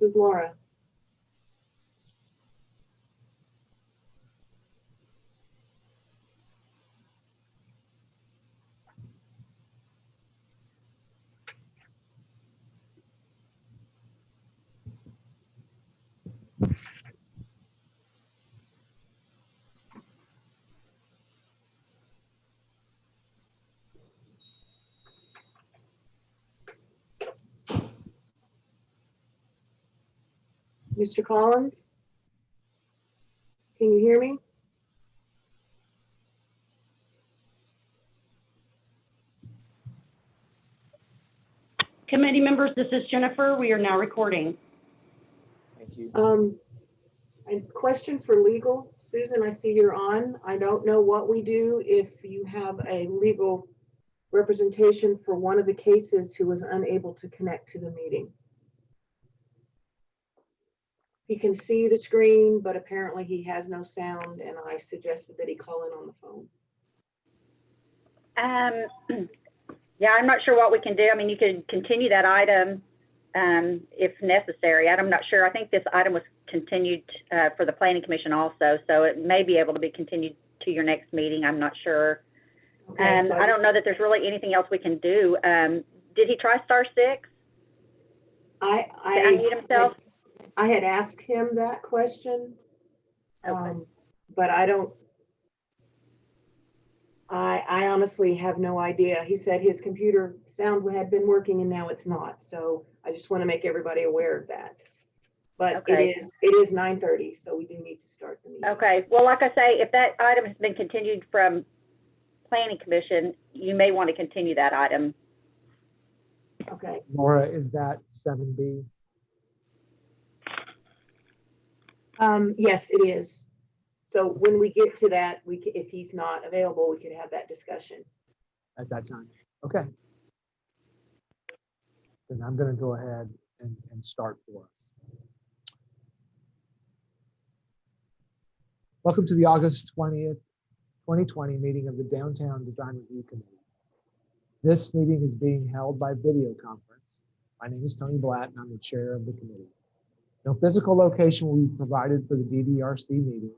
is Laura. Mr. Collins, can you hear me? Committee members, this is Jennifer. We are now recording. Thank you. A question for legal. Susan, I see you're on. I don't know what we do if you have a legal representation for one of the cases who was unable to connect to the meeting. He can see the screen, but apparently he has no sound, and I suggested that he call in on the phone. Yeah, I'm not sure what we can do. I mean, you could continue that item if necessary. I'm not sure. I think this item was continued for the Planning Commission also, so it may be able to be continued to your next meeting. I'm not sure. Okay, so I don't know that there's really anything else we can do. Did he try *6 to unmute himself? I had asked him that question, Okay. but I honestly have no idea. He said his computer sound had been working and now it's not. So I just want to make everybody aware of that. But Okay. it is 9:30, so we do need to start the meeting. Okay. Well, like I say, if that item has been continued from Planning Commission, you may want to continue that item. Okay. Laura, is that 7B? Yes, it is. So when we get to that, if he's not available, we could have that discussion. At that time. Okay. Then I'm going to go ahead and start for us. Welcome to the August 20th, 2020 meeting of the Downtown Design Review Committee. This meeting is being held by video conference. My name is Tony Blatt and I'm the chair of the committee. No physical location will be provided for the DDRC meeting.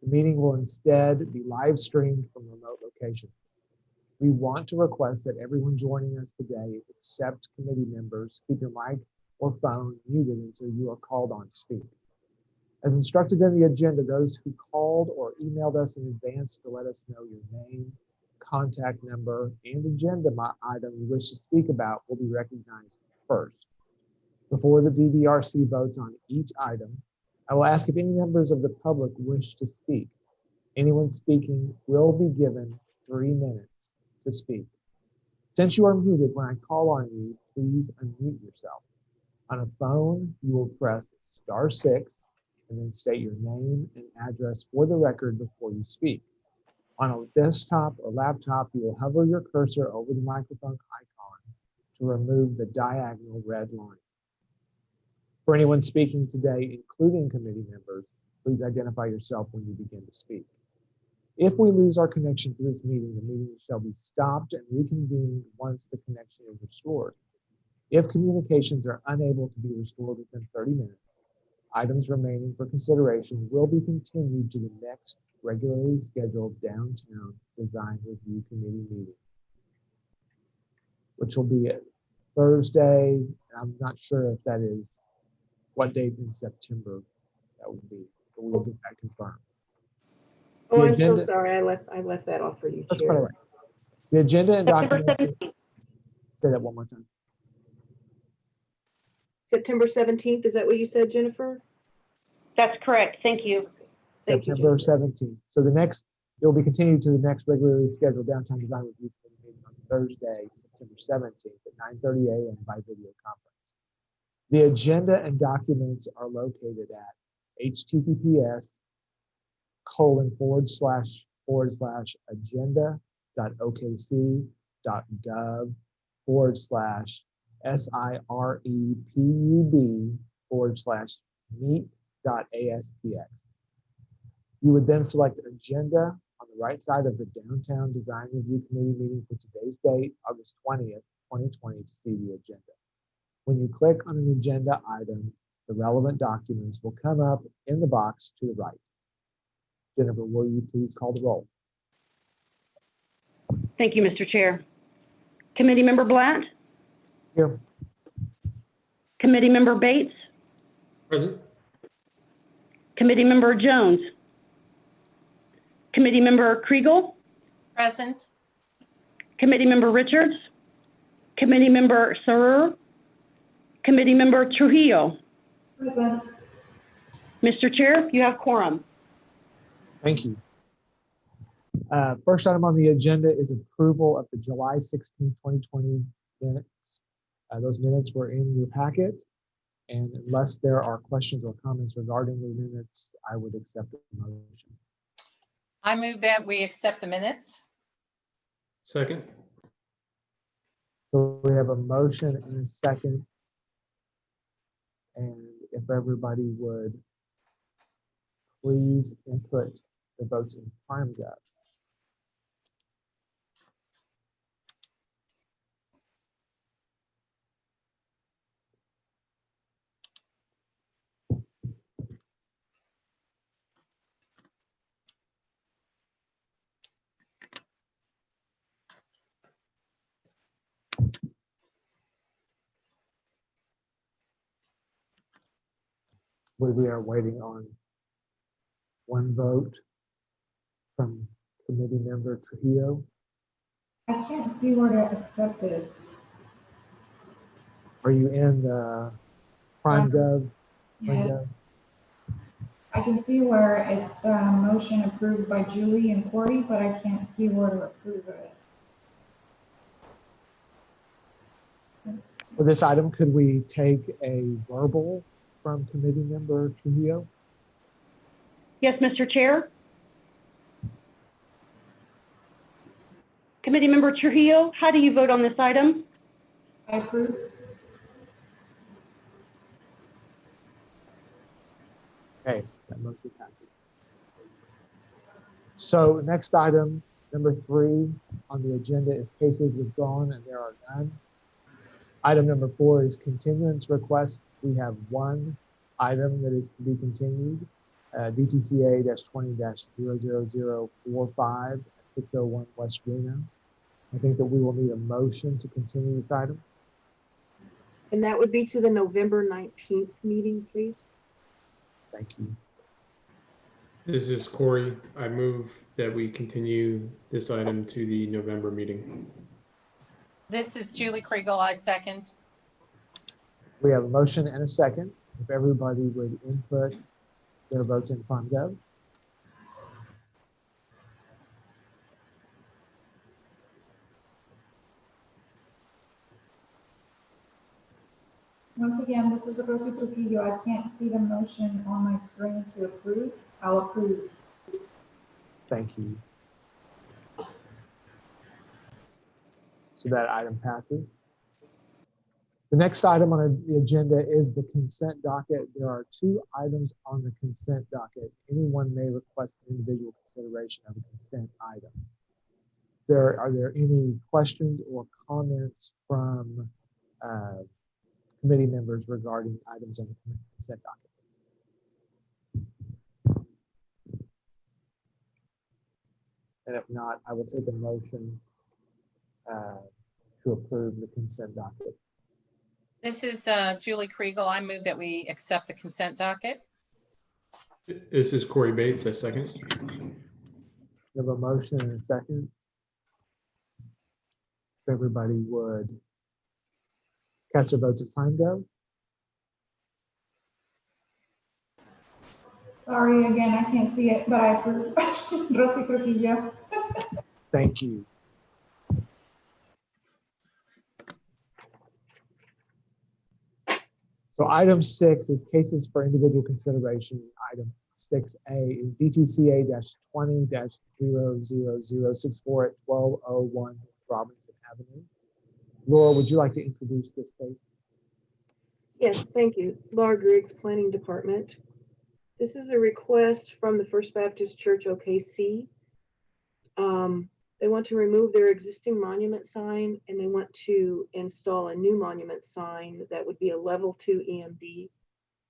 The meeting will instead be live streamed from remote locations. We want to request that everyone joining us today, except committee members, keep your mic or phone muted until you are called on to speak. As instructed in the agenda, those who called or emailed us in advance to let us know your name, contact number, and agenda item you wish to speak about will be recognized first. Before the DDRC votes on each item, I will ask if any members of the public wish to speak. Anyone speaking will be given 3 minutes to speak. Since you are muted when I call on you, please unmute yourself. On a phone, you will press *6 and then state your name and address for the record before you speak. On a desktop or laptop, you will hover your cursor over the microphone icon to remove the diagonal red line. For anyone speaking today, including committee members, please identify yourself when you begin to speak. If we lose our connection to this meeting, the meeting shall be stopped and reconvened once the connection is restored. If communications are unable to be restored within 30 minutes, items remaining for consideration will be continued to the next regularly scheduled Downtown Design Review Committee meeting, which will be Thursday. I'm not sure if that is what date in September that will be, but we will get that confirmed. Oh, I'm so sorry. I left that off for you, That's Chair. quite all right. The agenda and September documentation. 17th. Say that one more time. September 17th, is that what you said, Jennifer? That's correct. Thank you. Thank you, September Jennifer. 17th. So the next, it will be continued to the next regularly scheduled Downtown Design Review Committee meeting on Thursday, September 17th at 9:30 a.m. by video conference. The agenda and documents are located at https://agenda.okc.gov/SIREPUB/meet.aspx. You would then select agenda on the right side of the Downtown Design Review Committee meeting for today's date, August 20th, 2020, to see the agenda. When you click on an agenda item, The relevant documents will come up in the box to the right. Jennifer, will you please call the roll? Thank you, Mr. Chair. Committee Member Blatt? Here. Committee Member Bates? Present. Committee Member Jones? Committee Member Kriegel? Present. Committee Member Richards? Committee Member Sarur? Committee Member Trujillo? Present. Mr. Chair, you have quorum. Thank you. First item on the agenda is approval of the July 16, 2020 minutes. Those minutes were in your packet, and unless there are questions or comments regarding the minutes, I would accept the motion. I move that we accept the minutes. Second. So we have a motion and a second. And if everybody would please input the votes in PrimeGov. We are waiting on one vote from committee member Trujillo. I can't see where to accept it. Are you in the PrimeGov? Yeah, I can see where it's a motion approved by Julie and Corey, but I can't see where to approve it. For this item, could we take a verbal from committee member Trujillo? Yes, Mr. Chair. Committee Member Trujillo, how do you vote on this item? I approve. Okay, that motion passes. So next item, number 3 on the agenda is cases withdrawn, and there are none. Item number 4 is continuance request. We have one item that is to be continued, DTCA-20-00045 at 601 West Reno. I think that we will need a motion to continue this item. And that would be to the November 19th meeting, please. Thank you. This is Corey. I move that we continue this item to the November meeting. This is Julie Kriegel. I second. We have a motion and a second. If everybody would input their votes in PrimeGov. Once again, this is Rosie Trujillo. I can't see the motion on my screen to approve. I'll approve. Thank you. So that item passes. The next item on the agenda is the consent docket. There are 2 items on the consent docket. Anyone may request individual consideration of a consent item. Are there any questions or comments from committee members regarding items on the consent docket? And if not, I will take a motion to approve the consent docket. This is Julie Kriegel. I move that we accept the consent docket. This is Corey Bates. I second. We have a motion and a second. If everybody would cast their votes at PrimeGov. Sorry, again, I can't see it, but I approve. Rosie Trujillo. Thank you. So item 6 is cases for individual consideration. Item 6A is DTCA-20-00064 at 1201 Robinson Avenue. Laura, would you like to introduce this case? Yes, thank you. Laura Griggs, Planning Department. This is a request from the First Baptist Church OKC. They want to remove their existing monument sign, and they want to install a new monument sign that would be a level 2 EMD.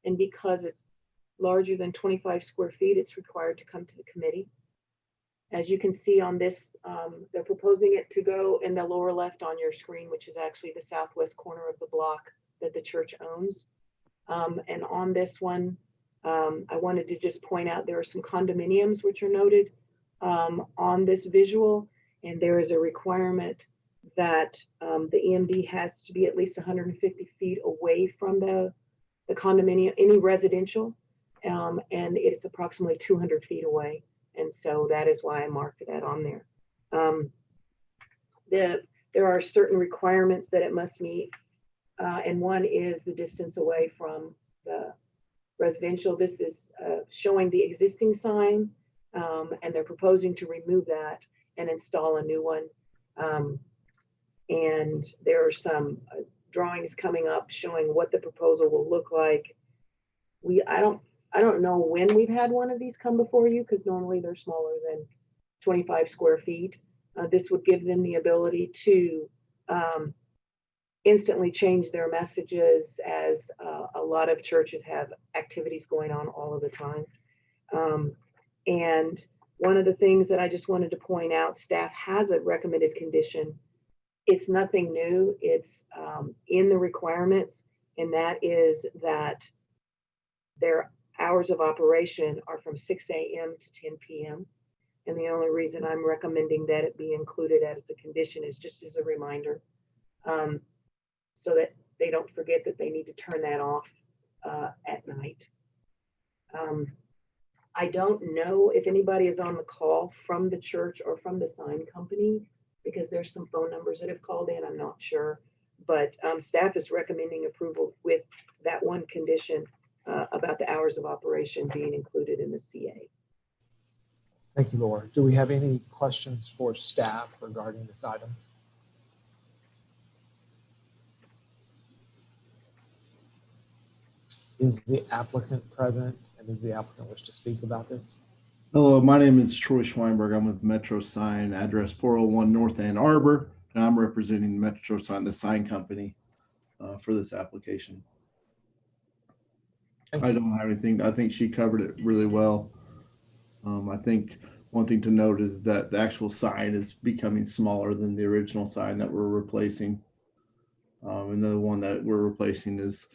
And because it's larger than 25 square feet, it's required to come to the committee. As you can see on this, they're proposing it to go in the lower left on your screen, which is actually the southwest corner of the block that the church owns. And on this one, I wanted to just point out there are some condominiums which are noted on this visual, and there is a requirement that the EMD has to be at least 150 feet away from the condominium, any residential, and it's approximately 200 feet away. And so that is why I marked that on there. There are certain requirements that it must meet, and one is the distance away from the residential. This is showing the existing sign, and they're proposing to remove that and install a new one. And there are some drawings coming up showing what the proposal will look like. I don't know when we've had one of these come before you, because normally they're smaller than 25 square feet. This would give them the ability to instantly change their messages, as a lot of churches have activities going on all of the time. And one of the things that I just wanted to point out, staff has a recommended condition. It's nothing new. It's in the requirements, and that is that their hours of operation are from 6 a.m. to 10 p.m. And the only reason I'm recommending that it be included as a condition is just as a reminder, so that they don't forget that they need to turn that off at night. I don't know if anybody is on the call from the church or from the sign company, because there's some phone numbers that have called in. I'm not sure, but staff is recommending approval with that one condition about the hours of operation being included in the CA. Thank you, Laura. Do we have any questions for staff regarding this item? Is the applicant present, and does the applicant wish to speak about this? Hello, my name is Troy Schweinberg. I'm with Metro Sign, address 401 North Ann Arbor, and I'm representing Metro Sign, the sign company, for this application. I don't have anything. I think she covered it really well. I think one thing to note is that the actual sign is becoming smaller than the original sign that we're replacing. And the one that we're replacing is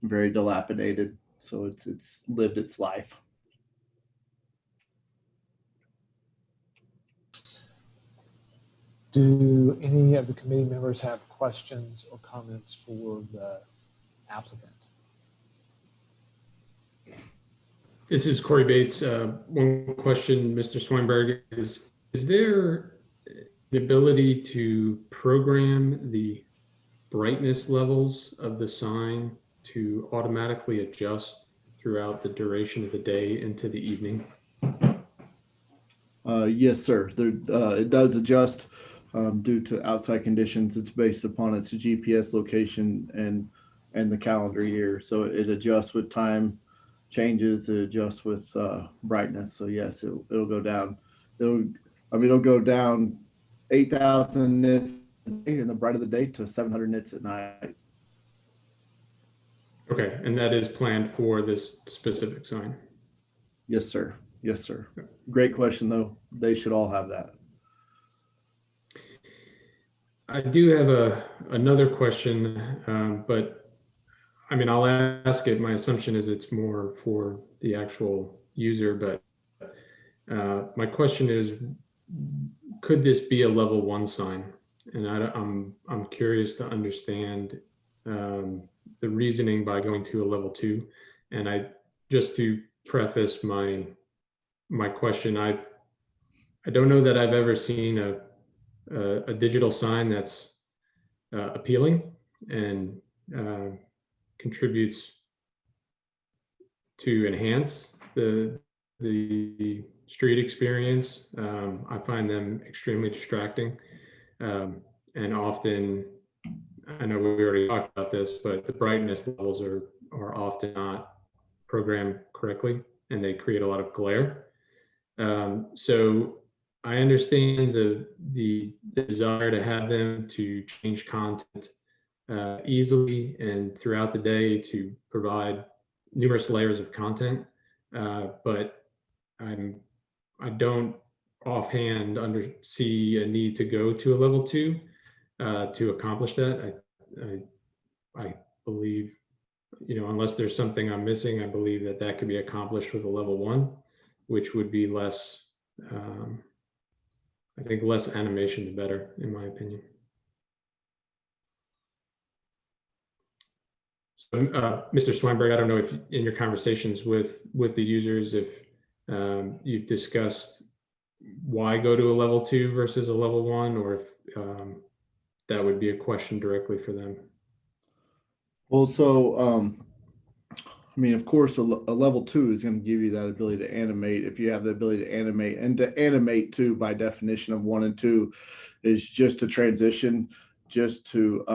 very dilapidated, so it's lived its life. Do any of the committee members have questions or comments for the applicant? This is Corey Bates. One question, Mr. Swinberg, is there the ability to program the brightness levels of the sign to automatically adjust throughout the duration of the day into the evening? Yes, sir. It does adjust due to outside conditions. It's based upon its GPS location and the calendar year. So it adjusts with time changes, it adjusts with brightness. So yes, it'll go down. It'll go down 8,000 nits in the bright of the day to 700 nits at night. Okay, and that is planned for this specific sign? Yes, sir. Yes, sir. Great question, though. They should all have that. I do have another question, but I mean, I'll ask it. My assumption is it's more for the actual user, but my question is, could this be a level 1 sign? And I'm curious to understand the reasoning by going to a level 2. And just to preface my question, I don't know that I've ever seen a digital sign that's appealing and contributes to enhance the street experience. I find them extremely distracting, and often, I know we already talked about this, but the brightness levels are often not programmed correctly, and they create a lot of glare. So I understand the desire to have them to change content easily and throughout the day to provide numerous layers of content, but I don't offhand see a need to go to a level 2 to accomplish that. I believe, unless there's something I'm missing, I believe that could be accomplished with a level 1, which would be less, I think less animation the better, in my opinion. So, Mr. Swinburne, I don't know if in your conversations with the users, if you've discussed why go to a level 2 versus a level 1, or if that would be a question directly for them. Well, so, I mean, of course, a level 2 is going to give you that ability to animate. If you have the ability to animate, and to animate too, by definition of 1 and 2, is just a transition, just to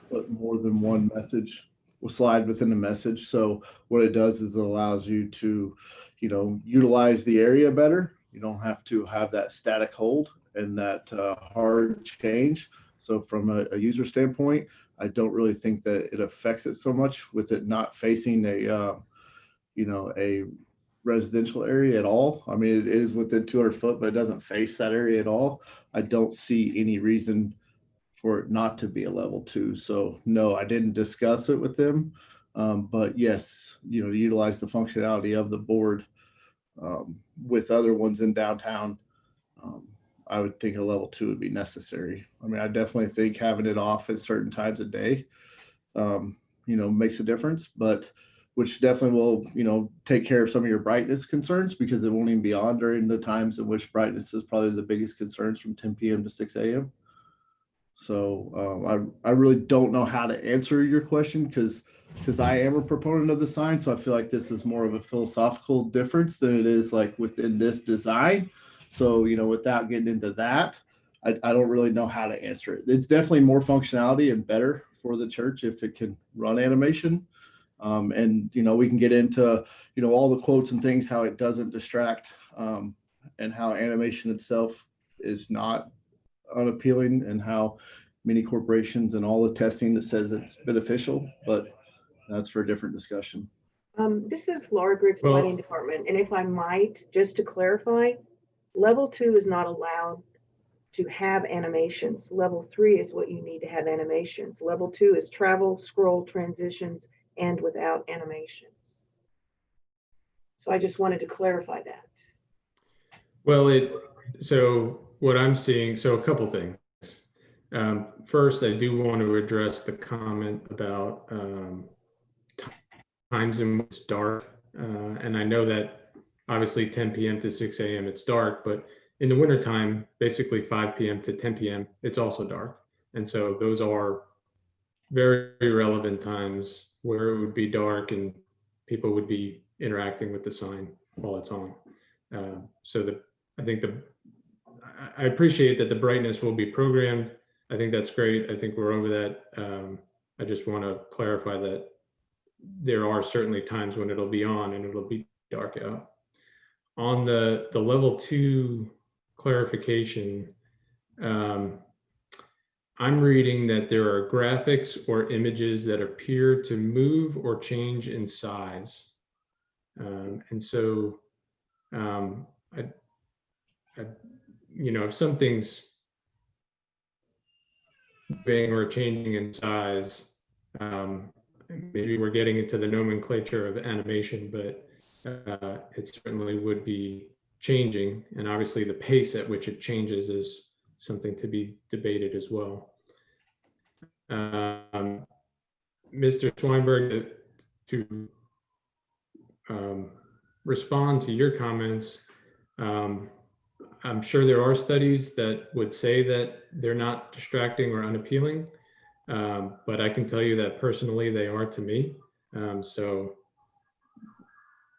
put more than one message will slide within a message. So what it does is it allows you to, utilize the area better. You don't have to have that static hold and that hard change. So from a user standpoint, I don't really think that it affects it so much, with it not facing a residential area at all. I mean, it is within 200 foot, but it doesn't face that area at all. I don't see any reason for it not to be a level 2. So no, I didn't discuss it with them. But yes, to utilize the functionality of the board with other ones in downtown, I would think a level 2 would be necessary. I mean, I definitely think having it off at certain times of day, makes a difference, but which definitely will, take care of some of your brightness concerns, because it won't even be on during the times in which brightness is probably the biggest concerns, from 10 p.m. to 6 a.m. So I really don't know how to answer your question, because I am a proponent of the sign. So I feel like this is more of a philosophical difference than it is like within this design. So, without getting into that, I don't really know how to answer it. It's definitely more functionality and better for the church if it can run animation. And, we can get into, all the quotes and things, how it doesn't distract, and how animation itself is not unappealing, and how many corporations and all the testing that says it's beneficial, but that's for a different discussion. This is Laura Griggs, Well- Planning Department, and if I might, just to clarify, level 2 is not allowed to have animations. Level 3 is what you need to have animations. Level 2 is travel, scroll, transitions, and without animations. So I just wanted to clarify that. Well, so what I'm seeing, so a couple things. First, I do want to address the comment about times in which it's dark. And I know that obviously 10 p.m. to 6 a.m. it's dark, but in the wintertime, basically 5 p.m. to 10 p.m. it's also dark. And so those are very relevant times where it would be dark and people would be interacting with the sign while it's on. I appreciate that the brightness will be programmed. I think that's great. I think we're over that. I just want to clarify that there are certainly times when it'll be on and it'll be dark out. On the level 2 clarification, I'm reading that there are graphics or images that appear to move or change in size. And so, if something's moving or changing in size, maybe we're getting into the nomenclature of animation, but it certainly would be changing. And obviously the pace at which it changes is something to be debated as well. Mr. Swinburne, to respond to your comments, I'm sure there are studies that would say that they're not distracting or unappealing, but I can tell you that personally they are to me. So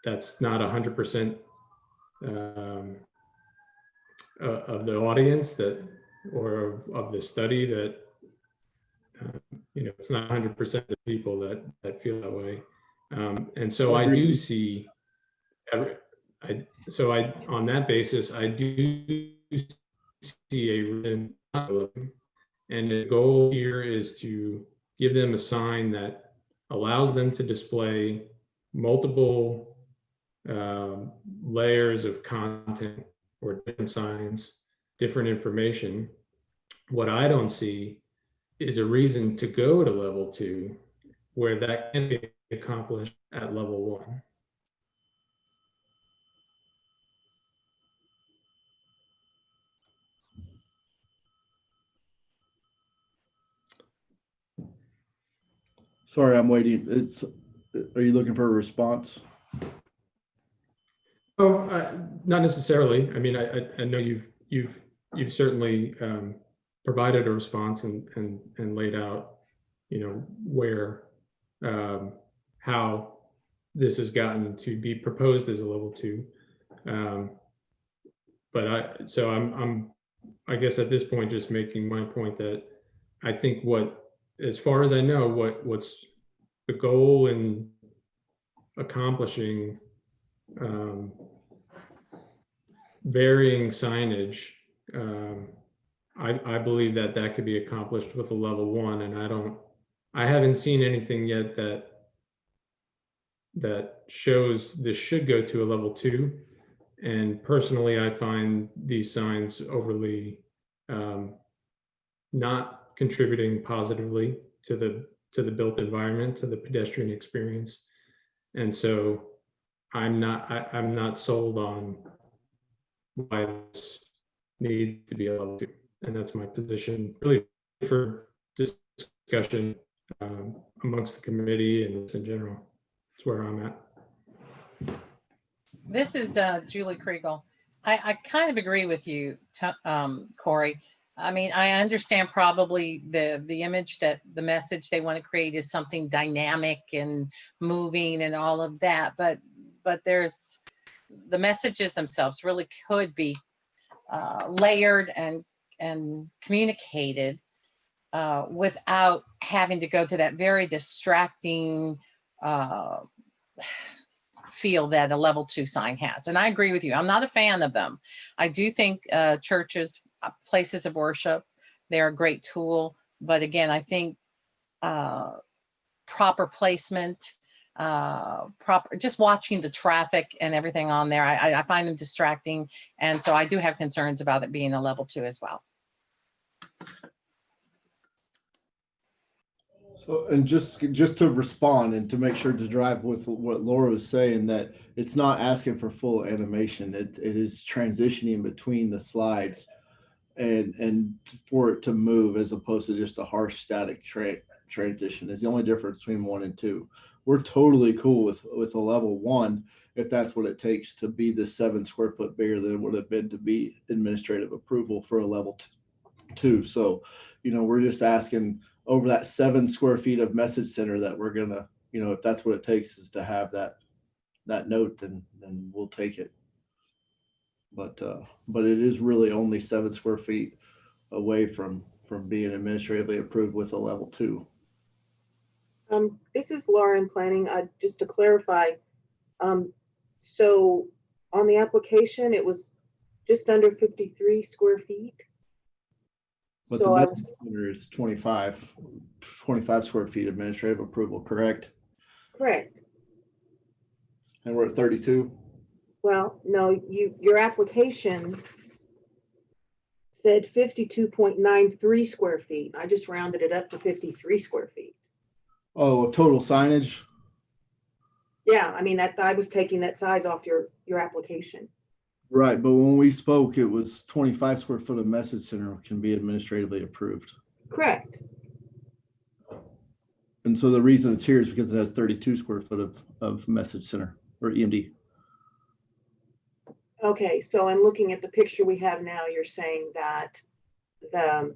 that's not 100% of the audience or of the study that, it's not 100% of the people that feel that way. And so I do see, on that basis, I do see a reason, and the goal here is to give them a sign that allows them to display multiple layers of content or different signs, different information. What I don't see is a reason to go to level 2 where that can be accomplished at level 1. Sorry, I'm waiting. Are you looking for a response? Oh, not necessarily. I mean, I know you've certainly provided a response and laid out, where how this has gotten to be proposed as a level 2. But I guess at this point, just making my point that I think as far as I know, what's the goal in accomplishing varying signage, I believe that could be accomplished with a level 1, and I haven't seen anything yet that shows this should go to a level 2. And personally, I find these signs overly not contributing positively to the built environment, to the pedestrian experience. And so I'm not sold on why this needs to be a level 2. And that's my position, really, for discussion amongst the committee and in general. That's where I'm at. This is Julie Kriegel. I kind of agree with you, Corey. I mean, I understand probably the image that the message they want to create is something dynamic and moving and all of that, but there's the messages themselves really could be layered and communicated without having to go to that very distracting feel that a level 2 sign has. And I agree with you. I'm not a fan of them. I do think churches, places of worship, they're a great tool. But again, I think proper placement, just watching the traffic and everything on there, I find them distracting. And so I do have concerns about it being a level 2 as well. So, and just to respond and to make sure to drive with what Laura was saying, that it's not asking for full animation. It is transitioning between the slides and for it to move as opposed to just a harsh static transition is the only difference between 1 and 2. We're totally cool with a level 1 if that's what it takes to be the 7 square foot bigger than it would have been to be administrative approval for a level 2. So, we're just asking over that 7 square feet of message center that we're gonna, if that's what it takes is to have that note, then we'll take it. But it is really only 7 square feet away from being administratively approved with a level 2. This is Laura in planning. Just to clarify, so on the application, it was just under 53 square feet. But So the message center is 25 square feet administrative approval, correct? Correct. And we're at 32? Well, no, your application said 52.93 square feet. I just rounded it up to 53 square feet. Oh, total signage? Yeah, I mean, I was taking that size off your application. Right, but when we spoke, it was 25 square foot of message center can be administratively approved. Correct. And so the reason it's here is because it has 32 square foot of message center or EMD. Okay, so I'm looking at the picture we have now. You're saying that the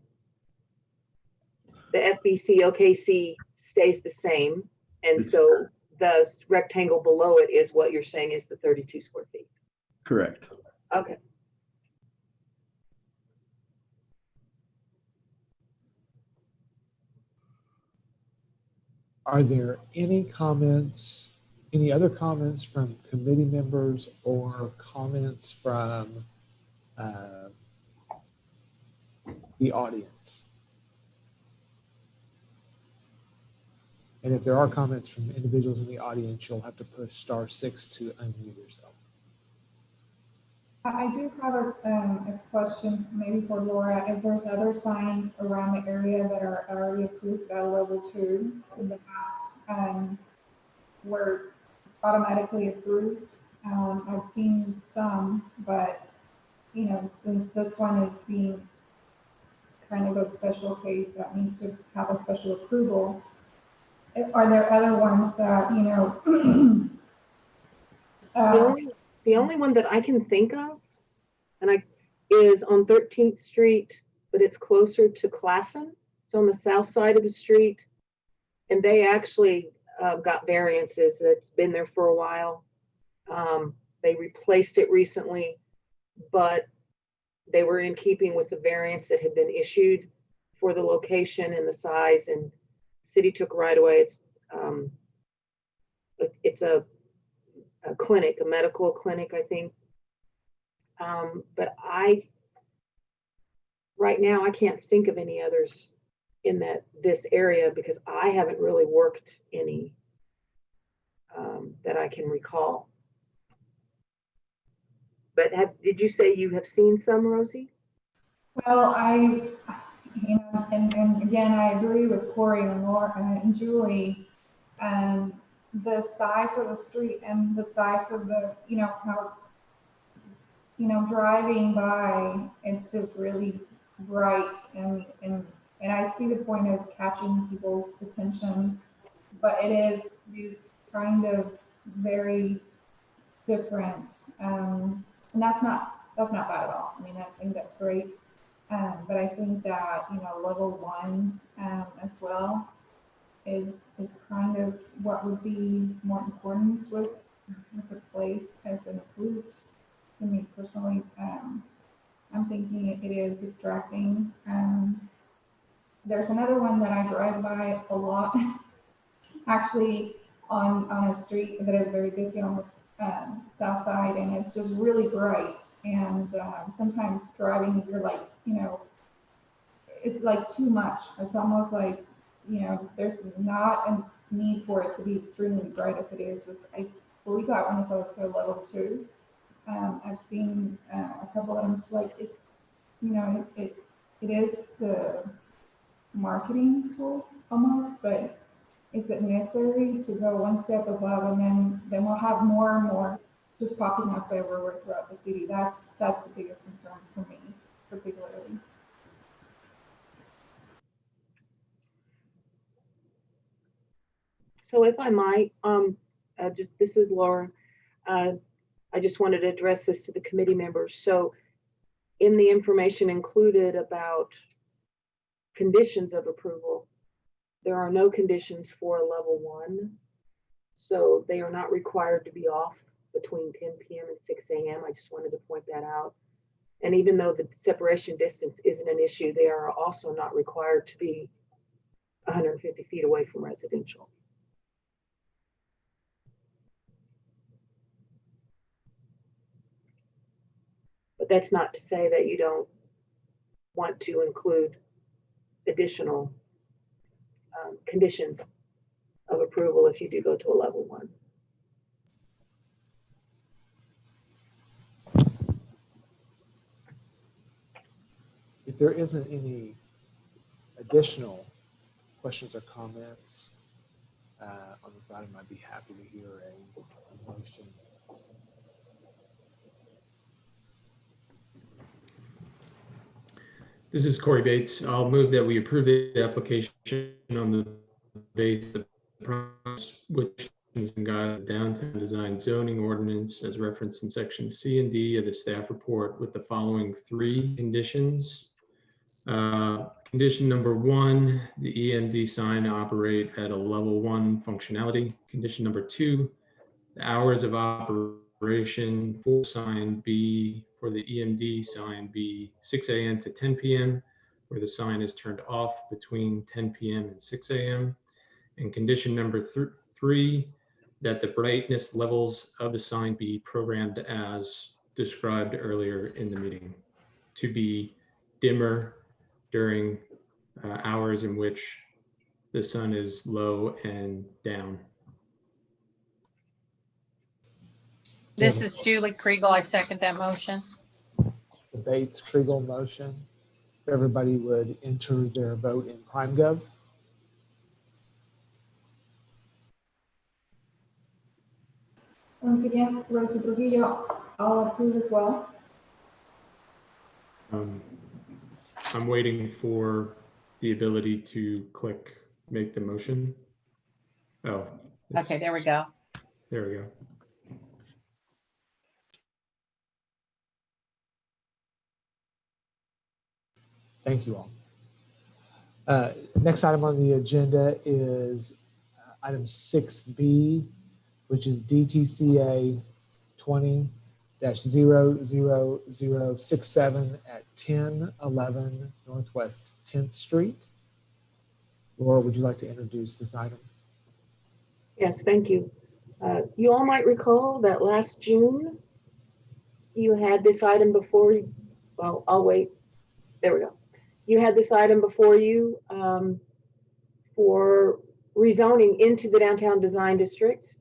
FBC OKC stays the same, and so the rectangle below it is what you're saying is the 32 square feet. Correct. Okay. Are there any other comments from committee members or comments from the audience? And if there are comments from individuals in the audience, you'll have to push *6 to unmute yourself. I do have a question maybe for Laura. If there's other signs around the area that are already approved at level 2 in the past, were automatically approved. I've seen some, but you know, since this one is being kind of a special case that needs to have a special approval, are there other ones that, you know, The only one that I can think of, is on 13th Street, but it's closer to Classen. It's on the south side of the street, and they actually got variances. It's been there for a while. They replaced it recently, but they were in keeping with the variance that had been issued for the location and the size, and city took right away. It's a clinic, a medical clinic, I think. But right now, I can't think of any others in this area because I haven't really worked any that I can recall. But did you say you have seen some, Rosie? well, you know, and again, I agree with Corey and Laura and Julie. The size of the street and the size of the, you know, how, you know, driving by, it's just really bright and I see the point of catching people's attention, but it is these kind of very different, and that's not bad at all. I mean, I think that's great, but I think that, you know, level 1 as well is kind of what would be more important with the place as an approved. To me personally, I'm thinking it is distracting. There's another one that I drive by a lot, actually on a street that is very busy on the south side, and it's just really bright. And sometimes driving, you're like, you know, it's like too much. It's almost like, you know, there's not a need for it to be extremely bright as it is. I believe that one is also level 2. I've seen a couple of them. It's like, it's, you know, it is the marketing tool almost, but is it necessary to go one step above, and then we'll have more and more just popping up everywhere throughout the city? That's the biggest concern for me, particularly. So if I might, this is Laura. I just wanted to address this to the committee members. So in the information included about conditions of approval, there are no conditions for level 1. So they are not required to be off between 10 p.m. and 6 a.m. I just wanted to point that out. And even though the separation distance isn't an issue, they are also not required to be 150 feet away from residential. But that's not to say that you don't want to include additional conditions of approval if you do go to a level 1. If there isn't any additional questions or comments on this item, I'd be happy to hear a motion. This is Corey Bates. I'll move that we approve the application on the basis of the promise, which is in guide the downtown design zoning ordinance as referenced in section C and D of the staff report, with the following 3 conditions. Condition number 1, the EMD sign operate at a level 1 functionality. Condition number 2, the hours of operation for sign B, for the EMD sign be 6 a.m. to 10 p.m., where the sign is turned off between 10 p.m. and 6 a.m. And condition number 3, that the brightness levels of the sign be programmed as described earlier in the meeting to be dimmer during hours in which the sun is low and down. This is Julie Kriegel. I second that motion. The Bates Kriegel motion. If everybody would enter their vote in PrimeGov. Once again, Rosa Trujillo, I'll approve as well. I'm waiting for the ability to click make the motion. Oh. Okay, there we go. There we go. Thank you all. Next item on the agenda is item 6B, which is DTCA 20-00067 at 1011 Northwest 10th Street. Laura, would you like to introduce this item? Yes, thank you. You all might recall that last June, you had this item before you. Well, I'll wait. There we go. You had this item before you for rezoning into the downtown design district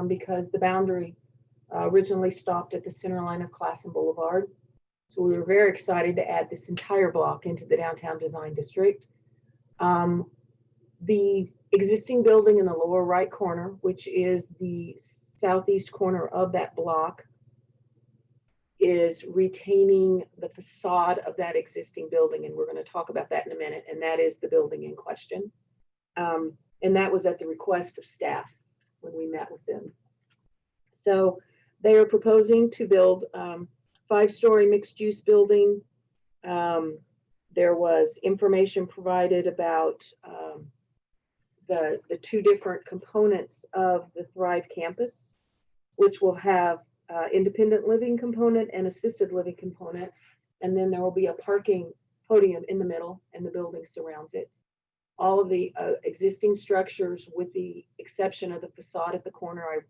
because the boundary originally stopped at the center line of Classen Boulevard. So we were very excited to add this entire block into the downtown design district. The existing building in the lower right corner, which is the southeast corner of that block, is retaining the facade of that existing building. And we're going to talk about that in a minute. And that is the building in question. And that was at the request of staff when we met with them. So they are proposing to build 5-story mixed use building. There was information provided about the two different components of the Thrive campus, which will have independent living component and assisted living component. And then there will be a parking podium in the middle and the building surrounds it. All of the existing structures, with the exception of the facade at the corner I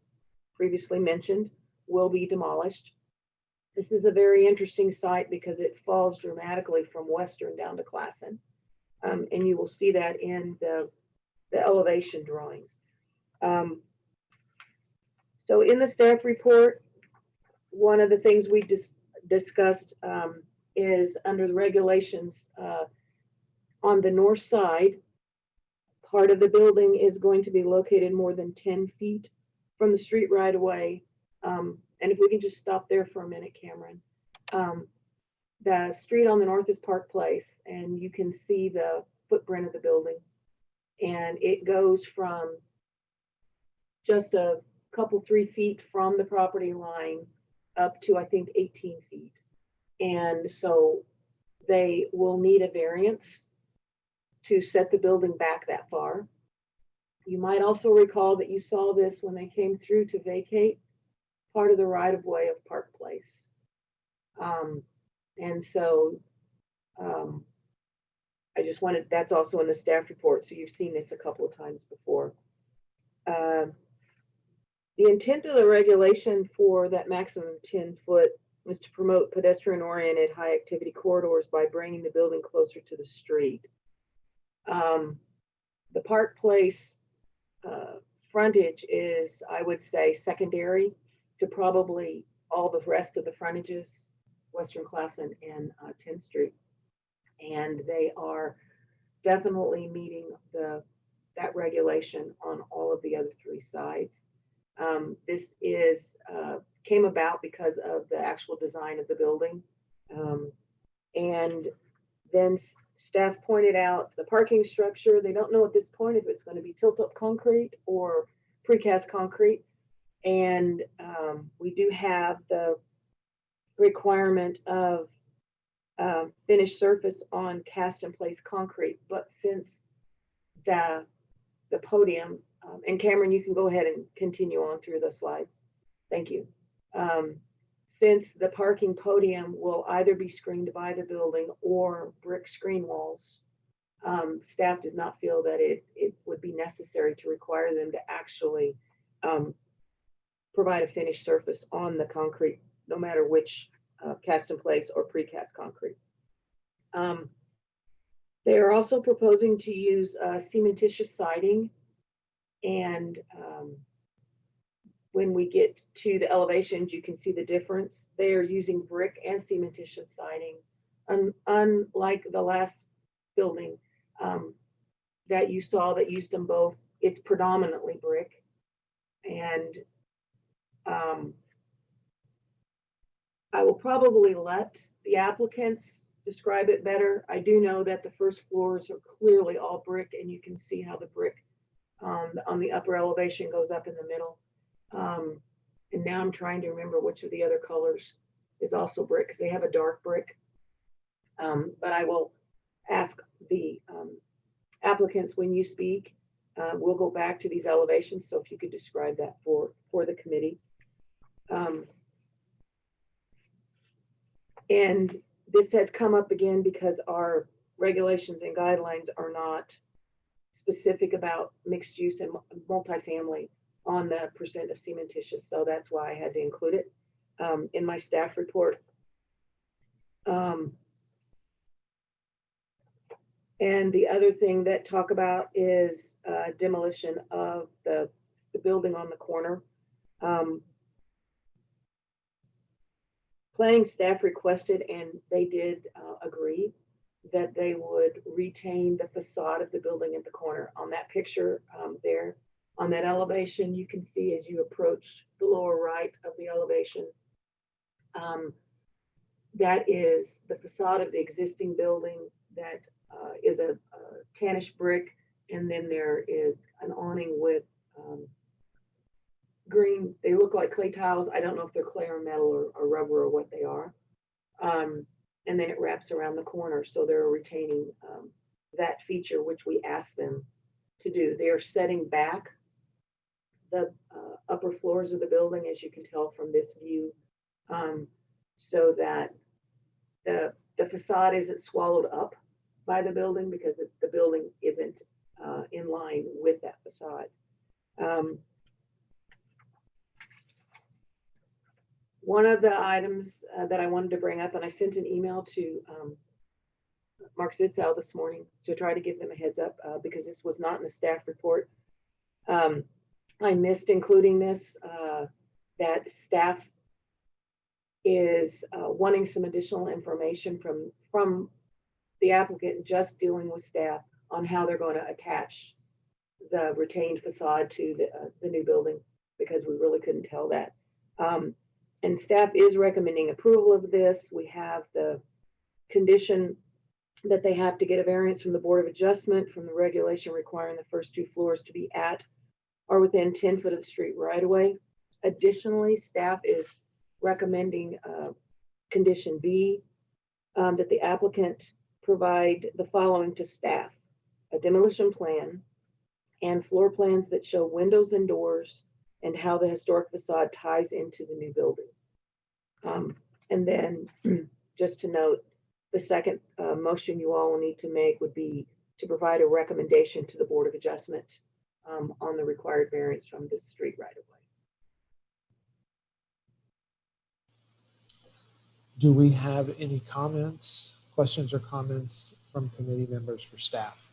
previously mentioned, will be demolished. This is a very interesting site because it falls dramatically from Western down to Classen. And you will see that in the elevation drawings. So in the staff report, one of the things we discussed is under the regulations on the north side, part of the building is going to be located more than 10 feet from the street right away. And if we can just stop there for a minute, Cameron. The street on the north is Park Place, and you can see the footprint of the building. And it goes from just a couple, 3 feet from the property line up to, I think, 18 feet. And so they will need a variance to set the building back that far. You might also recall that you saw this when they came through to vacate part of the right-of-way of Park Place. And so I just wanted, that's also in the staff report, so you've seen this a couple of times before. The intent of the regulation for that maximum 10-foot was to promote pedestrian-oriented high-activity corridors by bringing the building closer to the street. The Park Place frontage is, I would say, secondary to probably all the rest of the frontages, Western Classen and 10th Street. And they are definitely meeting that regulation on all of the other 3 sides. This is came about because of the actual design of the building. And then staff pointed out the parking structure. They don't know at this point if it's going to be tilt-up concrete or precast concrete. And we do have the requirement of finished surface on cast-in-place concrete. But since the podium, and Cameron, you can go ahead and continue on through the slides. Thank you. Since the parking podium will either be screened by the building or brick screen walls, staff did not feel that it would be necessary to require them to actually provide a finished surface on the concrete, no matter which cast in place or precast concrete. They are also proposing to use cementitious siding. And when we get to the elevations, you can see the difference. They are using brick and cementitious siding. Unlike the last building that you saw that used them both, it's predominantly brick. And I will probably let the applicants describe it better. I do know that the first floors are clearly all brick, and you can see how the brick on the upper elevation goes up in the middle. And now I'm trying to remember which of the other colors is also brick, because they have a dark brick. But I will ask the applicants when you speak. We'll go back to these elevations, so if you could describe that for the committee. And this has come up again because our regulations and guidelines are not specific about mixed use and multifamily on the percent of cementitious. So that's why I had to include it in my staff report. And the other thing that talk about is demolition of the building on the corner. Planning staff requested, and they did agree, that they would retain the facade of the building at the corner. On that picture there, on that elevation, you can see as you approach the lower right of the elevation, that is the facade of the existing building that is a tannish brick, and then there is an awning with green, they look like clay tiles. I don't know if they're clay or metal or rubber or what they are. And then it wraps around the corner. So they're retaining that feature, which we asked them to do. They are setting back the upper floors of the building, as you can tell from this view, so that the facade isn't swallowed up by the building, because the building isn't in line with that facade. One of the items that I wanted to bring up, and I sent an email to Mark Zitzel this morning to try to give them a heads up because this was not in the staff report. I missed including this, that staff is wanting some additional information from the applicant, just dealing with staff on how they're going to attach the retained facade to the new building, because we really couldn't tell that. And staff is recommending approval of this. We have the condition that they have to get a variance from the Board of Adjustment from the regulation requiring the first two floors to be at or within 10 foot of the street right away. Additionally, staff is recommending condition B, that the applicant provide the following to staff: a demolition plan and floor plans that show windows and doors and how the historic facade ties into the new building. And then just to note, the second motion you all will need to make would be to provide a recommendation to the Board of Adjustment on the required variance from the street right of way. Do we have any comments, questions or comments from committee members for staff?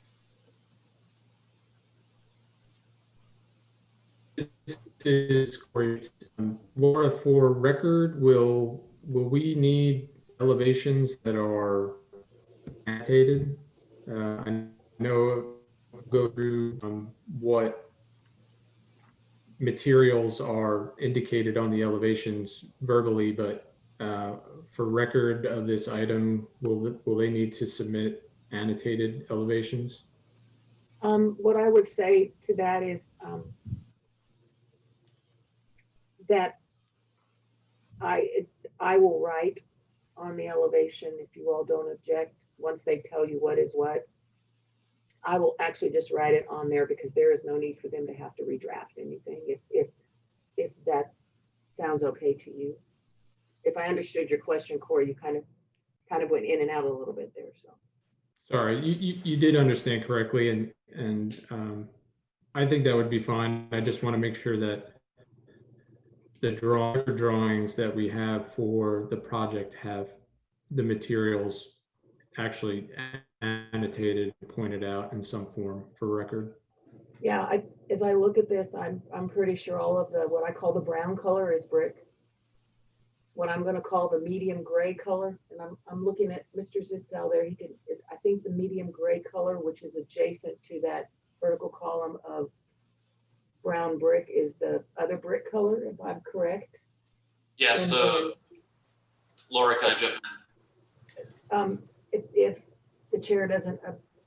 This is great. Laura, for record, will we need elevations that are annotated? I know go through what materials are indicated on the elevations verbally, but for record of this item, will they need to submit annotated elevations? What I would say to that is that I will write on the elevation, if you all don't object, once they tell you what is what. I will actually just write it on there, because there is no need for them to have to redraft anything, if that sounds okay to you. If I understood your question, Corey, you kind of went in and out a little bit there. So sorry, you did understand correctly, and I think that would be fine. I just want to make sure that the drawings that we have for the project have the materials actually annotated, pointed out in some form for record. Yeah, as I look at this, I'm pretty sure all of the, what I call the brown color is brick. What I'm gonna call the medium gray color, and I'm looking at Mr. Zitzel there, I think the medium gray color, which is adjacent to that vertical column of brown brick, is the other brick color, if I'm correct. Yeah, And so Laura, can I jump in? If the chair doesn't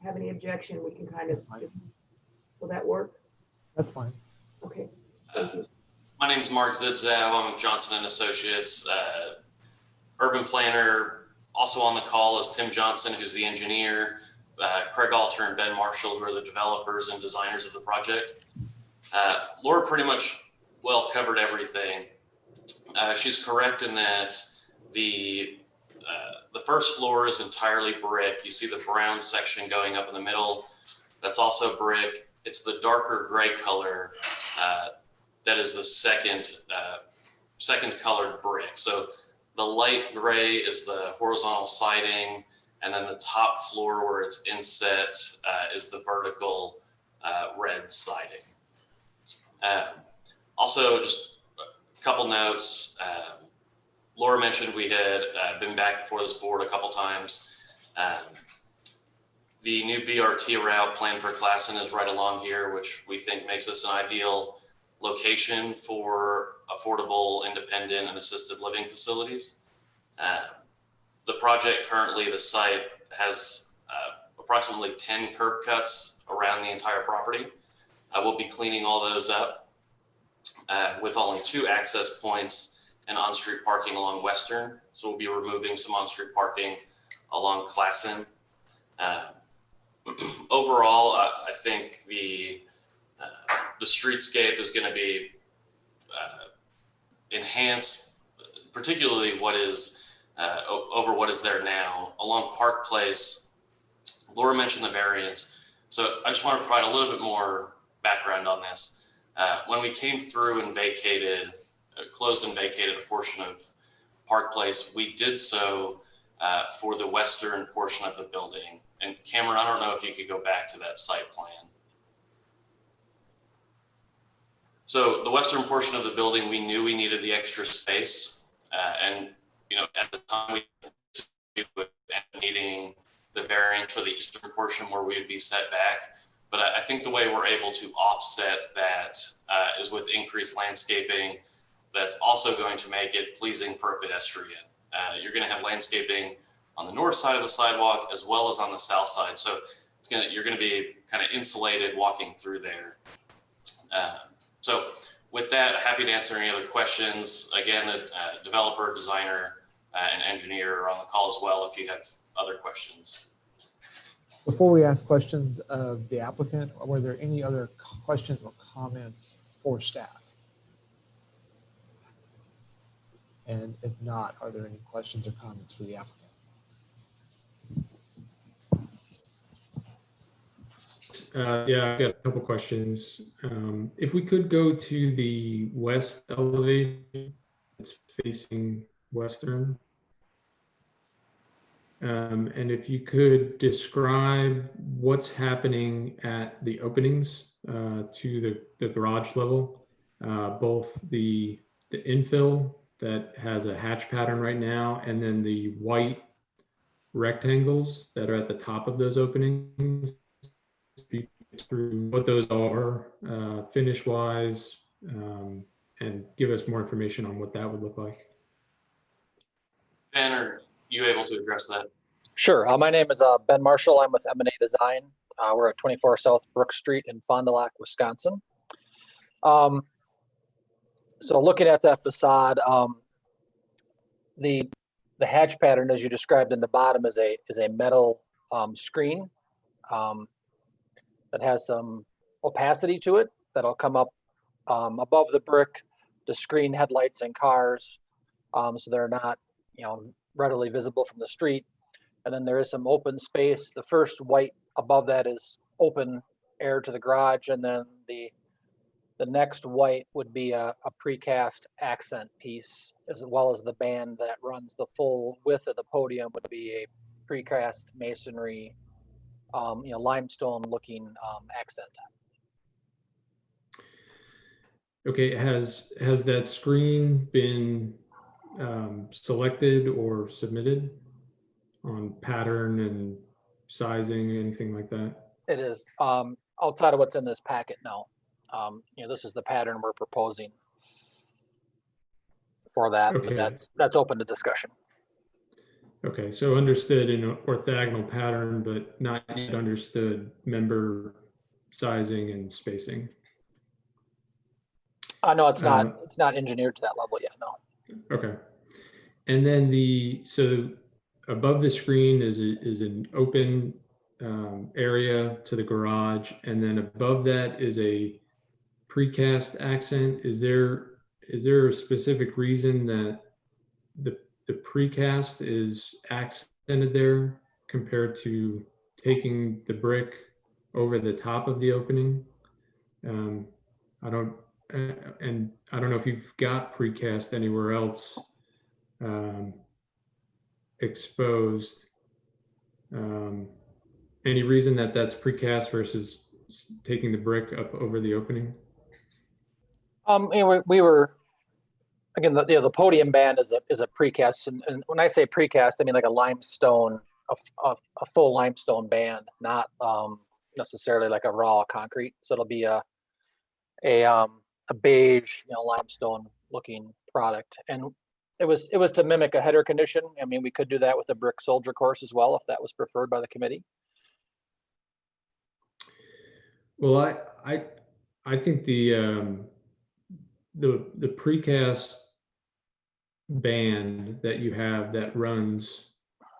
have any objection, we can kind of just, will that work? That's fine. Okay. Thank you. My name is Mark Zidzav. I'm with Johnson and Associates, urban planner. Also on the call is Tim Johnson, who's the engineer, Craig Alter and Ben Marshall, who are the developers and designers of the project. Laura pretty much covered everything. She's correct in that the first floor is entirely brick. You see the brown section going up in the middle. That's also brick. It's the darker gray color that is the second colored brick. So the light gray is the horizontal siding, and then the top floor where it's inset is the vertical red siding. Also, just a couple notes. Laura mentioned we had been back before this board a couple times. The new BRT route planned for Classen is right along here, which we think makes this an ideal location for affordable, independent, and assisted living facilities. The project currently, the site has approximately 10 curb cuts around the entire property. We'll be cleaning all those up with only 2 access points and on-street parking along Western. So we'll be removing some on-street parking along Classen. Overall, I think the streetscape is going to be enhanced, particularly what is over what is there now. Along Park Place, Laura mentioned the variance. So I just want to provide a little bit more background on this. When we came through and closed and vacated a portion of Park Place, we did so for the western portion of the building. And Cameron, I don't know if you could go back to that site plan. So the western portion of the building, we knew we needed the extra space. And, at the time we were needing the variance for the eastern portion where we would be set back. But I think the way we're able to offset that is with increased landscaping. That's also going to make it pleasing for a pedestrian. You're going to have landscaping on the north side of the sidewalk as well as on the south side. So you're going to be kind of insulated walking through there. So with that, happy to answer any other questions. Again, the developer, designer, and engineer are on the call as well if you have other questions. Before we ask questions of the applicant, were there any other questions or comments for staff? And if not, are there any questions or comments for the applicant? Yeah, I've got a couple questions. If we could go to the west elevation, it's facing Western. And if you could describe what's happening at the openings to the garage level, both the infill that has a hatch pattern right now, and then the white rectangles that are at the top of those openings, through what those are finish wise, and give us more information on what that would look like. Ben, are you able to address that? Sure. My name is Ben Marshall. I'm with M&A Design. We're at 24 South Brook Street in Fond du Lac, Wisconsin. So looking at that facade, the hatch pattern, as you described in the bottom, is a metal screen that has some opacity to it that'll come up above the brick to screen headlights and cars, so they're not, readily visible from the street. And then there is some open space. The first white above that is open air to the garage, and then the next white would be a precast accent piece, as well as the band that runs the full width of the podium would be precast masonry, limestone looking accent. Okay, has that screen been selected or submitted on pattern and sizing, anything like that? It is outside of what's in this packet now. This is the pattern we're proposing for that, but Okay. that's open to discussion. Okay, so understood in an orthogonal pattern, but not yet understood member sizing and spacing. No, it's not engineered to that level yet, no. Okay. And then so above the screen is an open area to the garage, and then above that is a precast accent. Is there a specific reason that the precast is accented there compared to taking the brick over the top of the opening? I don't know if you've got precast anywhere else exposed. Any reason that that's precast versus taking the brick up over the opening? We were, again, the podium band is a precast, and when I say precast, I mean like a limestone, a full limestone band, not necessarily like a raw concrete. So it'll be a beige, limestone looking product, and it was to mimic a header condition. I mean, we could do that with a brick soldier course as well if that was preferred by the committee. Well, I think the precast band that you have that runs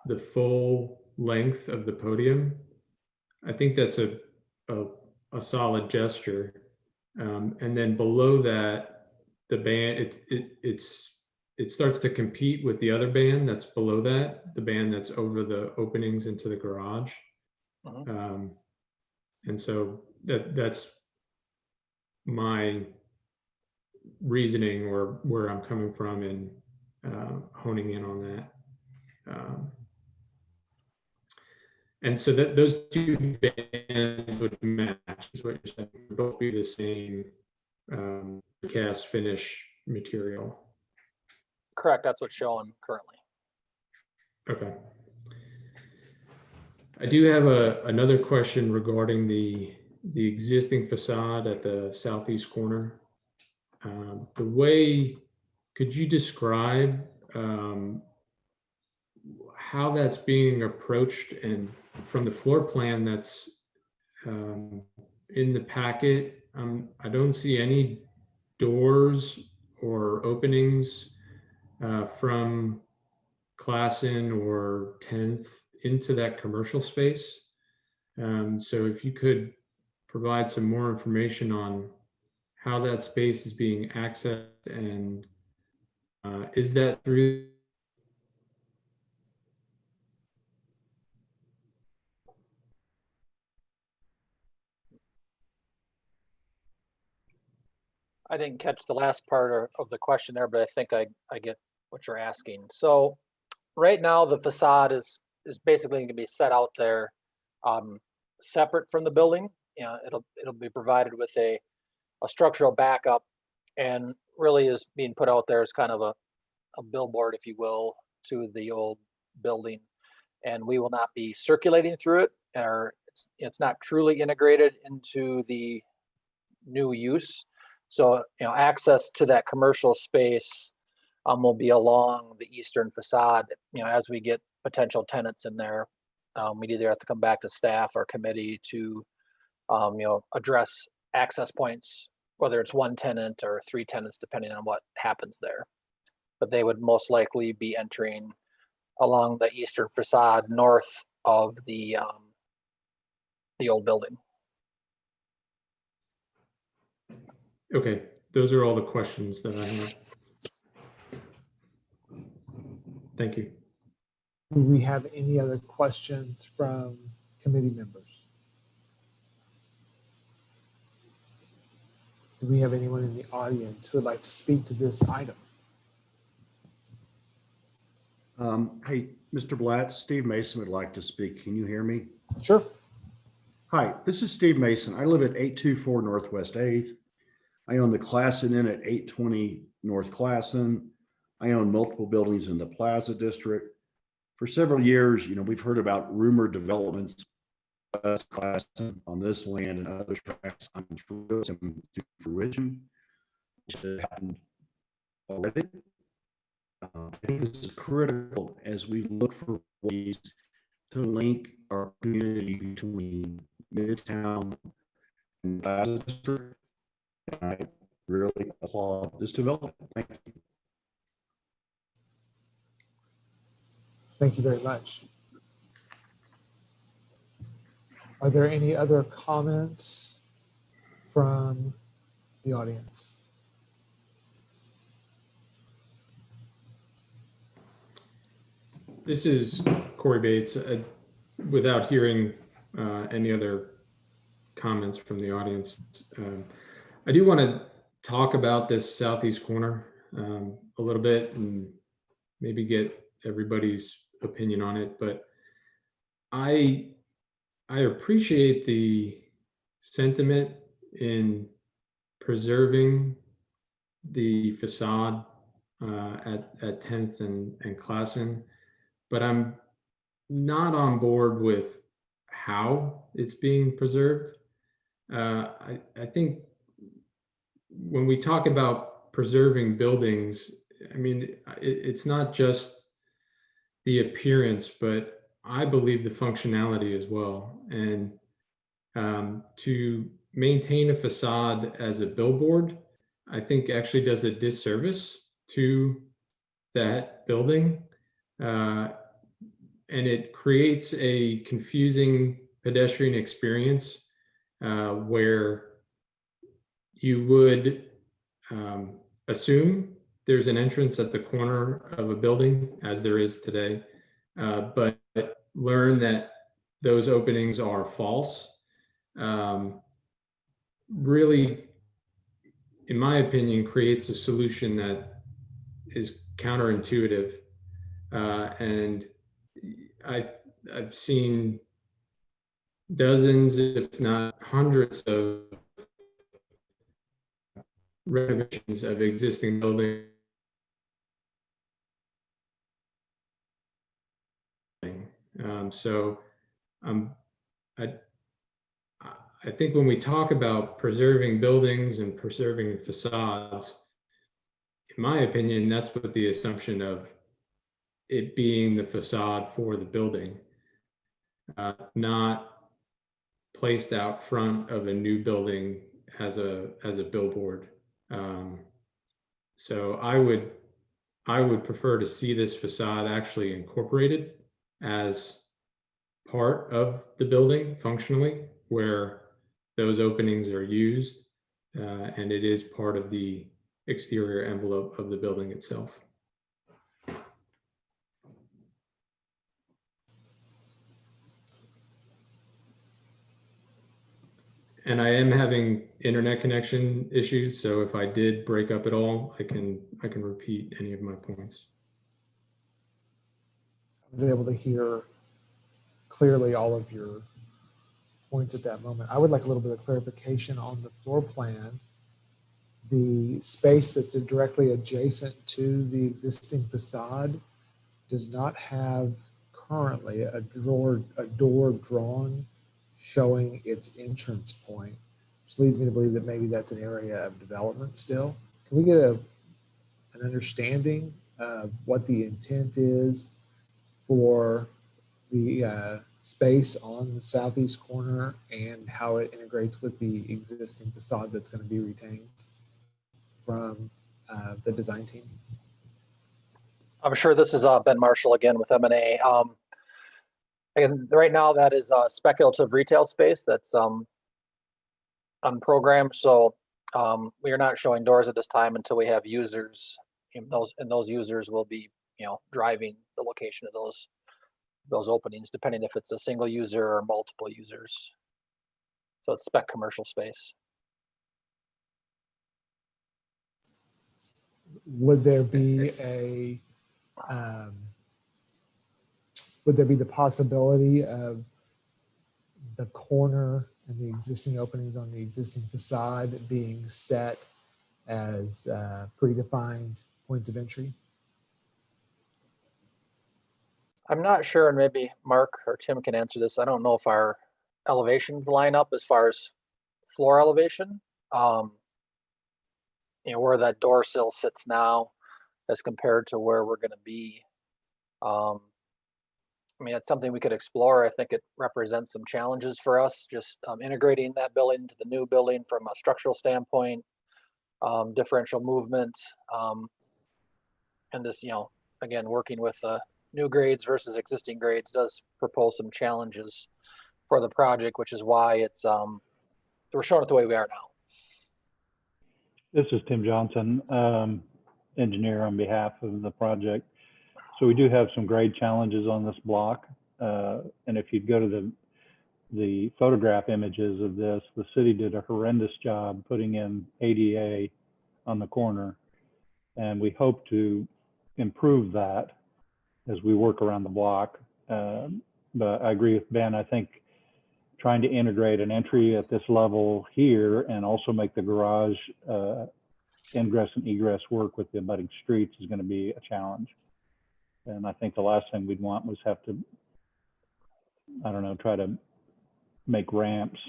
the full length of the podium, I think that's a solid gesture. And then below that, the band, it starts to compete with the other band that's below that, the band that's over the openings into the garage. And so that's my reasoning, or where I'm coming from in honing in on that. And so that those two bands would match, is what you're saying. Would both be the same cast finish material. Correct. That's what's shown currently. Okay. I do have another question regarding the existing facade at the southeast corner. Could you describe how that's being approached, and from the floor plan that's in the packet, I don't see any doors or openings from Classen or 10th into that commercial space. So if you could provide some more information on how that space is being accessed, and is that through I didn't catch the last part of the question there, but I think I get what you're asking. So right now the facade is basically going to be set out there separate from the building. It'll be provided with a structural backup, and really is being put out there as kind of a billboard, if you will, to the old building. And we will not be circulating through it, or it's not truly integrated into the new use. So, access to that commercial space will be along the eastern facade. As we get potential tenants in there, we'd either have to come back to staff or committee to, address access points, whether it's one tenant or three tenants, depending on what happens there. But they would most likely be entering along the eastern facade north of the old building. Okay, those are all the questions that I have. Thank you. Do we have any other questions from committee members? Do we have anyone in the audience who would like to speak to this item? Hey, Mr. Blatt, Steve Mason would like to speak. Can you hear me? Sure. Hi, this is Steve Mason. I live at 824 Northwest 8th. I own the Classen Inn at 820 North Classen. I own multiple buildings in the Plaza District. For several years, we've heard about rumored developments on this land and other tracts on fruition, which have happened already. I think this is critical as we look for ways to link our community between Midtown and Plaza District. And I really applaud this development. Thank you. Thank you very much. Are there any other comments from the audience? This is Corey Bates. Without hearing any other comments from the audience, I do want to talk about this southeast corner a little bit and maybe get everybody's opinion on it. But I appreciate the sentiment in preserving the facade at 10th and Classen, but I'm not on board with how it's being preserved. I think when we talk about preserving buildings, I mean, it's not just the appearance, but I believe the functionality as well. And to maintain a facade as a billboard, I think actually does a disservice to that building. And it creates a confusing pedestrian experience where you would assume there's an entrance at the corner of a building, as there is today, but learn that those openings are false. Really, in my opinion, creates a solution that is counterintuitive. And I've seen dozens, if not hundreds, of renovations of existing buildings. So I think when we talk about preserving buildings and preserving facades, in my opinion, that's with the assumption of it being the facade for the building, not placed out front of a new building as a billboard. So I would prefer to see this facade actually incorporated as part of the building functionally, where those openings are used, and it is part of the exterior envelope of the building itself. And I am having internet connection issues, so if I did break up at all, I can repeat any of my points. I was able to hear clearly all of your points at that moment. I would like a little bit of clarification on the floor plan. The space that's directly adjacent to the existing facade does not have currently a door drawn showing its entrance point, which leads me to believe that maybe that's an area of development still. Can we get an understanding of what the intent is for the space on the southeast corner and how it integrates with the existing facade that's going to be retained from the design team? I'm sure this is Ben Marshall again with M&A. And right now that is a speculative retail space that's unprogrammed. So we are not showing doors at this time until we have users, and those users will be, driving the location of those openings, depending if it's a single user or multiple users. So it's spec commercial space. Would there be a would there be the possibility of the corner and the existing openings on the existing facade being set as predefined points of entry? I'm not sure, and maybe Mark or Tim can answer this. I don't know if our elevations line up as far as floor elevation. Where that door sill sits now as compared to where we're going to be. It's something we could explore. I think it represents some challenges for us, just integrating that building into the new building from a structural standpoint, differential movement, and this, again, working with new grades versus existing grades does propose some challenges for the project, which is why it's we're showing it the way we are now. This is Tim Johnson, engineer on behalf of the project. So we do have some grade challenges on this block. And if you'd go to the photograph images of this, the city did a horrendous job putting in ADA on the corner. And we hope to improve that as we work around the block. But I agree with Ben. I think trying to integrate an entry at this level here and also make the garage ingress and egress work with the abutting streets is going to be a challenge. And I think the last thing we'd want was have to, I don't know, try to make ramps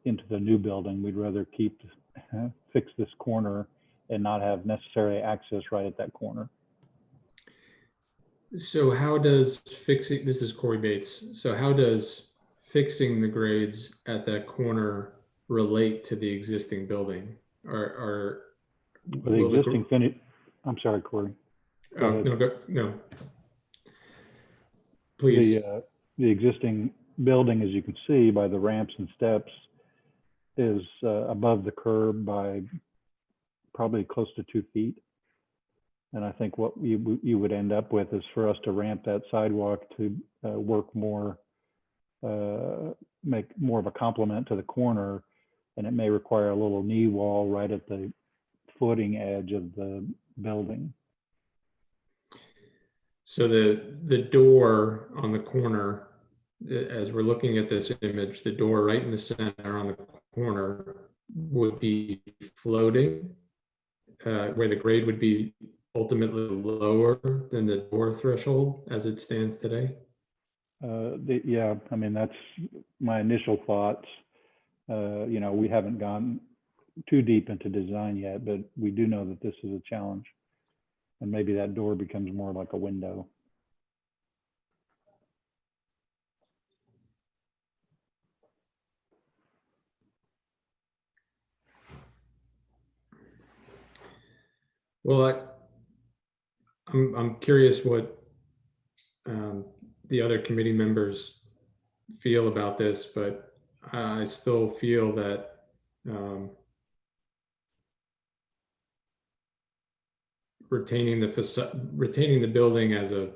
into the new building. We'd rather fix this corner and not have necessary access right at that corner. So how does fixing, this is Corey Bates. So how does fixing the grades at that corner relate to the existing building? Or the existing finish, I'm sorry, Corey. No. Please. The existing building, as you can see by the ramps and steps, is above the curb by probably close to 2 feet. And I think what you would end up with is for us to ramp that sidewalk to work more, make more of a complement to the corner, and it may require a little knee wall right at the footing edge of the building. So the door on the corner, as we're looking at this image, the door right in the center on the corner would be floating, where the grade would be ultimately lower than the door threshold as it stands today? Yeah, I mean, that's my initial thoughts. We haven't gone too deep into design yet, but we do know that this is a challenge. And maybe that door becomes more like a window. Well, I'm curious what the other committee members feel about this, but I still feel that retaining the building as a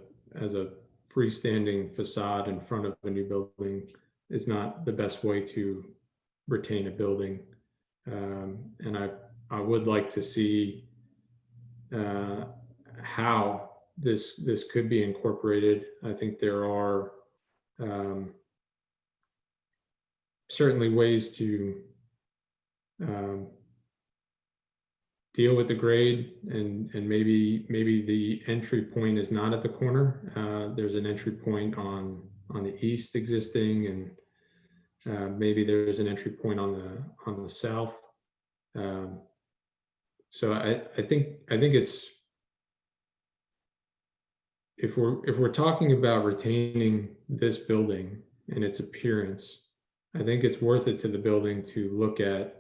freestanding facade in front of a new building is not the best way to retain a building. And I would like to see how this could be incorporated. I think there are certainly ways to deal with the grade, and maybe the entry point is not at the corner. There's an entry point on the east existing, and maybe there's an entry point on the south. So I think it's, if we're talking about retaining this building and its appearance, I think it's worth it to the building to look at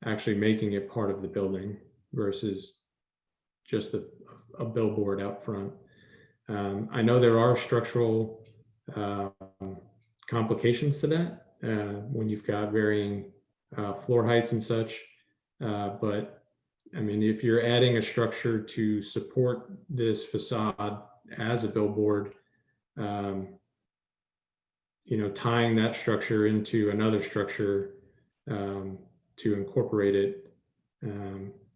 actually making it part of the building versus just a billboard out front. I know there are structural complications to that when you've got varying floor heights and such, but I mean, if you're adding a structure to support this facade as a billboard, tying that structure into another structure to incorporate it,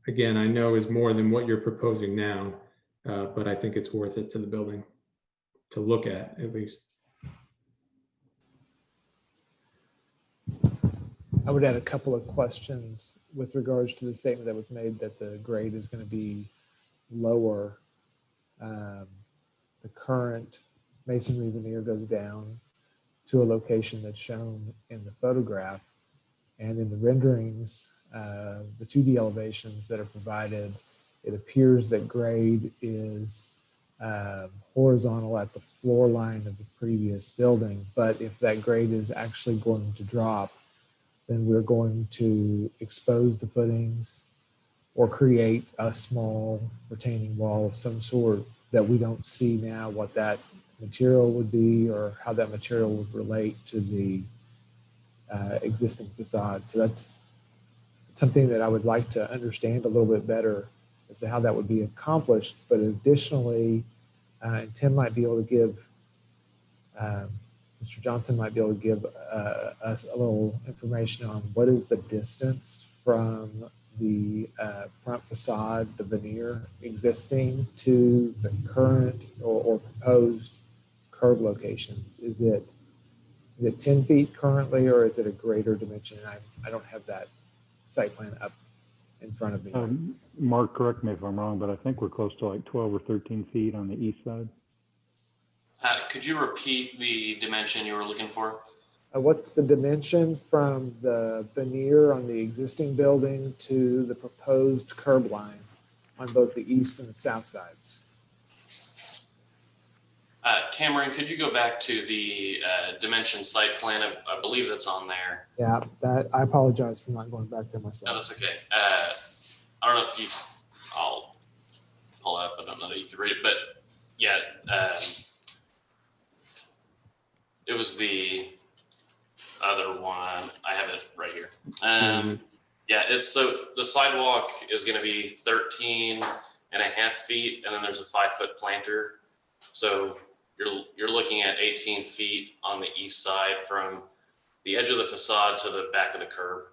again, I know is more than what you're proposing now, but I think it's worth it to the building. look at least. I would add a couple of questions with regards to the statement that was made that the grade is going to be lower. The current masonry veneer goes down to a location that's shown in the photograph, and in the renderings, the 2D elevations that are provided, it appears that grade is horizontal at the floor line of the previous building. But if that grade is actually going to drop, then we're going to expose the footings or create a small retaining wall of some sort that we don't see now what that material would be or how that material would relate to the existing facade. So that's something that I would like to understand a little bit better as to how that would be accomplished. But additionally, and Tim might be able to give, Mr. Johnson might be able to give us a little information on what is the distance from the front facade, the veneer existing, to the current or proposed curb locations. Is it 10 feet currently, or is it a greater dimension? I don't have that site plan up in front of me. Mark, correct me if I'm wrong, but I think we're close to like 12 or 13 feet on the east side. Could you repeat the dimension you were looking for? What's the dimension from the veneer on the existing building to the proposed curb line on both the east and the south sides? Cameron, could you go back to the dimension site plan? I believe that's on there. Yeah, I apologize for not going back there myself. No, that's okay. I don't know if you, I'll pull it up. I don't know that you could read it, but yeah, it was the other one. I have it right here. Yeah, so the sidewalk is going to be 13 and a half feet, and then there's a 5-foot planter. So you're looking at 18 feet on the east side from the edge of the facade to the back of the curb.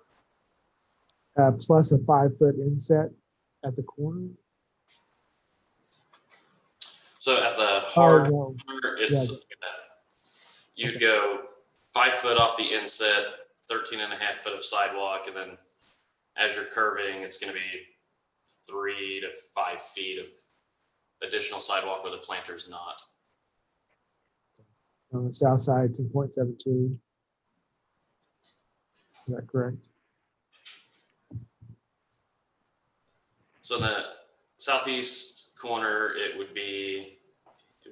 Plus a 5-foot inset at the corner. So at the hard no. corner, it's you'd go 5 foot off the inset, 13 and a half foot of sidewalk, and then as you're curving, it's going to be 3 to 5 feet of additional sidewalk where the planter's not. On the south side, 2.72. Is that correct? So in the southeast corner, it'd be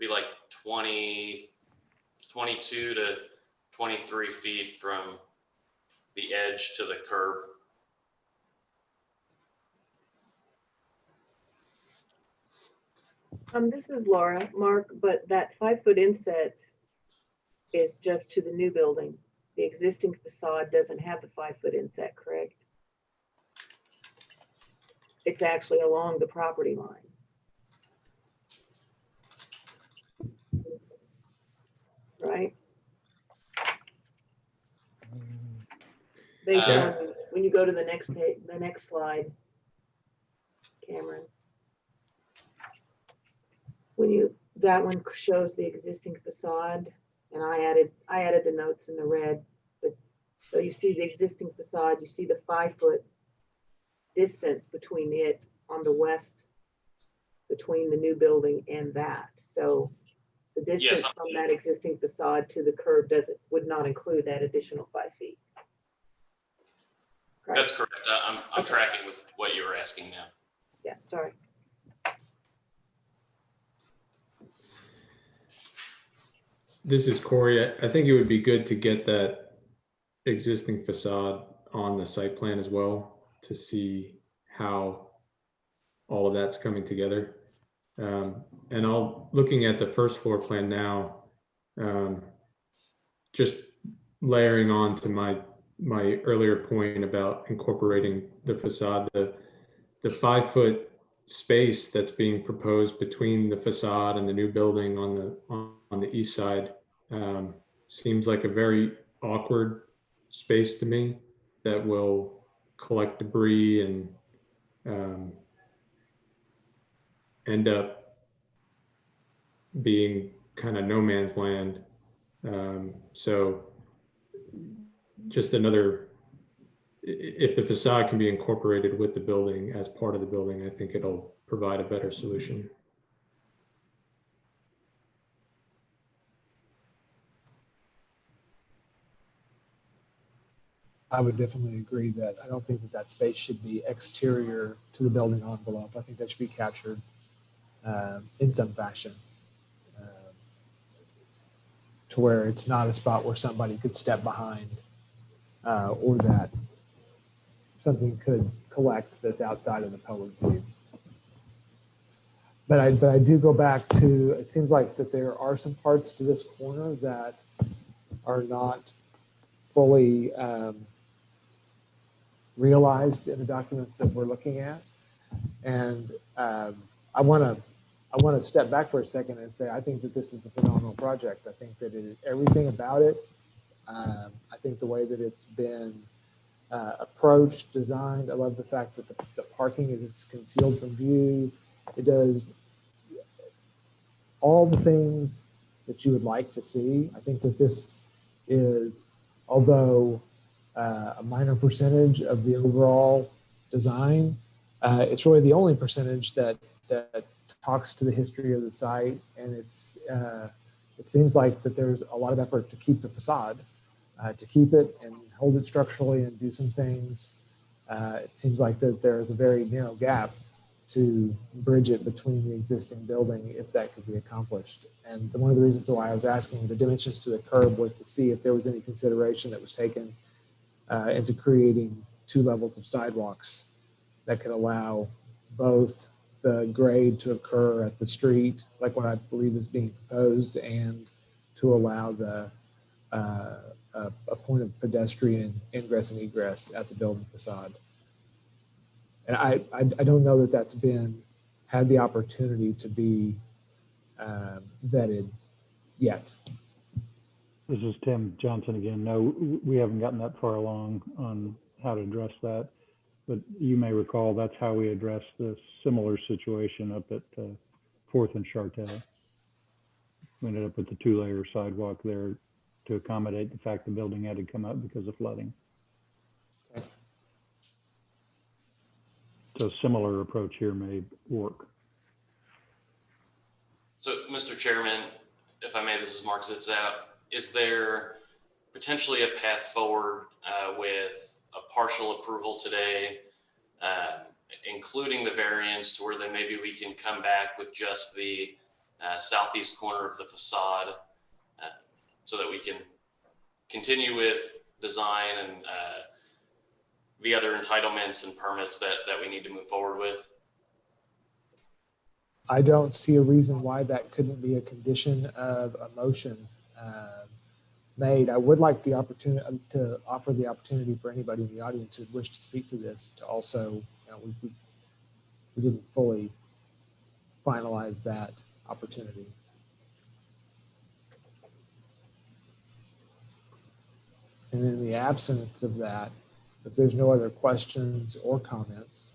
like 22 to 23 feet from the edge to the curb. This is Laura, Mark, but that 5-foot inset is just to the new building. The existing facade doesn't have the 5-foot inset, correct? It's actually along the property line. Right? Based on, when you go to the next page, the next slide, Cameron. That one shows the existing facade, and I added the notes in the red. But so you see the existing facade, you see the 5-foot distance between it on the west, between the new building and that. So the distance from that existing facade to the curb would not include that additional 5 feet. Correct? That's correct. I'm tracking with what you were asking now. Yeah, sorry. This is Corey. I think it would be good to get that existing facade on the site plan as well to see how all of that's coming together. And looking at the first floor plan now, just layering on to my earlier point about incorporating the facade, the 5-foot space that's being proposed between the facade and the new building on the east side seems like a very awkward space to me that will collect debris and end up being kind of no man's land. So just another, if the facade can be incorporated with the building as part of the building, I think it'll provide a better solution. I would definitely agree that I don't think that that space should be exterior to the building envelope. I think that should be captured in some fashion to where it's not a spot where somebody could step behind or that something could collect that's outside of the public view. But I do go back to, it seems like that there are some parts to this corner that are not fully realized in the documents that we're looking at. And I want to step back for a second and say, I think that this is a phenomenal project. I think that everything about it, I think the way that it's been approached, designed, I love the fact that the parking is concealed from view. It does all the things that you would like to see. I think that this is, although a minor percentage of the overall design, it's really the only percentage that talks to the history of the site. And it seems like that there's a lot of effort to keep the facade, to keep it and hold it structurally and do some things. It seems like that there's a very narrow gap to bridge it between the existing building if that could be accomplished. And one of the reasons why I was asking the dimensions to the curb was to see if there was any consideration that was taken into creating 2 levels of sidewalks that could allow both the grade to occur at the street, like what I believe is being proposed, and to allow the a point of pedestrian ingress and egress at the building facade. And I don't know that that's had the opportunity to be vetted yet. This is Tim Johnson again. No, we haven't gotten that far along on how to address that, but you may recall that's how we addressed this similar situation up at 4th and Chartel. We ended up with the 2-layer sidewalk there to accommodate the fact the building had to come up because of flooding. Okay. So similar approach here may work. So, Mr. Chairman, if I may, this is Mark Zitzow. Is there potentially a path forward with a partial approval today, including the variance, to where then maybe we can come back with just the southeast corner of the facade so that we can continue with design and the other entitlements and permits that we need to move forward with? I don't see a reason why that couldn't be a condition of a motion made. I would like the opportunity to offer the opportunity for anybody in the audience who'd wish to speak to this to also, we didn't fully finalize that opportunity. And in the absence of that, if there's no other questions or comments,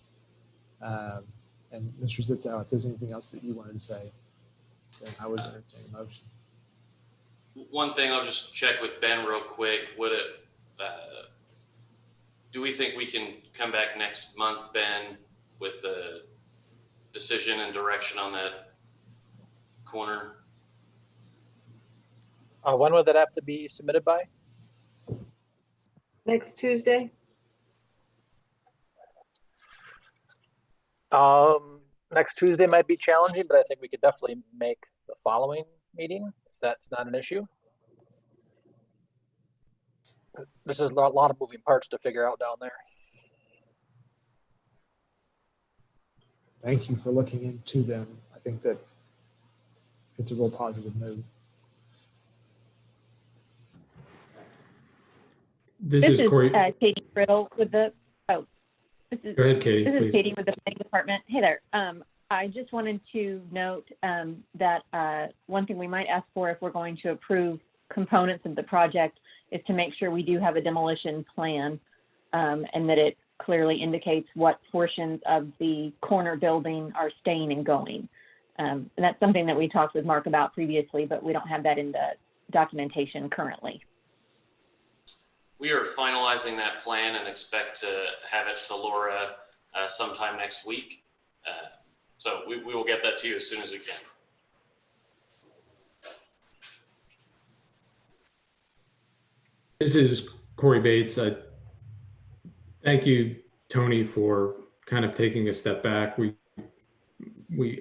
and Mr. Zitzow, if there's anything else that you wanted to say, then I would entertain a motion. One thing I'll just check with Ben real quick. Would it, do we think we can come back next month, Ben, with the decision and direction on that corner? When would that have to be submitted by? Next Tuesday? Next Tuesday might be challenging, but I think we could definitely make the following meeting if that's not an issue. This is a lot of moving parts to figure out down there. Thank you for looking into them. I think that it's a real positive move. This is Corey. Katie Riddle with the, Go ahead, Katie, this please. is Katie with the planning department. Hey there. I just wanted to note that one thing we might ask for if we're going to approve components of the project is to make sure we do have a demolition plan and that it clearly indicates what portions of the corner building are staying and going. And that's something that we talked with Mark about previously, but we don't have that in the documentation currently. We are finalizing that plan and expect to have it to Laura sometime next week. So we will get that to you as soon as we can. This is Corey Bates. Thank you, Tony, for kind of taking a step back.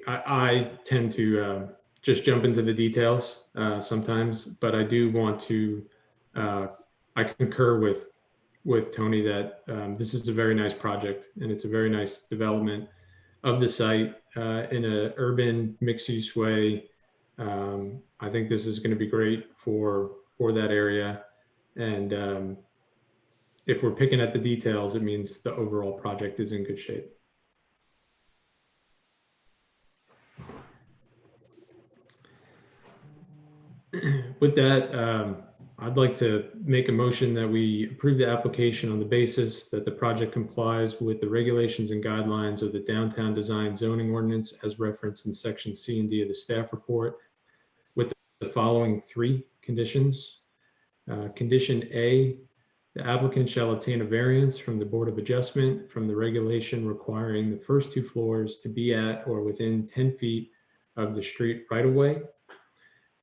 I tend to just jump into the details sometimes, but I do want to, I concur with Tony that this is a very nice project and it's a very nice development of the site in an urban mixed-use way. I think this is going to be great for that area. And if we're picking at the details, it means the overall project is in good shape. With that, I'd like to make a motion that we approve the application on the basis that the project complies with the regulations and guidelines of the downtown design zoning ordinance as referenced in section C and D of the staff report with the following 3 conditions. Condition A, the applicant shall obtain a variance from the Board of Adjustment from the regulation requiring the first 2 floors to be at or within 10 feet of the street right of way.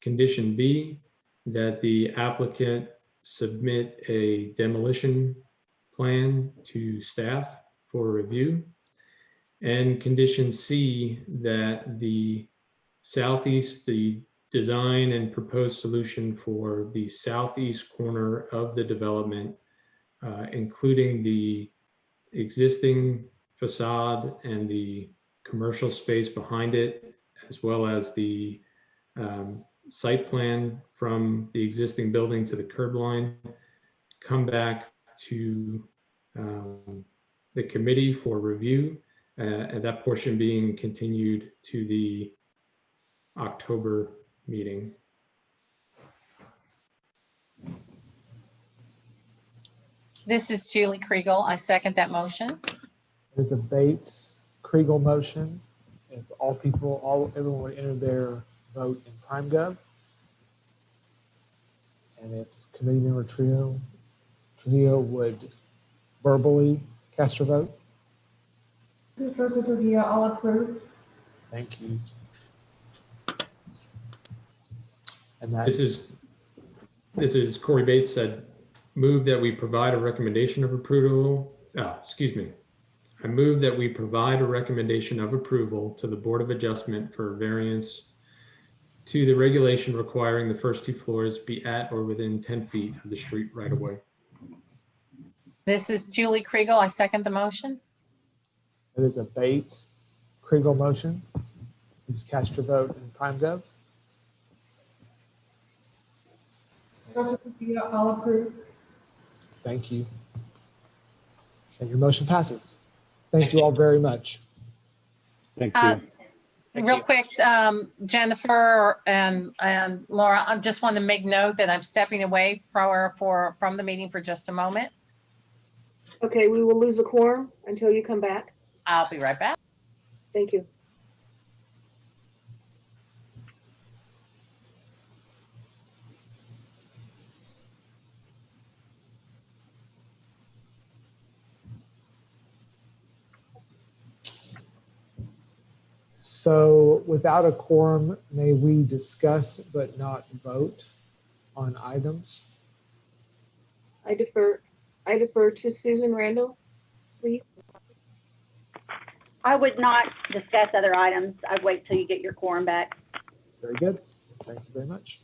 Condition B, that the applicant submit a demolition plan to staff for review. And condition C, that the design and proposed solution for the southeast corner of the development, including the existing facade and the commercial space behind it, as well as the site plan from the existing building to the curb line, come back to the committee for review, and that portion being continued to the October meeting. This is Julie Kriegel. I second that motion. There's a Bates Kriegel motion. If everyone would enter their vote in PrimeGov. And if committee member Trujillo would verbally cast your vote. Supervisor Trujillo, I'll approve. Thank you. And that This is Corey Bates said, move that we provide a recommendation of approval. Excuse me. I move that we provide a recommendation of approval to the Board of Adjustment for variance to the regulation requiring the first 2 floors be at or within 10 feet of the street right of way. This is Julie Kriegel. I second the motion. it is a Bates Kriegel motion. Please cast your vote in PrimeGov. Supervisor Trujillo, I'll approve. Thank you. And your motion passes. Thank you all very much. Thank you. Real quick, Jennifer and Laura, I just want to make note that I'm stepping away from the meeting for just a moment. Okay, we will lose a quorum until you come back. I'll be right back. Thank you. So without a quorum, may we discuss but not vote on items? I defer to Susan Randall, please. I would not discuss other items. I'd wait till you get your quorum back. Very good. Thank you very much.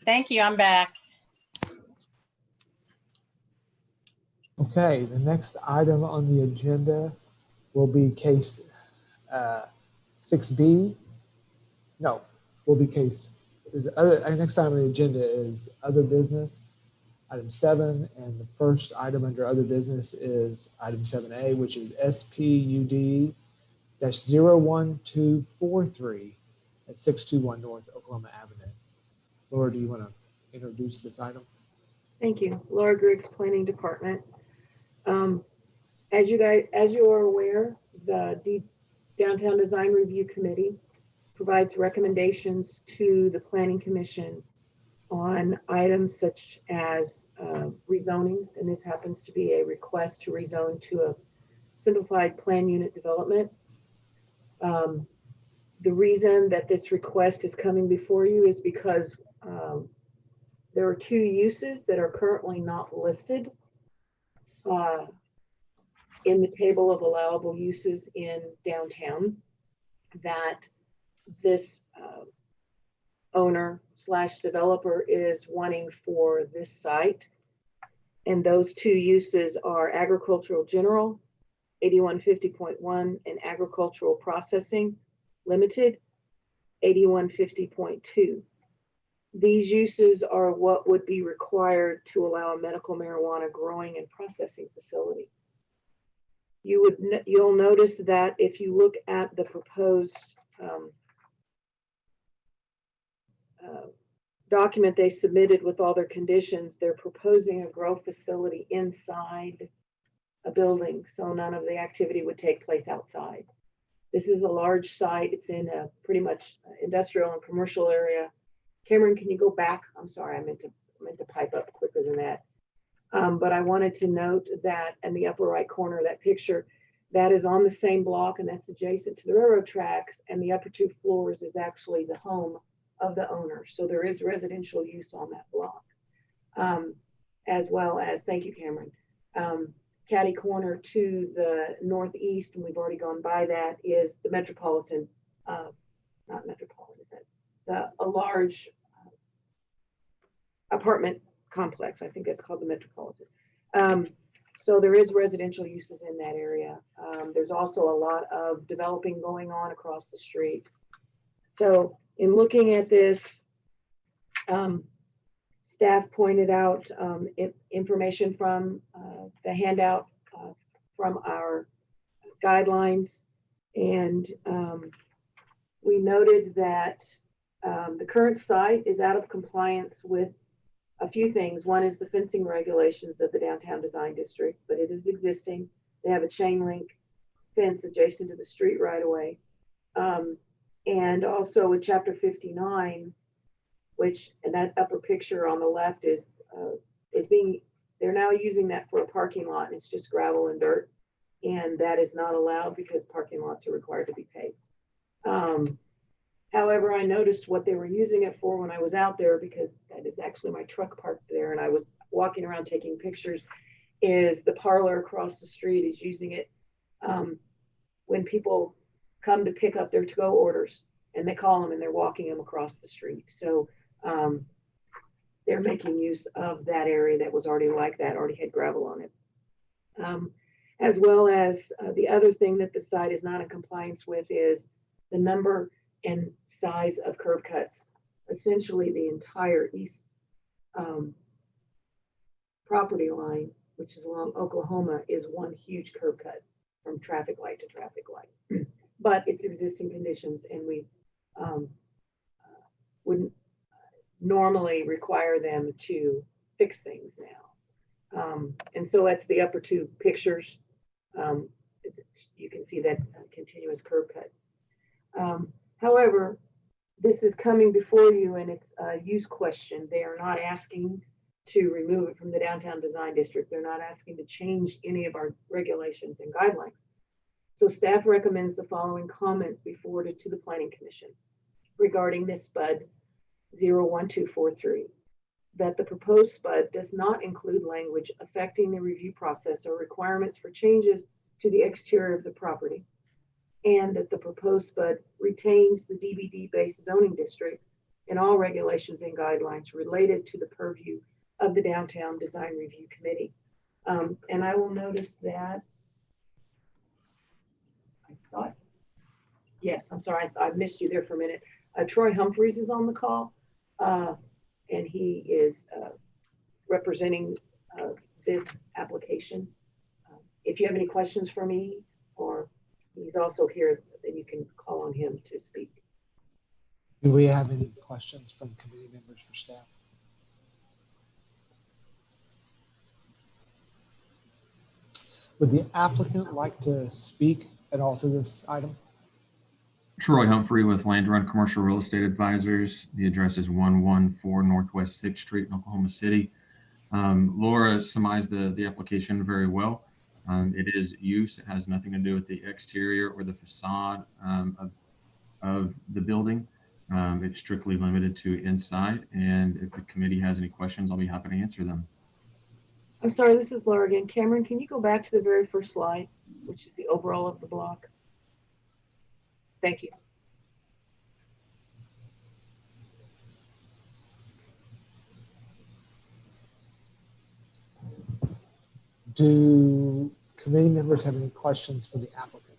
Thank you. I'm back. Okay, the next item on the agenda will be case 6B. No, will be case, next item on the agenda is other business, item 7, and the first item under other business is item 7A, which is SPUD-01243 at 621 North Oklahoma Avenue. Laura, do you want to introduce this item? Thank you. Laura Griggs, Planning Department. As you are aware, the Downtown Design Review Committee provides recommendations to the Planning Commission on items such as rezonings, and this happens to be a request to rezone to a simplified plan unit development. The reason that this request is coming before you is because there are 2 uses that are currently not listed in the table of allowable uses in downtown that this owner/developer is wanting for this site. And those 2 uses are agricultural general, 8150.1, and agricultural processing limited, 8150.2. These uses are what would be required to allow a medical marijuana growing and processing facility. You'll notice that if you look at the proposed document they submitted with all their conditions, they're proposing a grow facility inside a building, so none of the activity would take place outside. This is a large site. It's in a pretty much industrial and commercial area. Cameron, can you go back? I'm sorry, I meant to pipe up quicker than that. But I wanted to note that in the upper right corner of that picture, that is on the same block and that's adjacent to the railroad tracks, and the upper 2 floors is actually the home of the owner. So there is residential use on that block. As well as, thank you, Cameron, catty corner to the northeast, and we've already gone by that, is the Metropolitan, not Metropolitan, a large apartment complex. I think that's called the Metropolitan. So there is residential uses in that area. There's also a lot of developing going on across the street. So in looking at this, staff pointed out information from the handout from our guidelines, and we noted that the current site is out of compliance with a few things. One is the fencing regulations of the Downtown Design District, but it is existing. They have a chain link fence adjacent to the street right away. And also with Chapter 59, which, and that upper picture on the left is they're now using that for a parking lot, and it's just gravel and dirt. And that is not allowed because parking lots are required to be paved. However, I noticed what they were using it for when I was out there, because that is actually my truck parked there, and I was walking around taking pictures, is the parlor across the street is using it when people come to pick up their to-go orders, and they call them and they're walking them across the street. So they're making use of that area that was already like that, already had gravel on it. As well as the other thing that the site is not in compliance with is the number and size of curb cuts. Essentially the entire east property line, which is along Oklahoma, is one huge curb cut from traffic light to traffic light. But it's existing conditions, and we wouldn't normally require them to fix things now. And so that's the upper 2 pictures. You can see that continuous curb cut. However, this is coming before you, and it's a use question. They are not asking to remove it from the Downtown Design District. They're not asking to change any of our regulations and guidelines. So staff recommends the following comments be forwarded to the Planning Commission regarding this SPUD 01243. That the proposed SPUD does not include language affecting the review process or requirements for changes to the exterior of the property, and that the proposed SPUD retains the DBD-based zoning district and all regulations and guidelines related to the purview of the Downtown Design Review Committee. And I will notice that, I thought, yes, I'm sorry, I missed you there for a minute. Troy Humphreys is on the call, and he is representing this application. If you have any questions for me, or he's also here, then you can call on him to speak. Do we have any questions from committee members for staff? Would the applicant like to speak at all to this item? Troy Humphrey with Land Run Commercial Real Estate Advisors. The address is 114 Northwest 6th Street in Oklahoma City. Laura surmised the application very well. It is use. It has nothing to do with the exterior or the facade of the building. It's strictly limited to inside. And if the committee has any questions, I'll be happy to answer them. I'm sorry, this is Laura again. Cameron, can you go back to the very first slide, which is the overall of the block? Thank you. Do committee members have any questions for the applicant?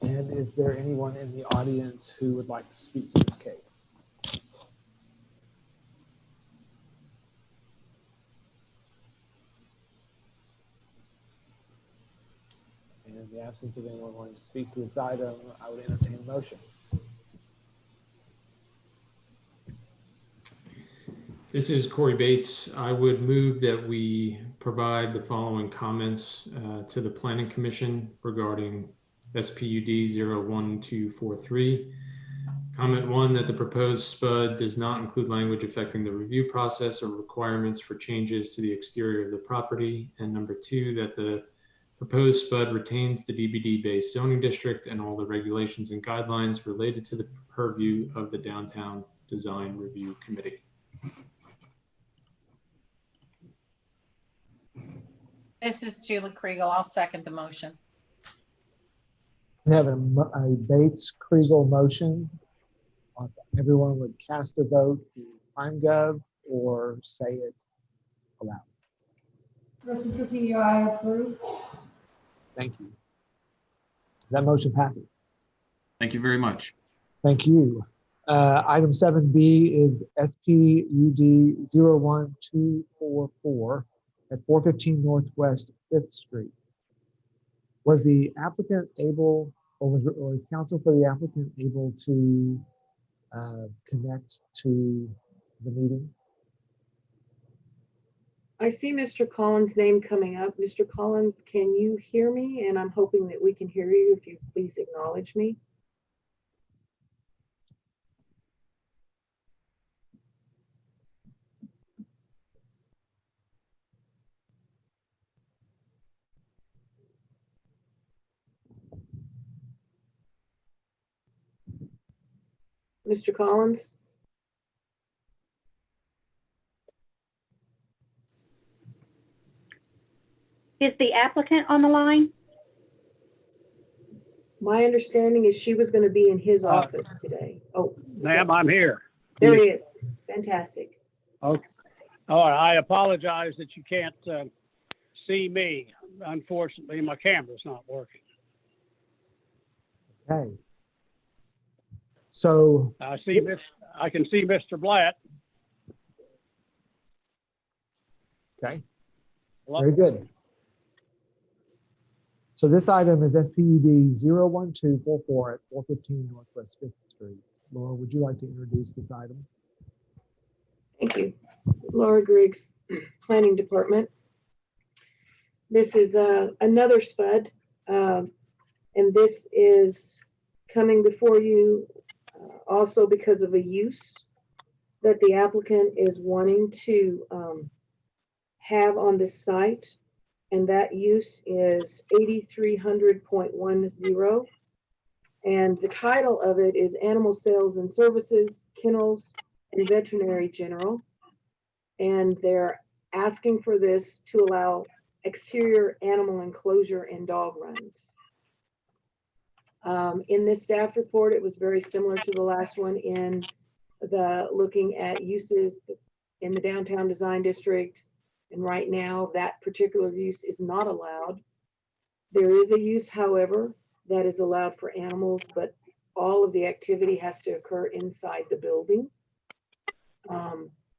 And is there anyone in the audience who would like to speak to this case? And in the absence of anyone wanting to speak to this item, I would entertain a motion. This is Corey Bates. I would move that we provide the following comments to the Planning Commission regarding SPUD 01243. Comment 1, that the proposed SPUD does not include language affecting the review process or requirements for changes to the exterior of the property. And number 2, that the proposed SPUD retains the DBD-based zoning district and all the regulations and guidelines related to the purview of the Downtown Design Review Committee. This is Julie Kriegel. I'll second the motion. We have a Bates-Kriegel motion. Everyone would cast their vote to PrimeGov or say it aloud. Person Trujillo, I approve. Thank you. That motion passes. Thank you very much. Thank you. Item 7B is SPUD 01244 at 415 Northwest 5th Street. Was the applicant able, or was counsel for the applicant able to connect to the meeting? I see Mr. Collins' name coming up. Mr. Collins, can you hear me? And I'm hoping that we can hear you if you please acknowledge me. Mr. Collins? Is the applicant on the line? My understanding is she was going to be in his office today. Oh, Ma'am, I'm here. there he is. Fantastic. Okay. All right. I apologize that you can't see me. Unfortunately, my camera's not working. Okay. So I can see Mr. Blatt. okay, Hello? very good. So this item is SPUD 01244 at 415 Northwest 5th Street. Laura, would you like to introduce this item? Thank you. Laura Griggs, Planning Department. This is another SPUD, and this is coming before you also because of a use that the applicant is wanting to have on this site, and that use is 8300.10. And the title of it is Animal Sales and Services, Kennels, and Veterinary General. And they're asking for this to allow exterior animal enclosure and dog runs. In this staff report, it was very similar to the last one in the looking at uses in the downtown design district. And right now that particular use is not allowed. There is a use, however, that is allowed for animals, but all of the activity has to occur inside the building.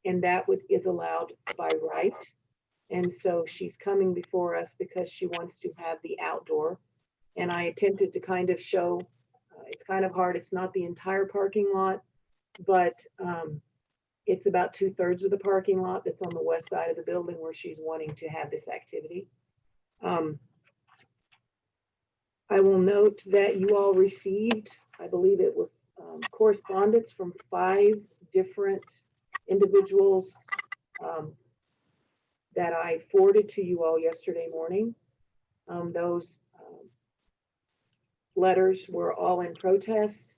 And that is allowed by right. And so she's coming before us because she wants to have the outdoor. And I attempted to kind of show, it's kind of hard. It's not the entire parking lot, but it's about 2/3 of the parking lot that's on the west side of the building where she's wanting to have this activity. I will note that you all received, I believe it was correspondence from 5 different individuals that I forwarded to you all yesterday morning. Those letters were all in protest,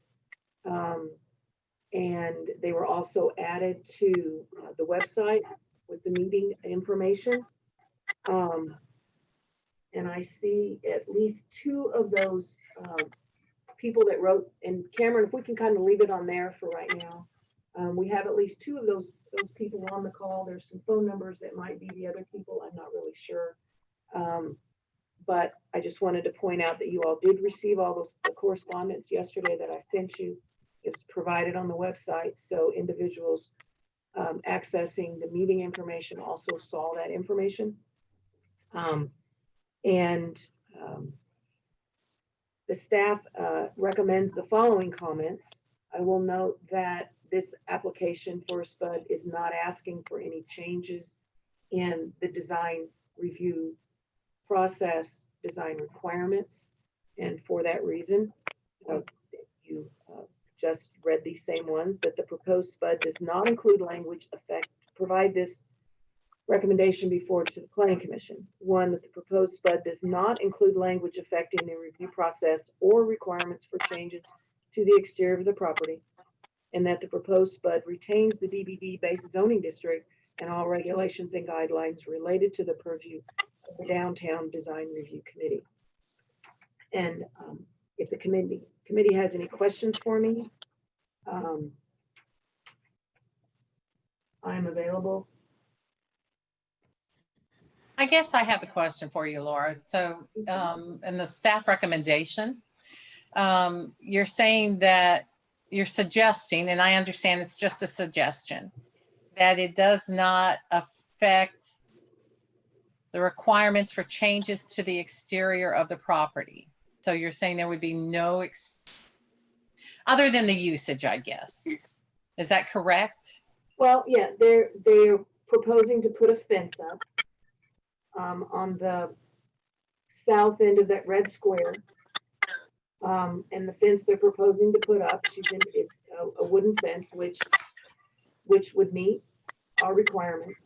and they were also added to the website with the meeting information. And I see at least 2 of those people that wrote, and Cameron, if we can kind of leave it on there for right now. We have at least 2 of those people on the call. There's some phone numbers that might be the other people. I'm not really sure. But I just wanted to point out that you all did receive all those correspondence yesterday that I sent you. It's provided on the website. So individuals accessing the meeting information also saw that information. The staff recommends the following comments. I will note that this application for a SPUD is not asking for any changes in the design review process, design requirements. And for that reason, you just read these same ones, that the proposed SPUD does not include language provide this recommendation before to the Planning Commission. 1, that the proposed SPUD does not include language affecting the review process or requirements for changes to the exterior of the property, and that the proposed SPUD retains the DBD-based zoning district and all regulations and guidelines related to the purview of the Downtown Design Review Committee. And if the committee has any questions for me, I'm available. I guess I have a question for you, Laura. So in the staff recommendation, you're saying that you're suggesting, and I understand it's just a suggestion, that it does not affect the requirements for changes to the exterior of the property. So you're saying there would be no, other than the usage, I guess. Is that correct? Well, yeah, they're proposing to put a fence up on the south end of that red square. And the fence they're proposing to put up, it's a wooden fence, which would meet our requirements.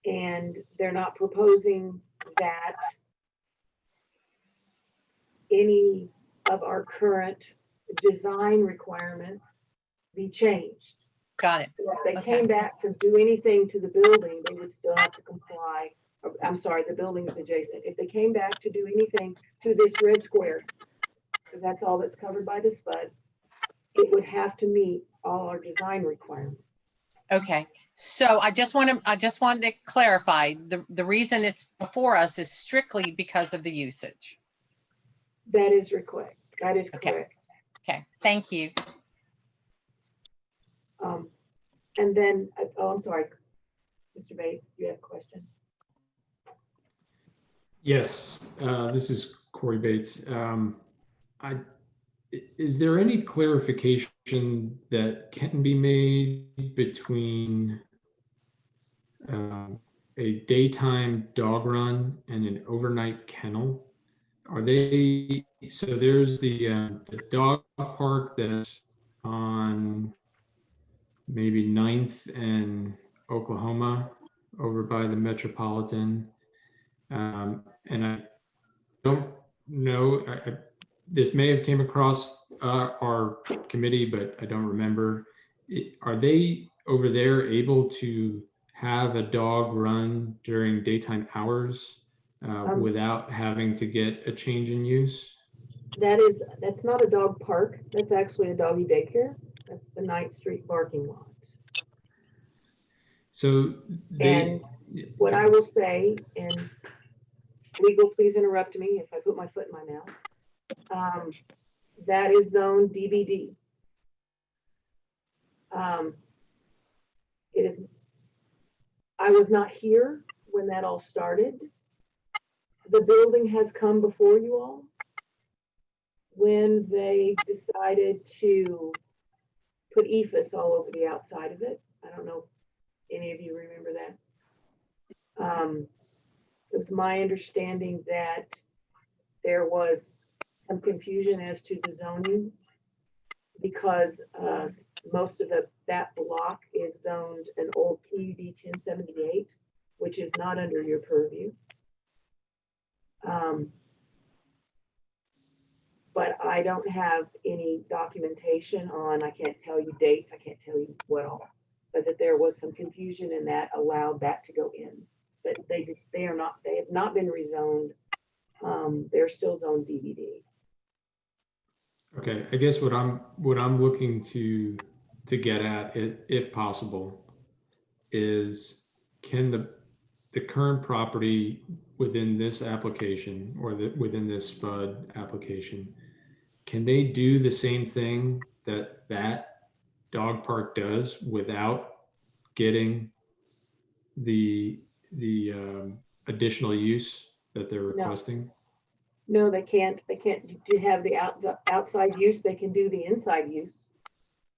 And they're not proposing that any of our current design requirements be changed. Got it. So if they came back to do anything to the building, they would still have to comply. I'm sorry, the building is adjacent. If they came back to do anything to this red square, because that's all that's covered by the SPUD, it would have to meet all our design requirements. Okay, so I just wanted to clarify, the reason it's before us is strictly because of the usage. That is correct. That is correct. Okay, thank you. And then, I'm sorry, Mr. Bates, you have a question? Yes, this is Corey Bates. Is there any clarification that can be made between a daytime dog run and an overnight kennel? Are they, so there's the dog park that's on maybe 9th and Oklahoma over by the Metropolitan. And I don't know, this may have came across our committee, but I don't remember. Are they over there able to have a dog run during daytime hours without having to get a change in use? That's not a dog park. That's actually a doggy daycare. That's the Ninth Street parking lot. So And what I will say, and legal, please interrupt me if I put my foot in my mouth. That is zone DBD. It is, I was not here when that all started. The building has come before you all when they decided to put EFS all over the outside of it. I don't know if any of you remember that. It was my understanding that there was some confusion as to the zoning because most of that block is zoned an old PUD 1078, which is not under your purview. But I don't have any documentation on, I can't tell you dates, I can't tell you what all, but that there was some confusion and that allowed that to go in. But they have not been rezoned. They're still zoned DBD. Okay, I guess what I'm looking to get at, if possible, is can the current property within this application or within this SPUD application, can they do the same thing that dog park does without getting the additional use that they're requesting? No, they can't. They can't have the outside use. They can do the inside use.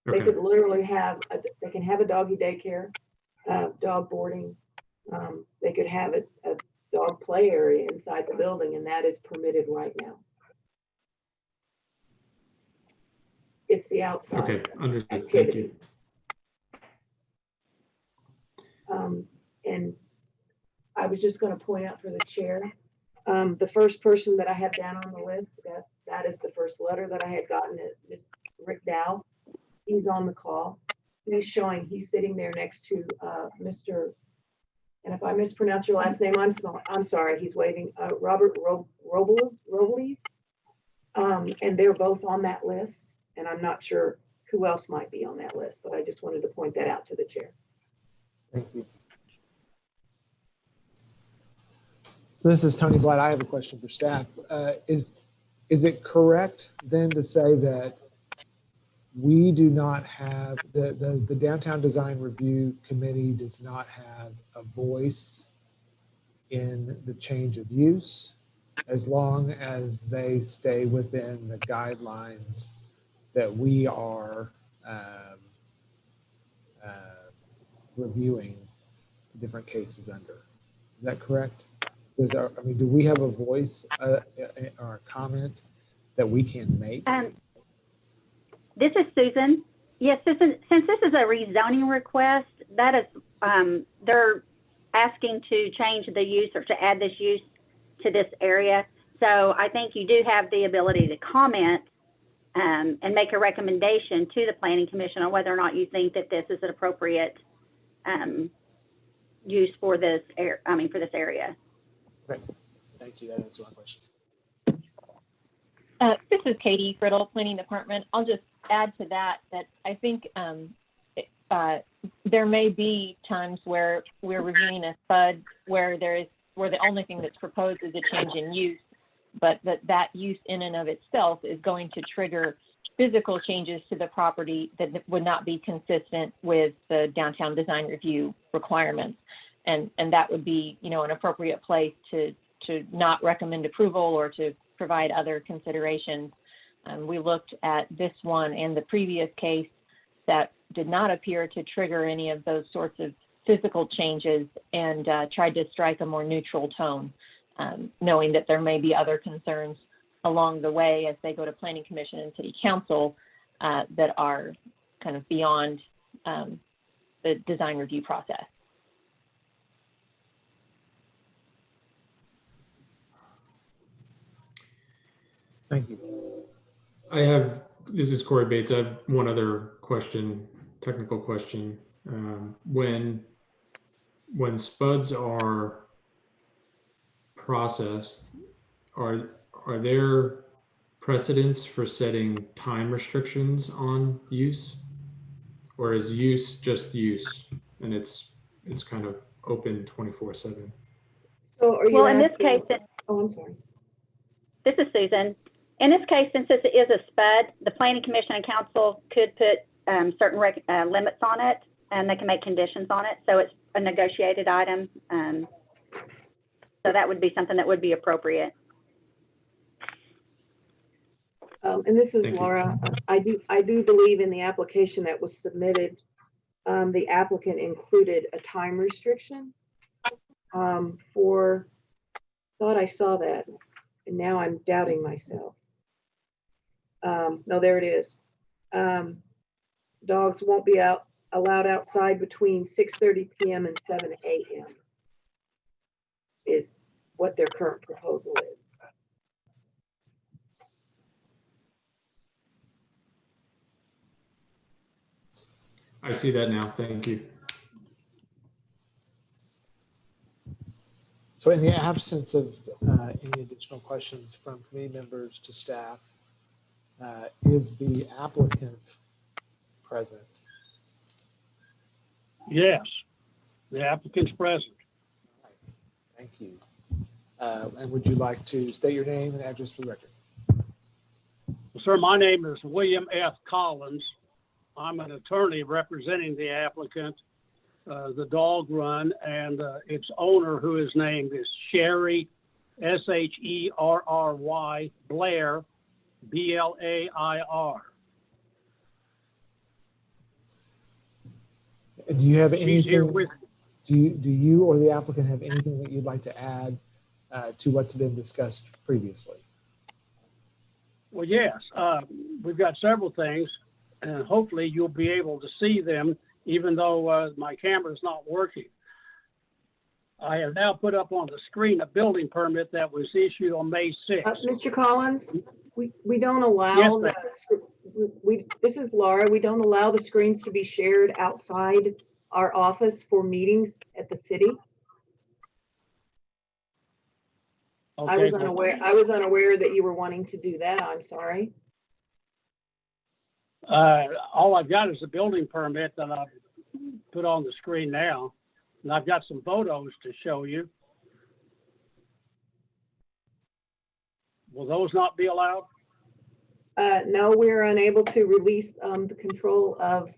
Okay. They could literally have they can have a doggy daycare, dog boarding. They could have a dog play area inside the building, and that is permitted right now. It's the outside. Okay, understood. Activity. Thank you. And I was just going to point out for the chair, the first person that I have down on the list, that is the first letter that I had gotten, is Rick Dow. He's on the call. He's sitting there next to Mr. And if I mispronounce your last name, I'm sorry. He's waving. Robert Robles. And they're both on that list. And I'm not sure who else might be on that list, but I just wanted to point that out to the chair. Thank you. So this is Tony Blatt. I have a question for staff. Is it correct then to say that we do not have, the Downtown Design Review Committee does not have a voice in the change of use as long as they stay within the guidelines that we are reviewing different cases under? Is that correct? Do we have a voice or a comment that we can make? This is Susan. Yes, since this is a rezoning request, that is, they're asking to change the use or to add this use to this area. So I think you do have the ability to comment and make a recommendation to the Planning Commission on whether or not you think that this is an appropriate use for this area. Right. Thank you. That answers my question. This is Katie Friddle, Planning Department. I'll just add to that I think there may be times where we're reviewing a SPUD where the only thing that's proposed is a change in use, but that use in and of itself is going to trigger physical changes to the property that would not be consistent with the Downtown Design Review requirements. And that would be, an appropriate place to not recommend approval or to provide other considerations. We looked at this one and the previous case that did not appear to trigger any of those sorts of physical changes and tried to strike a more neutral tone, knowing that there may be other concerns along the way as they go to Planning Commission and City Council that are kind of beyond the design review process. Thank you. This is Corey Bates. I have one other question, technical question. When SPUDs are process, are there precedents for setting time restrictions on use? Or is use just use and it's kind of open 24/7? So are you Well, in this asking? case, Oh, I'm sorry. this is Susan. In this case, since this is a SPUD, the Planning Commission and Council could put certain limits on it, and they can make conditions on it. So it's a negotiated item. So that would be something that would be appropriate. And this is Thank you. Laura. I do believe in the application that was submitted, the applicant included a time restriction thought I saw that, and now I'm doubting myself. No, there it is. Dogs won't be allowed outside between 6:30 p.m. and 7 a.m. is what their current proposal is. I see that now. Thank you. So in the absence of any additional questions from committee members to staff, is the applicant present? Yes, the applicant's present. Thank you. And would you like to state your name and address for the record? Sir, my name is William F. Collins. I'm an attorney representing the applicant, the Dog Run, and its owner, who is named is Sherry, Sherry Blair, Blair. Do you have She's here anything? with, Do you or the applicant have anything that you'd like to add to what's been discussed previously? well, yes, we've got several things, and hopefully you'll be able to see them, even though my camera's not working. I have now put up on the screen a building permit that was issued on May 6th. Mr. Collins, we don't allow Yes, this is Laura. We don't allow the screens to be shared outside our office for meetings at the city. I Okay, was unaware that you were wanting to do that. I'm sorry. all I've got is a building permit that I've put on the screen now, and I've got some photos to show you. Will those not be allowed? No, we're unable to release the control of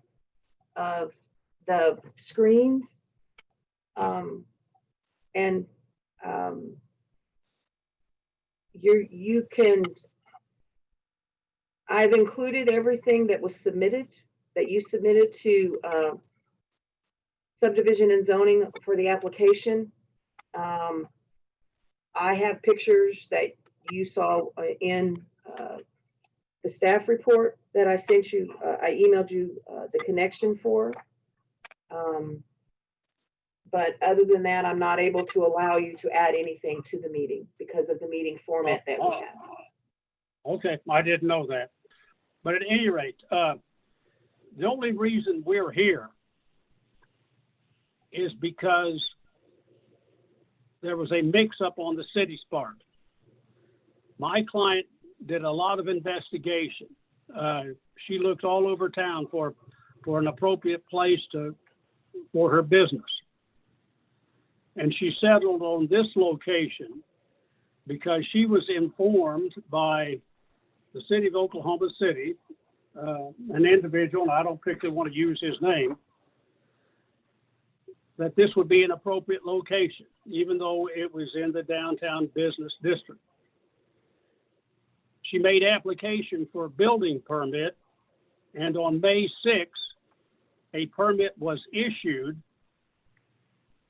the screens. You can, I've included everything that was submitted, that you submitted to subdivision and zoning for the application. I have pictures that you saw in the staff report that I sent you. I emailed you the connection for. But other than that, I'm not able to allow you to add anything to the meeting because of the meeting format that we have. Okay, I didn't know that. But at any rate, the only reason we're here is because there was a mix-up on the city's part. My client did a lot of investigation. She looked all over town for an appropriate place for her business. And she settled on this location because she was informed by the city of Oklahoma City, an individual, and I don't particularly want to use his name, that this would be an appropriate location, even though it was in the downtown business district. She made application for a building permit, and on May 6th, a permit was issued,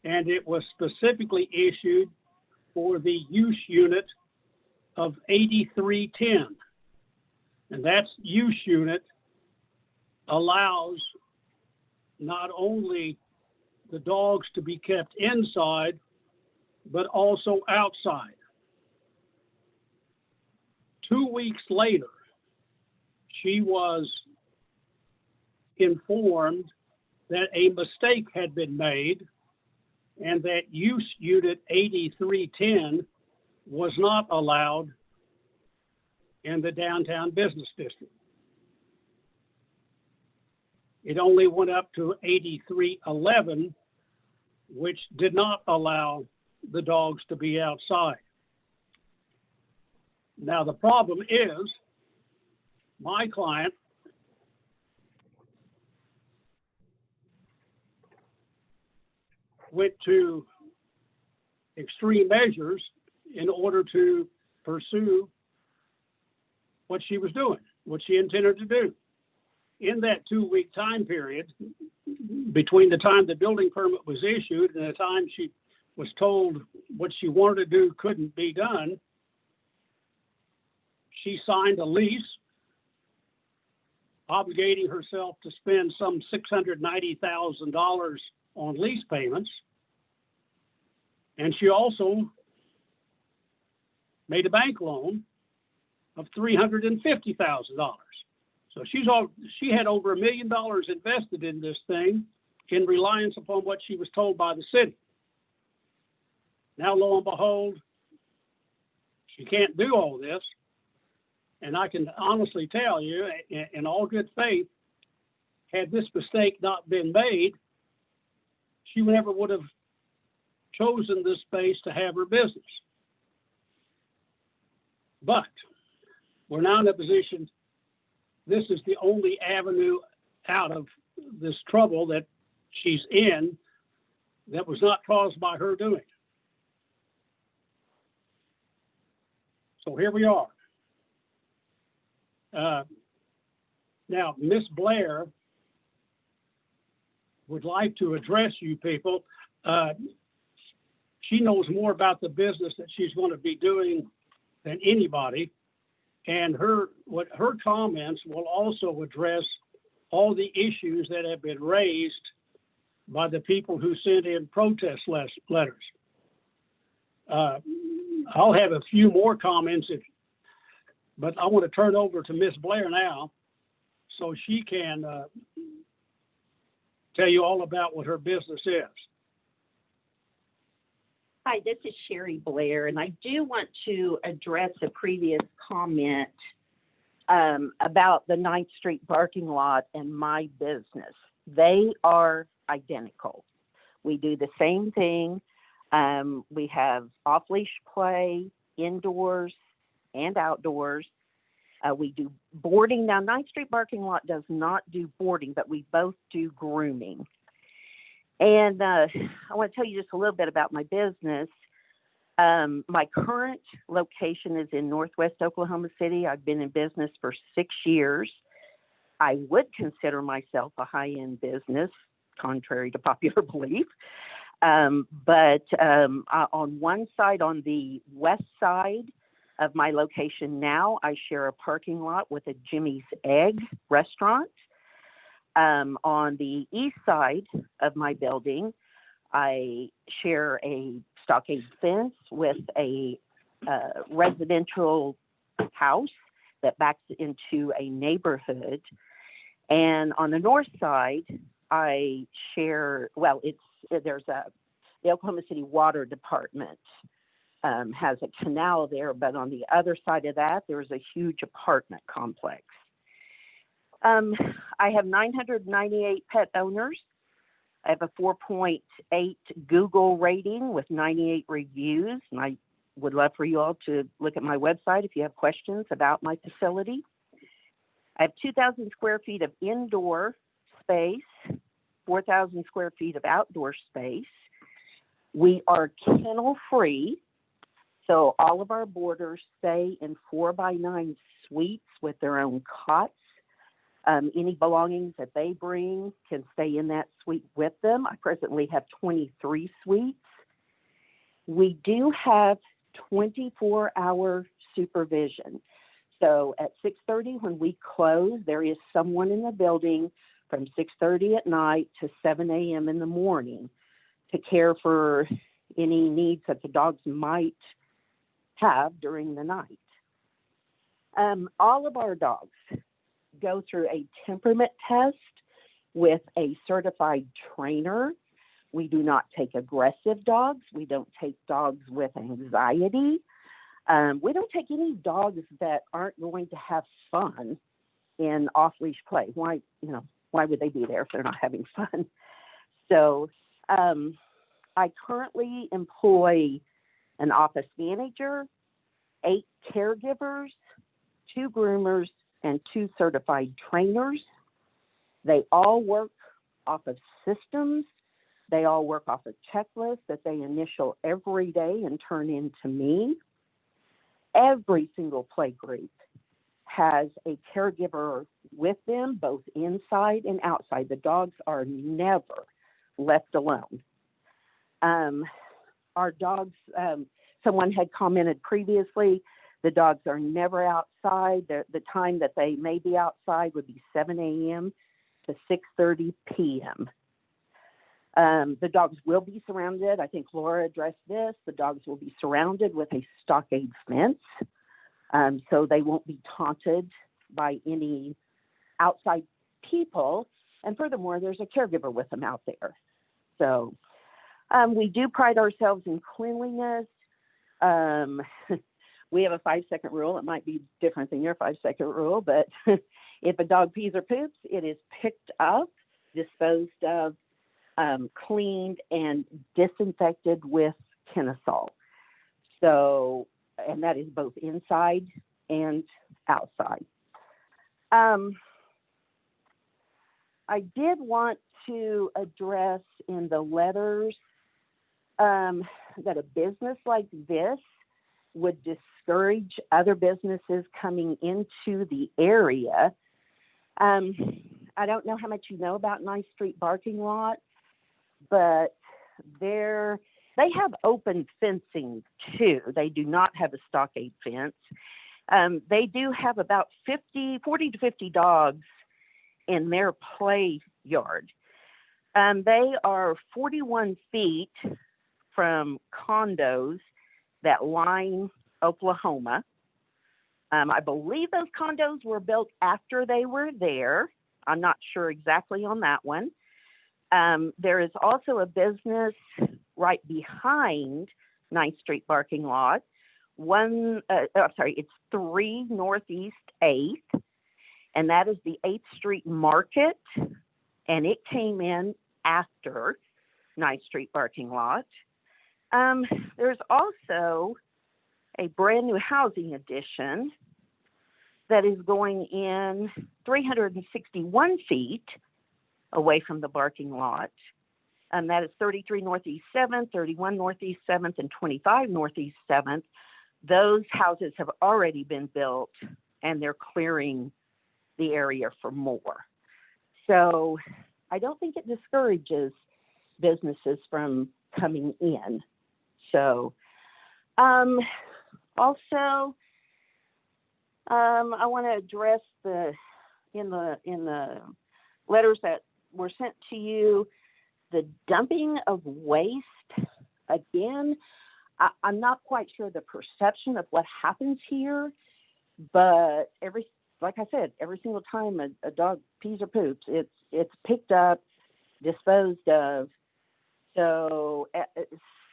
and it was specifically issued for the use unit of 8310. And that use unit allows not only the dogs to be kept inside, but also outside. 2 weeks later, she was informed that a mistake had been made and that use unit 8310 was not allowed in the downtown business district. It only went up to 8311, which did not allow the dogs to be outside. Now, the problem is my client went to extreme measures in order to pursue what she was doing, what she intended to do. In that 2-week time period, between the time the building permit was issued and the time she was told what she wanted to do couldn't be done, she signed a lease obligating herself to spend some $690,000 on lease payments. And she also made a bank loan of $350,000. So she had over $1 million invested in this thing in reliance upon what she was told by the city. Now, lo and behold, she can't do all this. And I can honestly tell you, in all good faith, had this mistake not been made, she never would have chosen this space to have her business. But we're now in a position, this is the only avenue out of this trouble that she's in that was not caused by her doing. So here we are. Now, Miss Blair would like to address you people. She knows more about the business that she's going to be doing than anybody. And her comments will also address all the issues that have been raised by the people who sent in protest letters. I'll have a few more comments, but I want to turn over to Miss Blair now so she can tell you all about what her business is. Hi, this is Sherry Blair, and I do want to address a previous comment about the 9th Street parking lot and my business. They are identical. We do the same thing. We have off-leash play, indoors and outdoors. We do boarding. Now, 9th Street parking lot does not do boarding, but we both do grooming. And I want to tell you just a little bit about my business. My current location is in Northwest Oklahoma City. I've been in business for 6 years. I would consider myself a high-end business, contrary to popular belief. But on one side, on the west side of my location now, I share a parking lot with a Jimmy's Egg restaurant. On the east side of my building, I share a stockade fence with a residential house that backs into a neighborhood. And on the north side, I share, the Oklahoma City Water Department has a canal there, but on the other side of that, there's a huge apartment complex. I have 998 pet owners. I have a 4.8 Google rating with 98 reviews, and I would love for you all to look at my website if you have questions about my facility. I have 2,000 square feet of indoor space, 4,000 square feet of outdoor space. We are kennel free, so all of our boarders stay in 4x9 suites with their own cots. Any belongings that they bring can stay in that suite with them. I presently have 23 suites. We do have 24-hour supervision. So at 6:30 when we close, there is someone in the building from 6:30 at night to 7 a.m. in the morning to care for any needs that the dogs might have during the night. All of our dogs go through a temperament test with a certified trainer. We do not take aggressive dogs. We don't take dogs with anxiety. We don't take any dogs that aren't going to have fun in off-leash play. Why would they be there if they're not having fun? So I currently employ an office manager, 8 caregivers, 2 groomers, and 2 certified trainers. They all work off of systems. They all work off a checklist that they initial every day and turn in to me. Every single play group has a caregiver with them, both inside and outside. The dogs are never left alone. Our dogs, someone had commented previously, the dogs are never outside. The time that they may be outside would be 7 a.m. to 6:30 p.m. The dogs will be surrounded. I think Laura addressed this. The dogs will be surrounded with a stockade fence, so they won't be taunted by any outside people. And furthermore, there's a caregiver with them out there. So we do pride ourselves in cleanliness. We have a 5-second rule. It might be different than your 5-second rule, but if a dog pees or poops, it is picked up, disposed of, cleaned, and disinfected with Kennesaw. So, and that is both inside and outside. I did want to address in the letters that a business like this would discourage other businesses coming into the area. I don't know how much you know about Ninth Street Barking Lot, but they have open fencing too. They do not have a stockade fence. They do have about 40 to 50 dogs in their play yard. They are 41 feet from condos that line Oklahoma. I believe those condos were built after they were there. I'm not sure exactly on that one. There is also a business right behind 9th Street Barking Lot. It's 3 Northeast 8th, and that is the 8th Street Market, and it came in after 9th Street Barking Lot. There's also a brand new housing addition that is going in 361 feet away from the barking lot. That is 33 Northeast 7th, 31 Northeast 7th, and 25 Northeast 7th. Those houses have already been built, and they're clearing the area for more. So I don't think it discourages businesses from coming in. So also, I want to address in the letters that were sent to you, the dumping of waste. Again, I'm not quite sure the perception of what happens here, but like I said, every single time a dog pees or poops, it's picked up, disposed of. So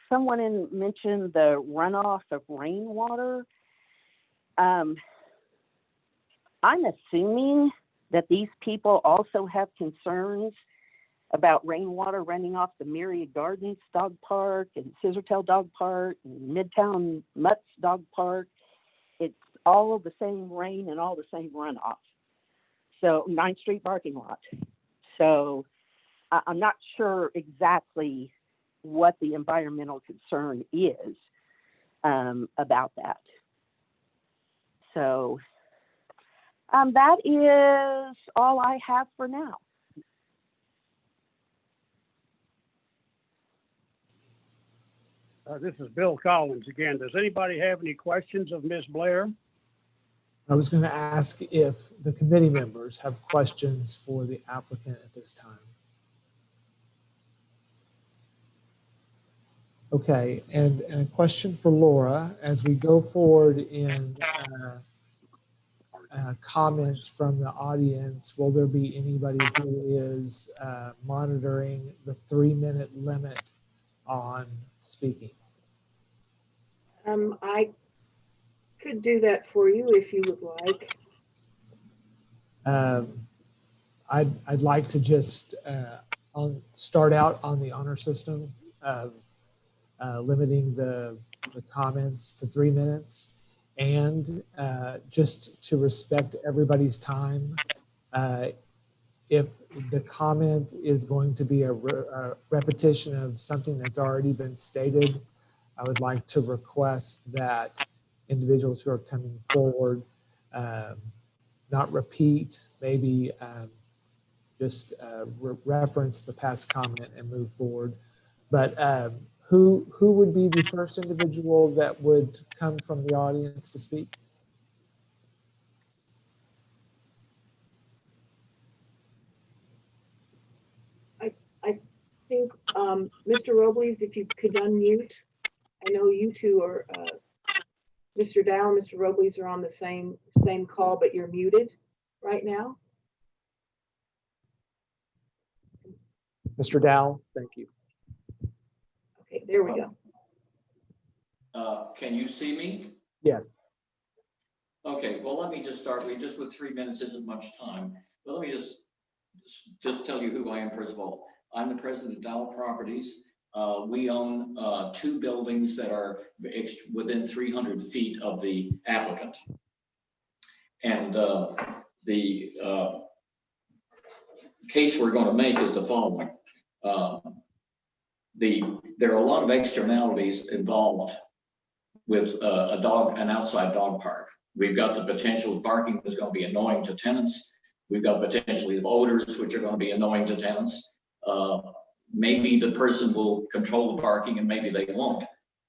someone mentioned the runoff of rainwater. I'm assuming that these people also have concerns about rainwater running off the Myriad Gardens Dog Park and Scissortail Dog Park and Midtown Mutts Dog Park. It's all the same rain and all the same runoff. So 9th Street Barking Lot. So I'm not sure exactly what the environmental concern is about that. So that is all I have for now. This is Bill Collins again. Does anybody have any questions of Ms. Blair? I was going to ask if the committee members have questions for the applicant at this time. Okay, and a question for Laura. As we go forward in comments from the audience, will there be anybody who is monitoring the 3-minute limit? on speaking? could do that for you if you would like. I'd like to just start out on the honor system of limiting the comments to 3 minutes, and just to respect everybody's time. If the comment is going to be a repetition of something that's already been stated, I would like to request that individuals who are coming forward not repeat, maybe just reference the past comment and move forward. But who would be the first individual that would come from the audience to speak? I think, Mr. Robles, if you could unmute. I know you two are, Mr. Dow and Mr. Robles are on the same call, but you're muted right now. Mr. Dow, thank you. Okay, there we go. Can you see me? Yes. Okay, well, let me just start. Just with 3 minutes isn't much time. But let me just tell you who I am, first of all. I'm the president of Dow Properties. We own 2 buildings that are within 300 feet of the applicant. And the case we're going to make is the following. There are a lot of externalities involved with an outside dog park. We've got the potential of barking that's going to be annoying to tenants. We've got potentially of odors, which are going to be annoying to tenants. Maybe the person will control the barking and maybe they won't.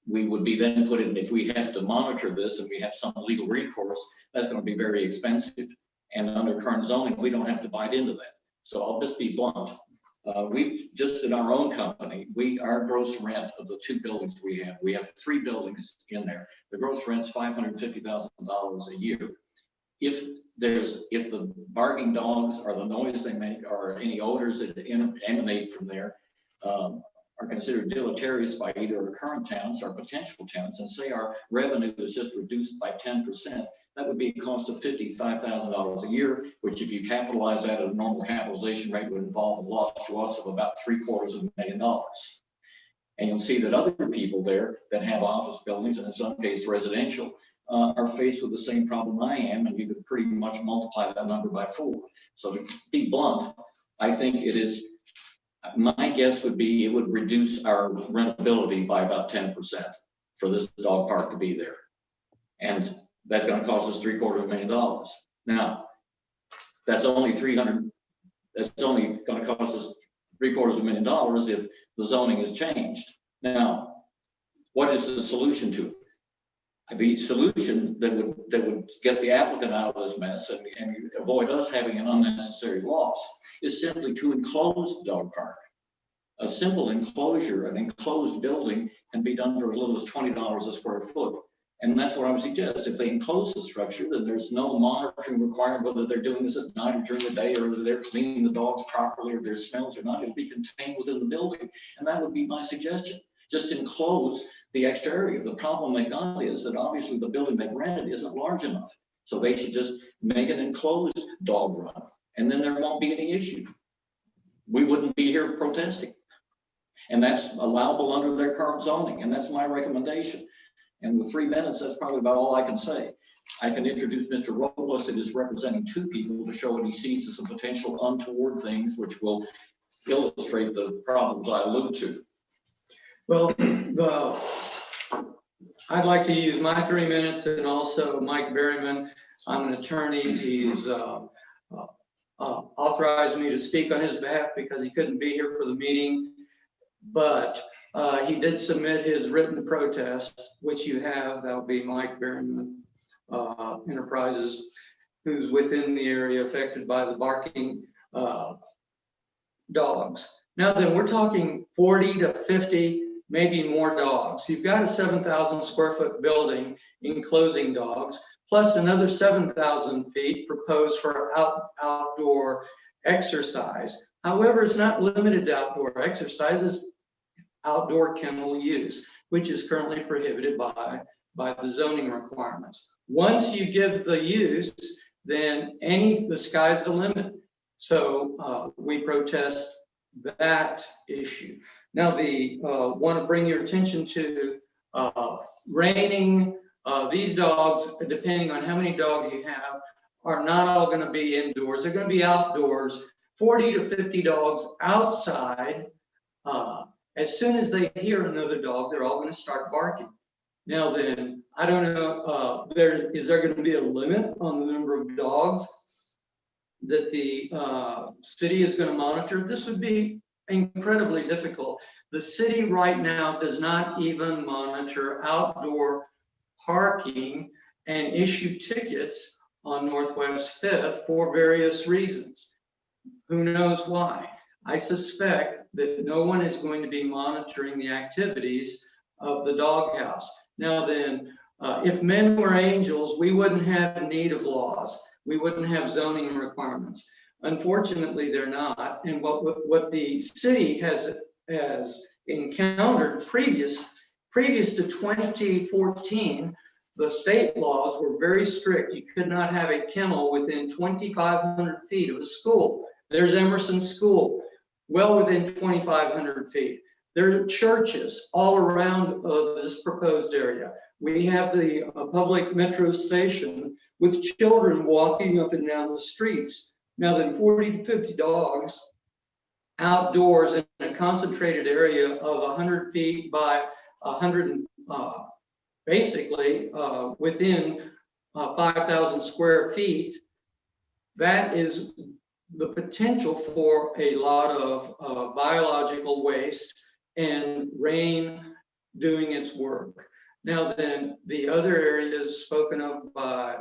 We would be then put in, if we have to monitor this and we have some legal recourse, that's going to be very expensive. And under current zoning, we don't have to bite into that. So I'll just be blunt. We've just in our own company, our gross rent of the 2 buildings we have 3 buildings in there. The gross rent's $550,000 a year. If the barking dogs or the noise they make or any odors that emanate from there are considered deleterious by either our current tenants or potential tenants, and say our revenue is just reduced by 10%, that would be a cost of $55,000 a year, which if you capitalize that at a normal capitalization rate would involve a loss to us of about $750,000. And you'll see that other people there that have office buildings, and in some cases residential, are faced with the same problem I am, and you could pretty much multiply that number by 4. So to be blunt, I think it is, my guess would be it would reduce our rentability by about 10% for this dog park to be there. And that's going to cost us $750,000. Now, that's only going to cost us $750,000 if the zoning is changed. Now, what is the solution to it? The solution that would get the applicant out of this mess and avoid us having an unnecessary loss is simply to enclose the dog park. A simple enclosure, an enclosed building, can be done for as little as $20 a square foot. And that's what I would suggest. If they enclose the structure, then there's no monitoring required, whether they're doing this at night or during the day, or whether they're cleaning the dogs properly, or their smells or not. It'll be contained within the building. And that would be my suggestion. Just enclose the exterior. The problem they got is that obviously the building they've rented isn't large enough. So they should just make an enclosed dog run, and then there won't be any issue. We wouldn't be here protesting. And that's allowable under their current zoning. And that's my recommendation. And with 3 minutes, that's probably about all I can say. I can introduce Mr. Robles, that is representing 2 people, to show what he sees as some potential untoward things, which will illustrate the problems I allude to. Well, I'd like to use my 3 minutes, and also Mike Berryman. I'm an attorney. He's authorized me to speak on his behalf because he couldn't be here for the meeting. But he did submit his written protest, which you have. That would be Mike Berryman Enterprises, who's within the area affected by the barking dogs. Now then, we're talking 40 to 50, maybe more dogs. You've got a 7,000 square foot building enclosing dogs, plus another 7,000 feet proposed for outdoor exercise. However, it's not limited to outdoor exercises. Outdoor kennel use, which is currently prohibited by by the zoning requirements. Once you give the use, then the sky's the limit. So we protest that issue. Now, want to bring your attention to reining. These dogs, depending on how many dogs you have, are not all going to be indoors. They're going to be outdoors. 40 to 50 dogs outside. As soon as they hear another dog, they're all going to start barking. Now then, I don't know, is there going to be a limit on the number of dogs that the city is going to monitor? This would be incredibly difficult. The city right now does not even monitor outdoor parking and issue tickets on Northwest 5th for various reasons. Who knows why? I suspect that no one is going to be monitoring the activities of the doghouse. Now then, if men were angels, we wouldn't have need of laws. We wouldn't have zoning requirements. Unfortunately, they're not. And what the city has encountered previous to 2014, the state laws were very strict. You could not have a kennel within 2,500 feet of a school. There's Emerson School, well within 2,500 feet. There are churches all around this proposed area. We have the public metro station with children walking up and down the streets. Now then, 40 to 50 dogs outdoors in a concentrated area of 100 feet by 100, basically within 5,000 square feet, that is the potential for a lot of biological waste and rain doing its work. Now then, the other areas spoken of by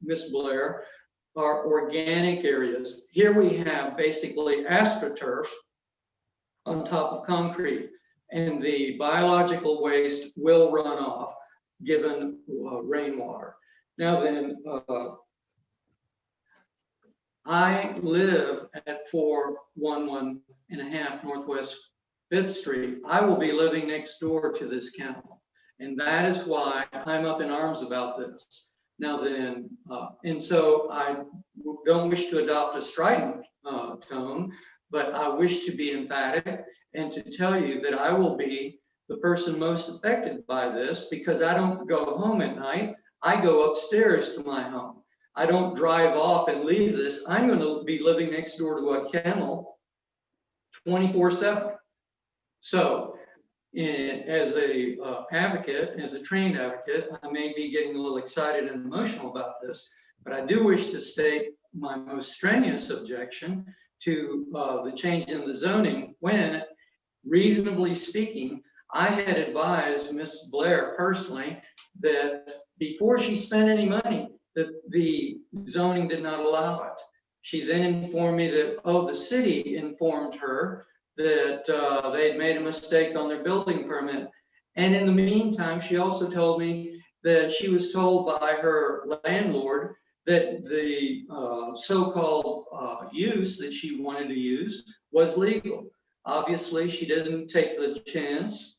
Ms. Blair are organic areas. Here we have basically AstroTurf on top of concrete, and the biological waste will run off given rainwater. Now then, I live at 411.5 Northwest 5th Street. I will be living next door to this kennel. And that is why I'm up in arms about this. Now then, and so I don't wish to adopt a strident tone, but I wish to be emphatic and to tell you that I will be the person most affected by this, because I don't go home at night. I go upstairs to my home. I don't drive off and leave this. I'm going to be living next door to a kennel 24/7. So as a advocate, as a trained advocate, I may be getting a little excited and emotional about this, but I do wish to state my most strenuous objection to the change in the zoning when, reasonably speaking, I had advised Ms. Blair personally that before she spent any money, that the zoning did not allow it. She then informed me that, the city informed her that they had made a mistake on their building permit. And in the meantime, she also told me that she was told by her landlord that the so-called use that she wanted to use was legal. Obviously, she didn't take the chance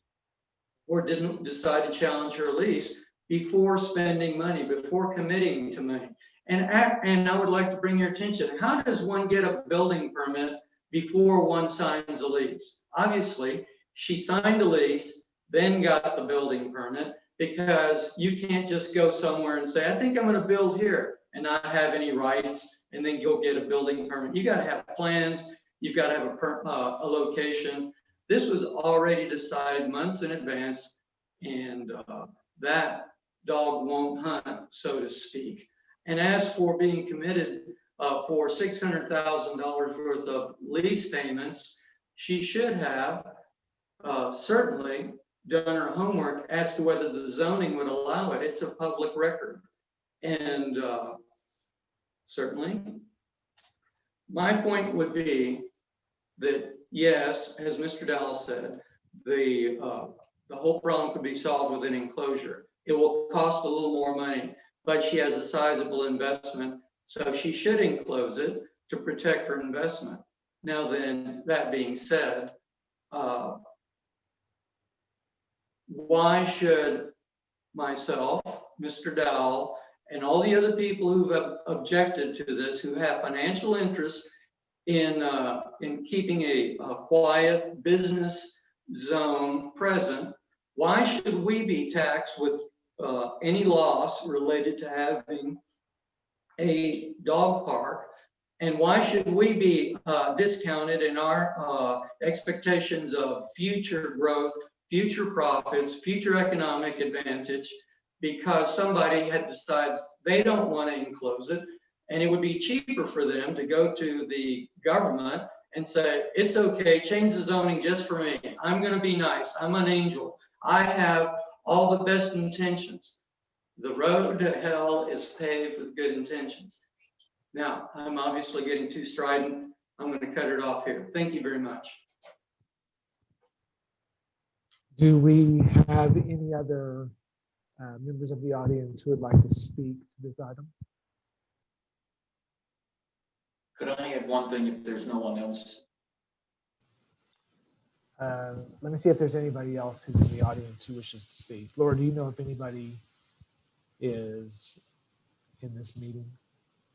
or didn't decide to challenge her lease before spending money, before committing to money. And I would like to bring your attention, how does one get a building permit before one signs a lease? Obviously, she signed a lease, then got the building permit, because you can't just go somewhere and say, I think I'm going to build here and not have any rights, and then go get a building permit. You got to have plans. You've got to have a location. This was already decided months in advance, and that dog won't hunt, so to speak. And as for being committed for $600,000 worth of lease payments, she should have certainly done her homework as to whether the zoning would allow it. It's a public record. And certainly, my point would be that, yes, as Mr. Dallas said, the whole problem could be solved with an enclosure. It will cost a little more money, but she has a sizable investment, so she should enclose it to protect her investment. Now then, that being said, why should myself, Mr. Dowell, and all the other people who've objected to this, who have financial interest in keeping a quiet business zone present, why should we be taxed with any loss related to having a dog park? And why should we be discounted in our expectations of future growth, future profits, future economic advantage, because somebody had decided they don't want to enclose it, and it would be cheaper for them to go to the government and say, it's okay, change the zoning just for me. I'm going to be nice. I'm an angel. I have all the best intentions. The road to hell is paved with good intentions. Now, I'm obviously getting too strident. I'm going to cut it off here. Thank you very much. Do we have any other members of the audience who would like to speak to this item? Could I add one thing if there's no one else? Let me see if there's anybody else who's in the audience who wishes to speak. Laura, do you know if anybody is in this meeting?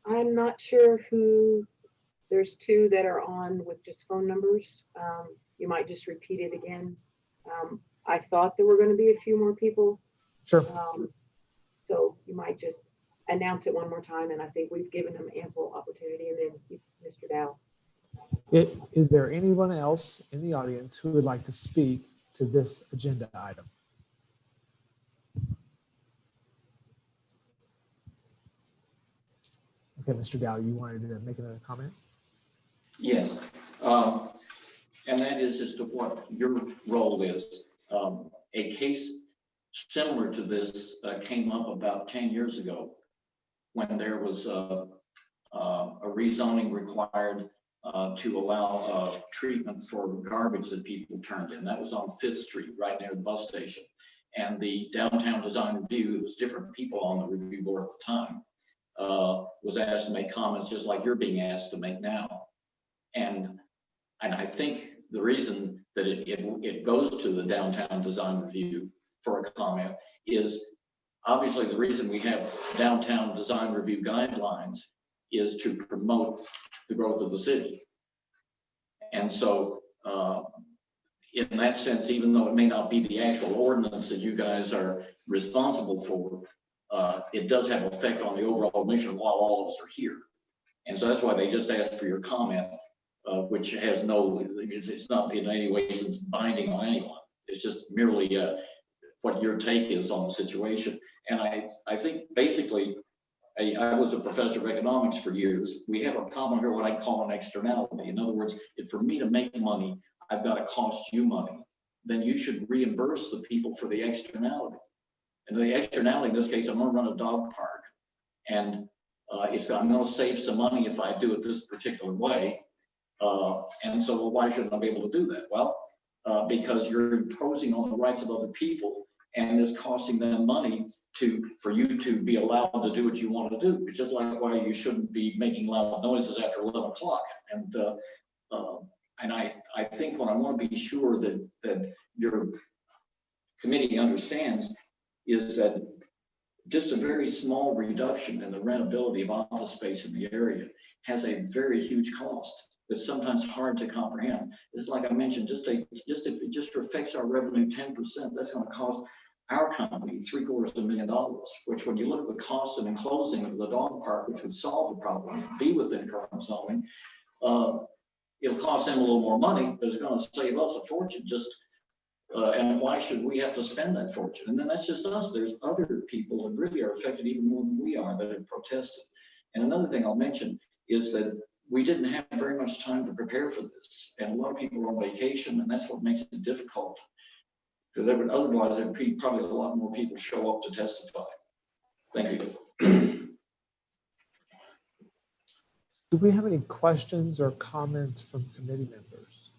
I'm not sure who, there's two that are on with just phone numbers. You might just repeat it again. I thought there were going to be a few more people. Sure. So you might just announce it one more time, and I think we've given them ample opportunity. And then Mr. Dow. Is there anyone else in the audience who would like to speak to this agenda item? Okay, Mr. Dow, you wanted to make another comment? Yes, and that is as to what your role is. A case similar to this came up about 10 years ago when there was a rezoning required to allow treatment for garbage that people turned in. That was on 5th Street, right near the bus station. And the Downtown Design Review, it was different people on the review board at the time, was asked to make comments just like you're being asked to make now. And I think the reason that it goes to the Downtown Design Review for a comment is obviously the reason we have Downtown Design Review guidelines is to promote the growth of the city. And so in that sense, even though it may not be the actual ordinance that you guys are responsible for, it does have effect on the overall mission while all of us are here. And so that's why they just asked for your comment, which has no, it's not in any way binding on anyone. It's just merely what your take is on the situation. And I think basically, I was a professor of economics for years. We have a problem here, what I call an externality. In other words, if for me to make money, I've got to cost you money, then you should reimburse the people for the externality. And the externality in this case, I'm going to run a dog park, and I'm going to save some money if I do it this particular way. And so, well, why shouldn't I be able to do that? Well, because you're imposing on the rights of other people, and it's costing them money for you to be allowed to do what you want to do. It's just like why you shouldn't be making loud noises after 11 o'clock. And I think what I want to be sure that your committee understands is that just a very small reduction in the rentability of office space in the area has a very huge cost that's sometimes hard to comprehend. It's like I mentioned, if it just affects our revenue 10%, that's going to cost our company $750,000, which when you look at the cost of enclosing the dog park, which would solve the problem, be within current zoning, it'll cost them a little more money, but it's going to save us a fortune. And why should we have to spend that fortune? And then that's just us. There's other people that really are affected even more than we are that have protested. And another thing I'll mention is that we didn't have very much time to prepare for this. And a lot of people are on vacation, and that's what makes it difficult. Because otherwise, there'd be probably a lot more people show up to testify. Thank you. Do we have any questions or comments from committee members?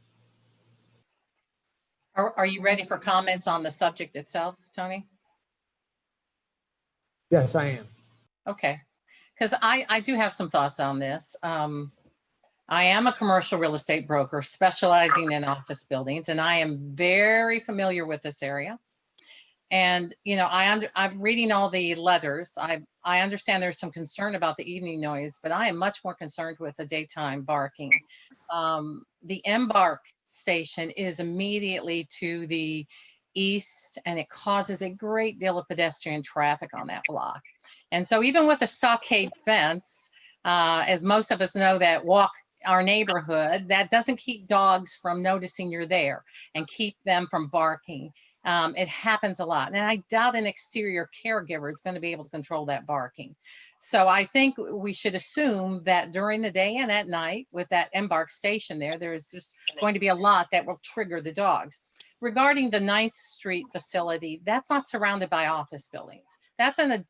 Are you ready for comments on the subject itself, Tony? Yes, I am. Okay, because I do have some thoughts on this. I am a commercial real estate broker specializing in office buildings, and I am very familiar with this area. And, you know, I'm reading all the letters. I understand there's some concern about the evening noise, but I am much more concerned with the daytime barking. The Embark station is immediately to the east, and it causes a great deal of pedestrian traffic on that block. And so even with a stockade fence, as most of us know that walk our neighborhood, that doesn't keep dogs from noticing you're there and keep them from barking. It happens a lot. And I doubt an exterior caregiver is going to be able to control that barking. So I think we should assume that during the day and at night with that Embark station there's just going to be a lot that will trigger the dogs. Regarding the 9th Street facility, that's not surrounded by office buildings.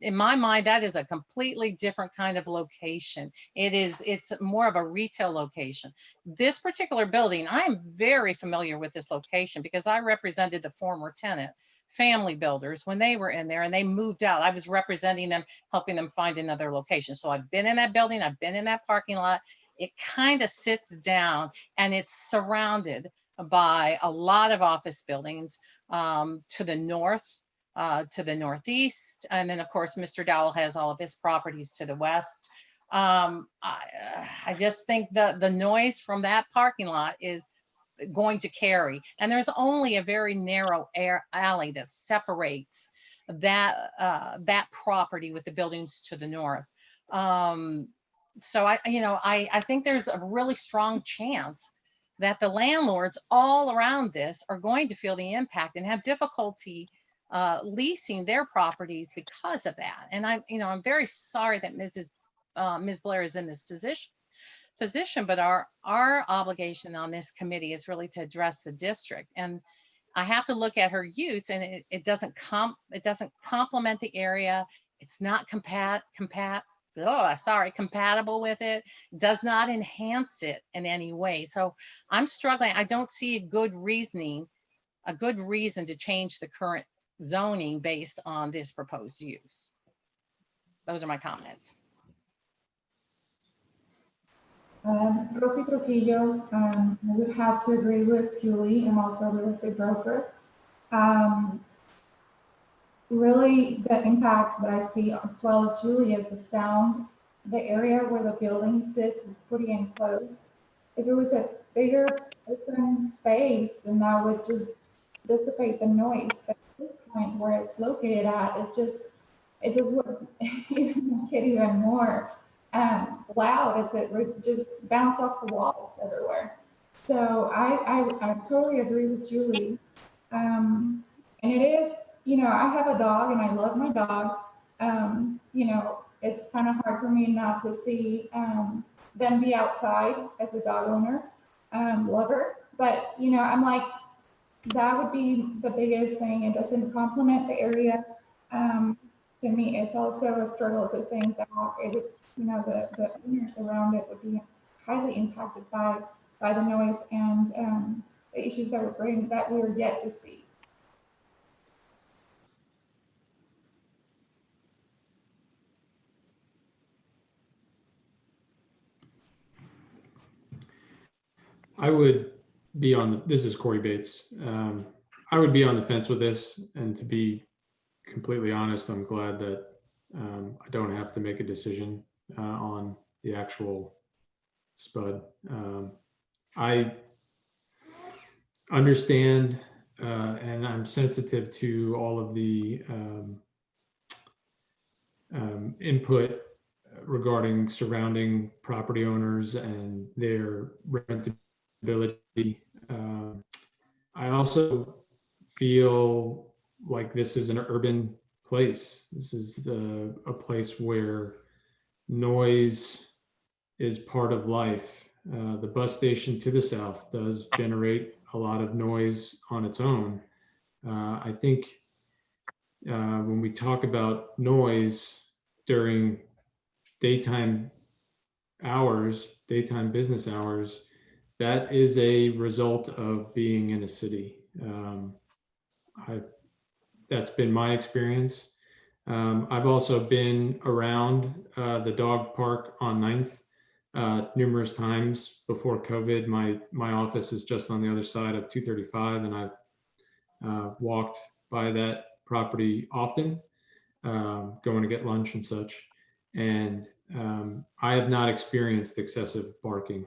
In my mind, that is a completely different kind of location. It's more of a retail location. This particular building, I am very familiar with this location because I represented the former tenant, Family Builders, when they were in there and they moved out. I was representing them, helping them find another location. So I've been in that building, I've been in that parking lot. It kind of sits down and it's surrounded by a lot of office buildings to the north, to the northeast. And then of course, Mr. Dowell has all of his properties to the west. I just think the noise from that parking lot is going to carry. And there's only a very narrow alley that separates that property with the buildings to the north. So I think there's a really strong chance that the landlords all around this are going to feel the impact and have difficulty leasing their properties because of that. And I'm very sorry that Ms. Blair is in this position, but our obligation on this committee is really to address the district. And I have to look at her use, and it doesn't complement the area. It's not compatible with it, does not enhance it in any way. So I'm struggling. I don't see a good reason to change the current zoning based on this proposed use. Those are my comments. Rosie Trujillo, I would have to agree with Julie. I'm also a real estate broker. Really, the impact that I see, as well as Julie, is the sound. The area where the building sits is pretty enclosed. If it was a bigger open space, then that would just dissipate the noise. But at this point where it's located at, it just would get even more loud as it would just bounce off the walls everywhere. So I totally agree with Julie. And it is, I have a dog and I love my dog. It's kind of hard for me not to see them be outside as a dog owner, lover. But, I'm like, that would be the biggest thing. It doesn't complement the area. To me, it's also a struggle to think that it would, the owners around it would be highly impacted by the noise and the issues that would bring that we're yet to see. I would be this is Corey Bates. I would be on the fence with this, and to be completely honest, I'm glad that I don't have to make a decision on the actual spud. I understand and I'm sensitive to all of the input regarding surrounding property owners and their rentability. I also feel like this is an urban place. This is a place where noise is part of life. The bus station to the south does generate a lot of noise on its own. I think when we talk about noise during daytime business hours, that is a result of being in a city. That's been my experience. I've also been around the dog park on 9th numerous times before COVID. My office is just on the other side of 235, and I've walked by that property often, going to get lunch and such. And I have not experienced excessive barking.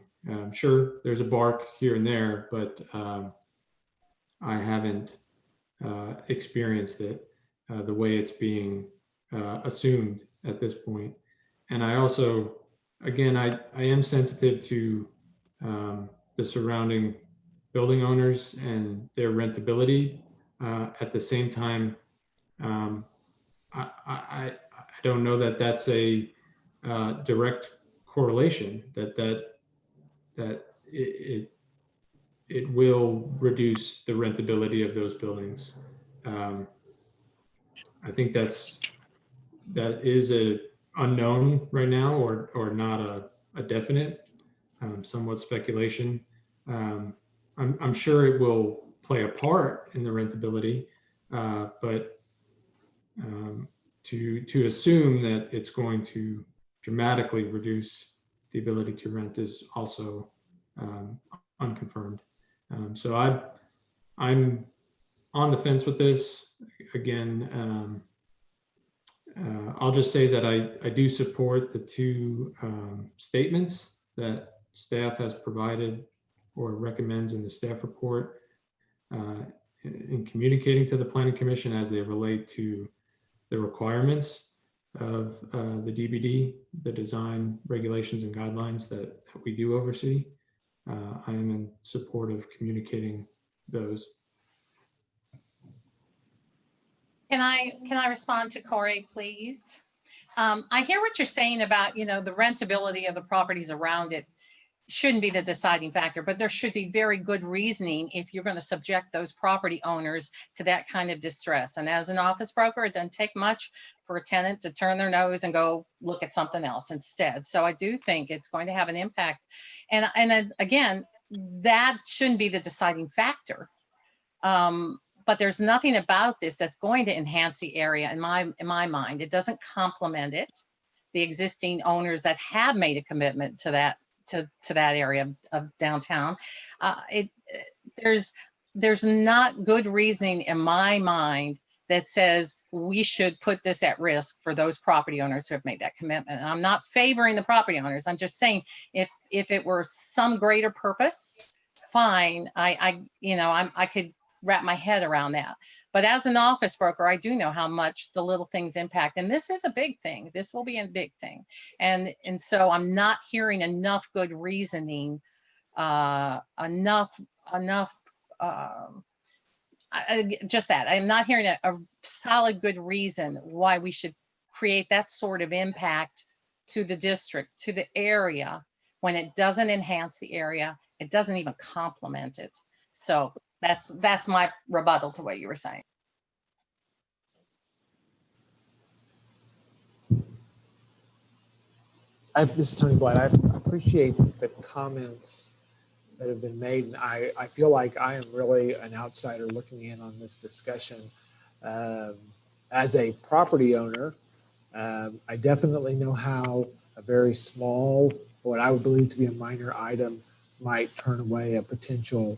Sure, there's a bark here and there, but I haven't experienced it the way it's being assumed at this point. And I also, again, I am sensitive to the surrounding building owners and their rentability. At the same time, I don't know that that's a direct correlation that it will reduce the rentability of those buildings. I think that is a unknown right now, or not a definite, somewhat speculation. I'm sure it will play a part in the rentability, but to assume that it's going to dramatically reduce the ability to rent is also unconfirmed. So I'm on the fence with this. Again, I'll just say that I do support the two statements that staff has provided or recommends in the staff report in communicating to the Planning Commission as they relate to the requirements of the DBD, the design regulations and guidelines that we do oversee. I am in support of communicating those. Can I respond to Corey, please? I hear what you're saying about, the rentability of the properties around it shouldn't be the deciding factor, but there should be very good reasoning if you're going to subject those property owners to that kind of distress. And as an office broker, it doesn't take much for a tenant to turn their nose and go look at something else instead. So I do think it's going to have an impact. And then again, that shouldn't be the deciding factor. But there's nothing about this that's going to enhance the area in my mind. It doesn't complement it. The existing owners that have made a commitment to that area of downtown, there's not good reasoning in my mind that says we should put this at risk for those property owners who have made that commitment. And I'm not favoring the property owners. I'm just saying if it were some greater purpose, fine. I could wrap my head around that. But as an office broker, I do know how much the little things impact. And this is a big thing. This will be a big thing. And so I'm not hearing enough good reasoning, just that. I'm not hearing a solid good reason why we should create that sort of impact to the district, to the area, when it doesn't enhance the area. It doesn't even complement it. So that's my rebuttal to what you were saying. This is Tony Blatt. I appreciate the comments that have been made, and I feel like I am really an outsider looking in on this discussion. As a property owner, I definitely know how a very small, what I would believe to be a minor item, might turn away a potential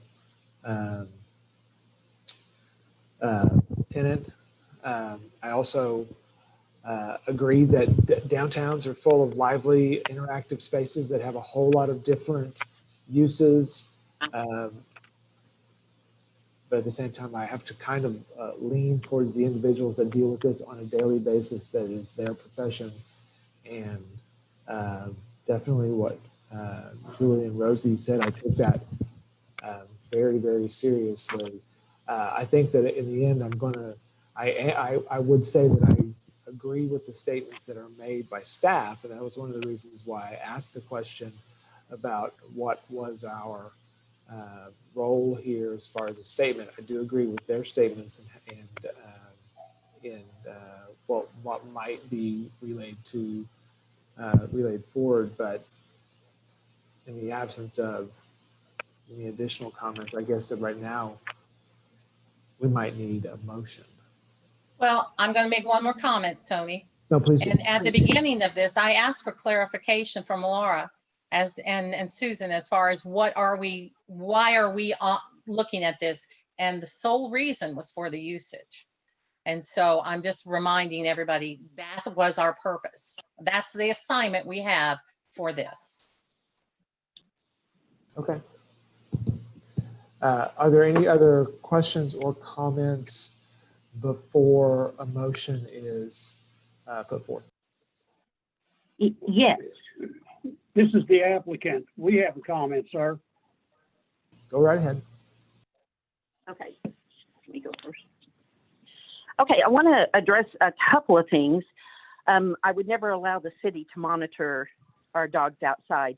tenant. I also agree that downtowns are full of lively, interactive spaces that have a whole lot of different uses. But at the same time, I have to kind of lean towards the individuals that deal with this on a daily basis, that is their profession. And definitely what Julie and Rosie said, I took that very, very seriously. I think that in the end, I would say that I agree with the statements that are made by staff. And that was one of the reasons why I asked the question about what was our role here as far as the statement. I do agree with their statements and what might be relayed forward, but in the absence of any additional comments, I guess that right now we might need a motion. Well, I'm going to make one more comment, Tony. No, please. And at the beginning of this, I asked for clarification from Laura and Susan as far as why are we looking at this? And the sole reason was for the usage. And so I'm just reminding everybody that was our purpose. That's the assignment we have for this. Okay. Are there any other questions or comments before a motion is put forth? Yes. This is the applicant. We have a comment, sir. Go right ahead. Okay, let me go first. Okay, I want to address a couple of things. I would never allow the city to monitor our dogs outside.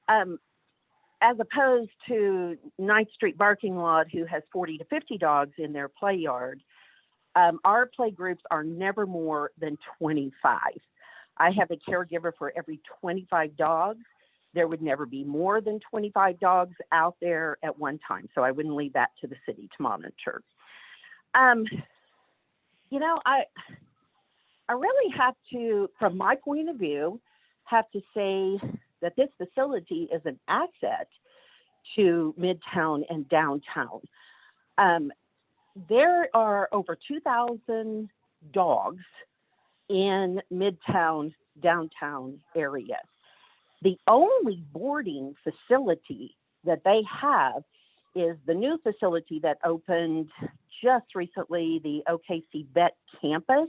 As opposed to 9th Street Barking Lot, who has 40 to 50 dogs in their play yard, our play groups are never more than 25. I have a caregiver for every 25 dogs. There would never be more than 25 dogs out there at one time. So I wouldn't leave that to the city to monitor. You know, I really have to, from my point of view, have to say that this facility is an asset to Midtown and downtown. There are over 2,000 dogs in Midtown, downtown area. The only boarding facility that they have is the new facility that opened just recently, the OKC Vet Campus.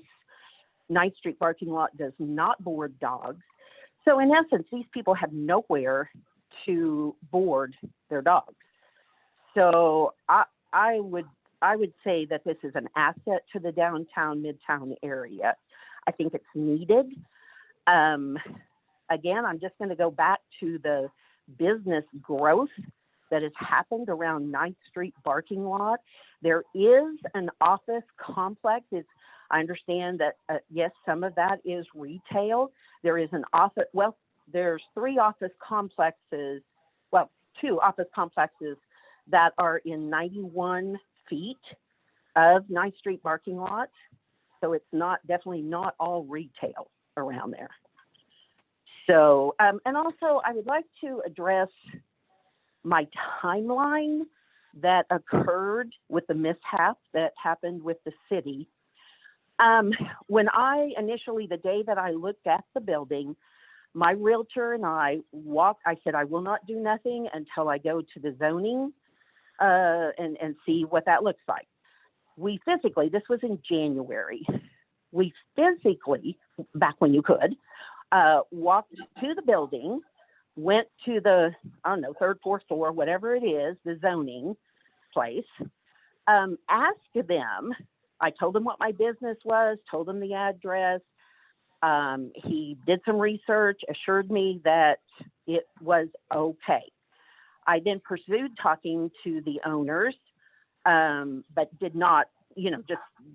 9th Street Barking Lot does not board dogs. So in essence, these people have nowhere to board their dogs. So I would say that this is an asset to the downtown, Midtown area. I think it's needed. Again, I'm just going to go back to the business growth that has happened around 9th Street Barking Lot. There is an office complex. I understand that, yes, some of that is retail. There is an office, well, there's 3 office complexes, well, 2 office complexes that are in 91 feet of 9th Street Barking Lot. So it's definitely not all retail around there. So, and also I would like to address my timeline that occurred with the mishap that happened with the city. When I initially, the day that I looked at the building, my realtor and I said, I will not do nothing until I go to the zoning and see what that looks like. We physically, this was in January, we physically, back when you could, walked to the building, went to the, I don't know, 3rd, 4th floor, whatever it is, the zoning place, asked them, I told them what my business was, told them the address. He did some research, assured me that it was okay. I then pursued talking to the owners, but did not,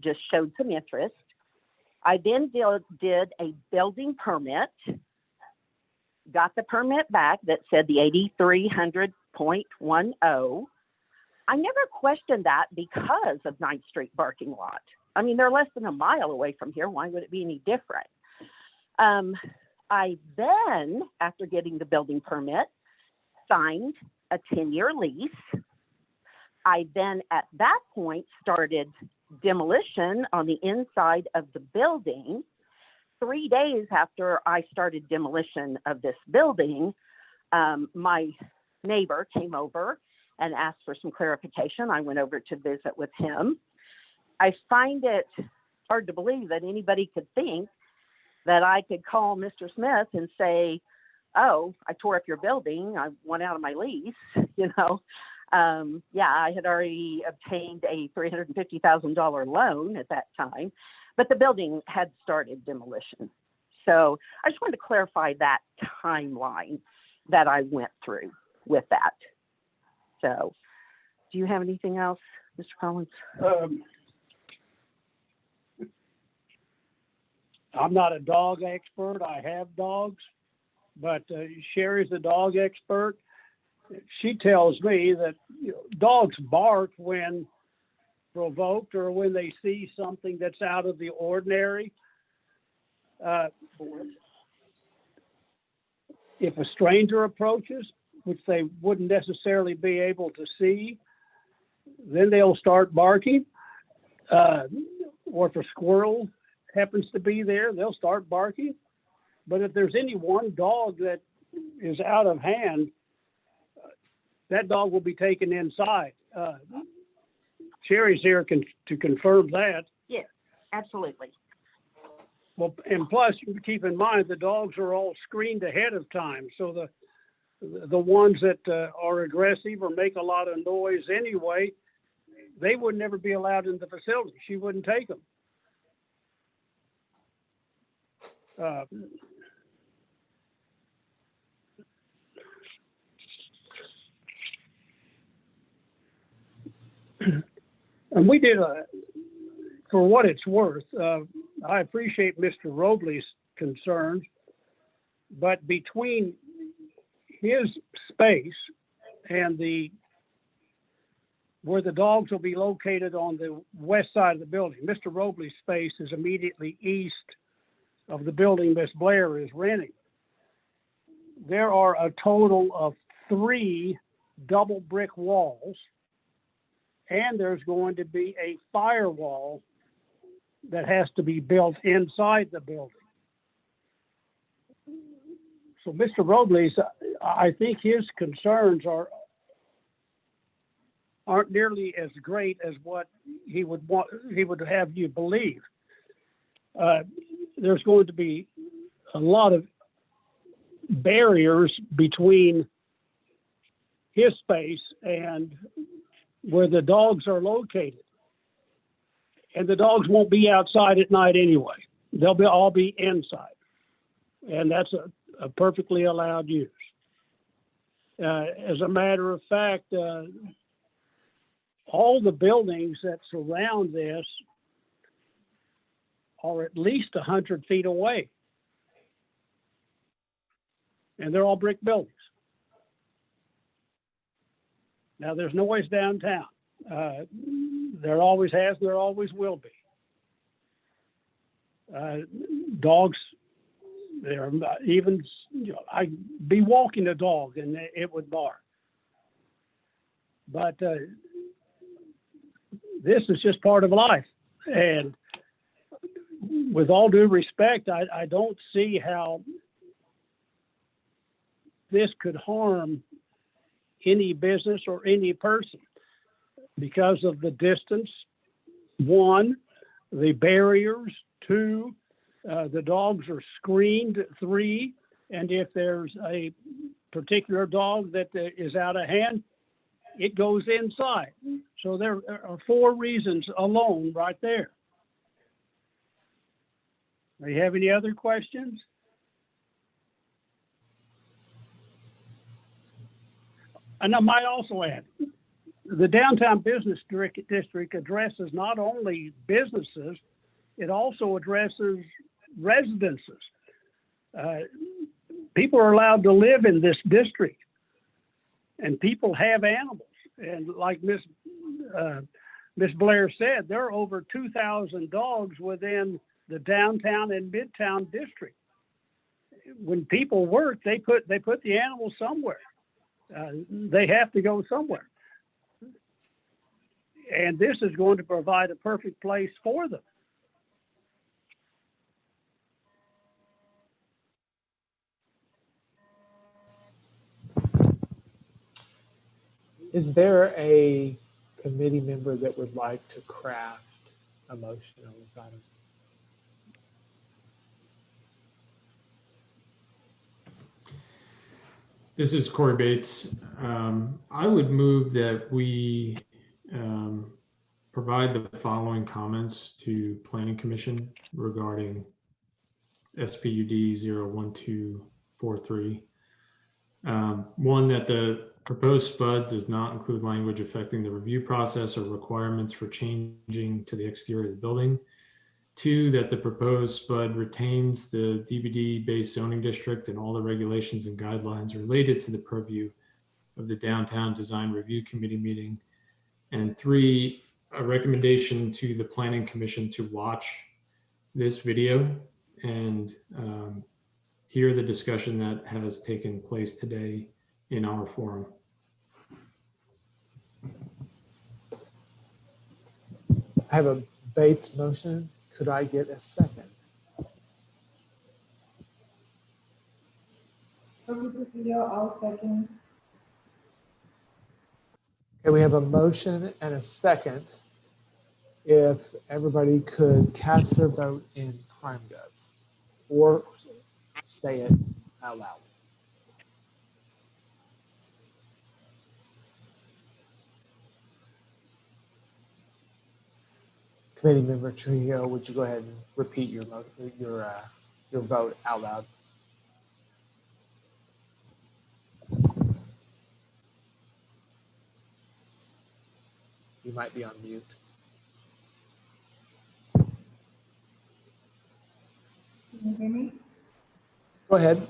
just showed some interest. I then did a building permit, got the permit back that said the 8300.10. I never questioned that because of 9th Street Barking Lot. I mean, they're less than a mile away from here. Why would it be any different? I then, after getting the building permit, signed a 10-year lease. I then, at that point, started demolition on the inside of the building. 3 days after I started demolition of this building, my neighbor came over and asked for some clarification. I went over to visit with him. I find it hard to believe that anybody could think that I could call Mr. Smith and say, oh, I tore up your building, I want out of my lease, Yeah, I had already obtained a $350,000 loan at that time, but the building had started demolition. So I just wanted to clarify that timeline that I went through with that. So do you have anything else, Mr. Collins? I'm not a dog expert. I have dogs, but Sherry's a dog expert. She tells me that dogs bark when provoked or when they see something that's out of the ordinary. If a stranger approaches, which they wouldn't necessarily be able to see, then they'll start barking. or if a squirrel happens to be there, they'll start barking. But if there's any one dog that is out of hand, that dog will be taken inside. Sherry's here to confirm that. Yes, absolutely. Well, and plus, you keep in mind, the dogs are all screened ahead of time. So the ones that are aggressive or make a lot of noise anyway, they would never be allowed in the facility. She wouldn't take them. And we did for what it's worth, I appreciate Mr. Robley's concerns, but between his space and where the dogs will be located on the west side of the building, Mr. Robley's space is immediately east of the building Miss Blair is renting. There are a total of 3 double brick walls, and there's going to be a firewall that has to be built inside the building. So Mr. Robley's, I think his concerns aren't nearly as great as what he would have you believe. There's going to be a lot of barriers between his space and where the dogs are located. And the dogs won't be outside at night anyway. They'll all be inside. And that's a perfectly allowed use. As a matter of fact, all the buildings that surround this are at least 100 feet away. And they're all brick buildings. Now, there's noise downtown. There always has, there always will be. Dogs, there even, I'd be walking a dog and it would bark. But this is just part of life. And with all due respect, I don't see how this could harm any business or any person because of the distance, 1, the barriers, 2, the dogs are screened, 3, and if there's a particular dog that is out of hand, it goes inside. So there are 4 reasons alone right there. Do you have any other questions? And I might also add, the downtown business district addresses not only businesses, it also addresses residences. People are allowed to live in this district, and people have animals. And like Miss Blair said, there are over 2,000 dogs within the downtown and midtown district. When people work, they put the animals somewhere. They have to go somewhere. And this is going to provide a perfect place for them. Is there a committee member that would like to craft a motion on this item? This is Corey Bates. I would move that we provide the following comments to Planning Commission regarding SPUD 01243. 1, that the proposed SPUD does not include language affecting the review process or requirements for changing to the exterior of the building. 2, that the proposed SPUD retains the DVD-based zoning district and all the regulations and guidelines related to the purview of the Downtown Design Review Committee meeting. And 3, a recommendation to the Planning Commission to watch this video and hear the discussion that has taken place today in our forum. I have a Bates' motion. Could I get a second? Trustee Trujillo, I'll second. Okay, we have a motion and a second. If everybody could cast their vote in CrimeGov or say it out loud. Committee member Trujillo, would you go ahead and repeat your vote out loud? You might be on mute. Can you hear me? Go ahead.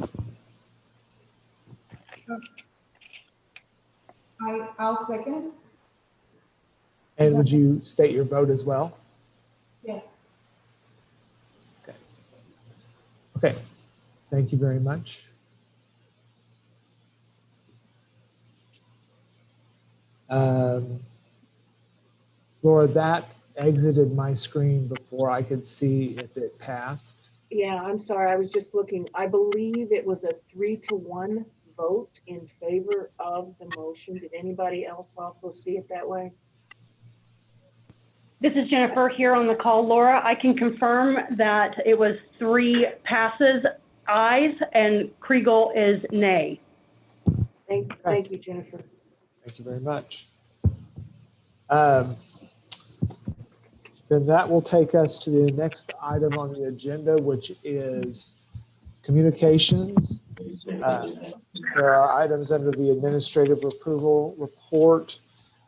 I'll second. And would you state your vote as well? Yes. Okay. Thank you very much. Laura, that exited my screen before I could see if it passed. Yeah, I'm sorry. I was just looking. I believe it was a 3-1 vote in favor of the motion. Did anybody else also see it that way? This is Jennifer here on the call. Laura, I can confirm that it was 3 passes, ayes, and Kriegel is nay. Thank you, Jennifer. Thank you very much. Then that will take us to the next item on the agenda, which is communications. There are items under the administrative approval report,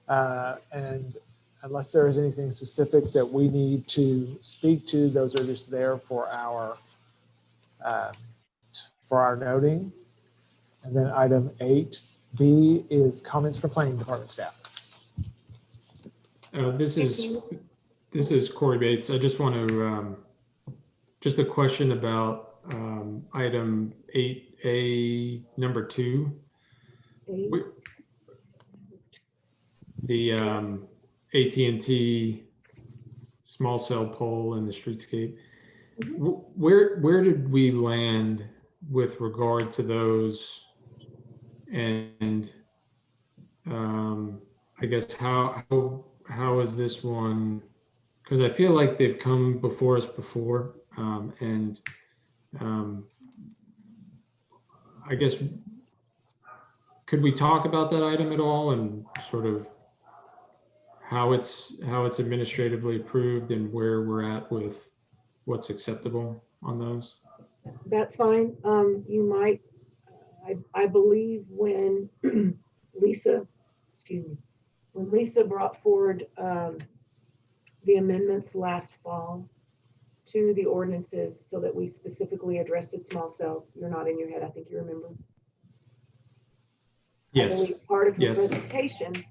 and unless there is anything specific that we need to speak to, those are just there for our noting. And then item 8B is comments from planning department staff. This is Corey Bates. I just want to, just a question about item 8A, number 2. The AT&T small cell pole in the streetscape. Where did we land with regard to those? And I guess how is this one? Because I feel like they've come before us before, and I guess could we talk about that item at all and sort of how it's administratively approved and where we're at with what's acceptable on those? That's fine. You might, I believe when Lisa brought forward the amendments last fall to the ordinances so that we specifically addressed small cells. You're not in your head, I think you remember. Yes. I believe part of the Yes. presentation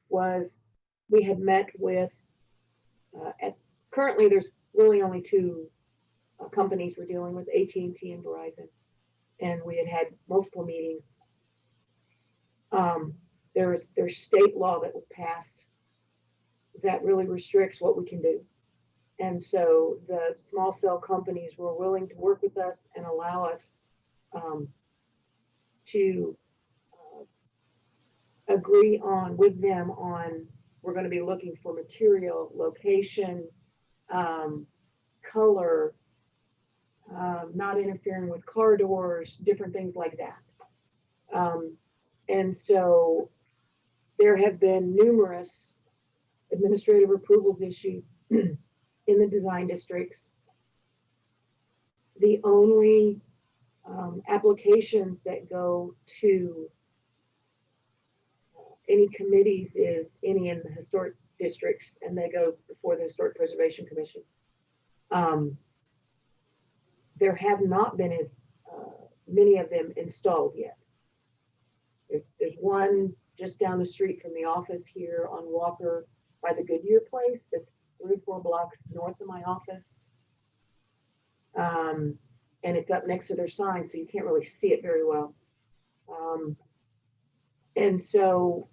was we had met with, currently there's really only 2 companies we're dealing with, AT&T and Verizon. And we had multiple meetings. There's state law that was passed that really restricts what we can do. And so the small cell companies were willing to work with us and allow us to agree on with them on, we're going to be looking for material, location, color, not interfering with car doors, different things like that. And so there have been numerous administrative approvals issued in the design districts. The only applications that go to any committees is any in the historic districts, and they go before the Historic Preservation Commission. There have not been as many of them installed yet. There's one just down the street from the office here on Walker by the Goodyear place that's 3 or 4 blocks north of my office. And it's up next to their sign, so you can't really see it very well. And so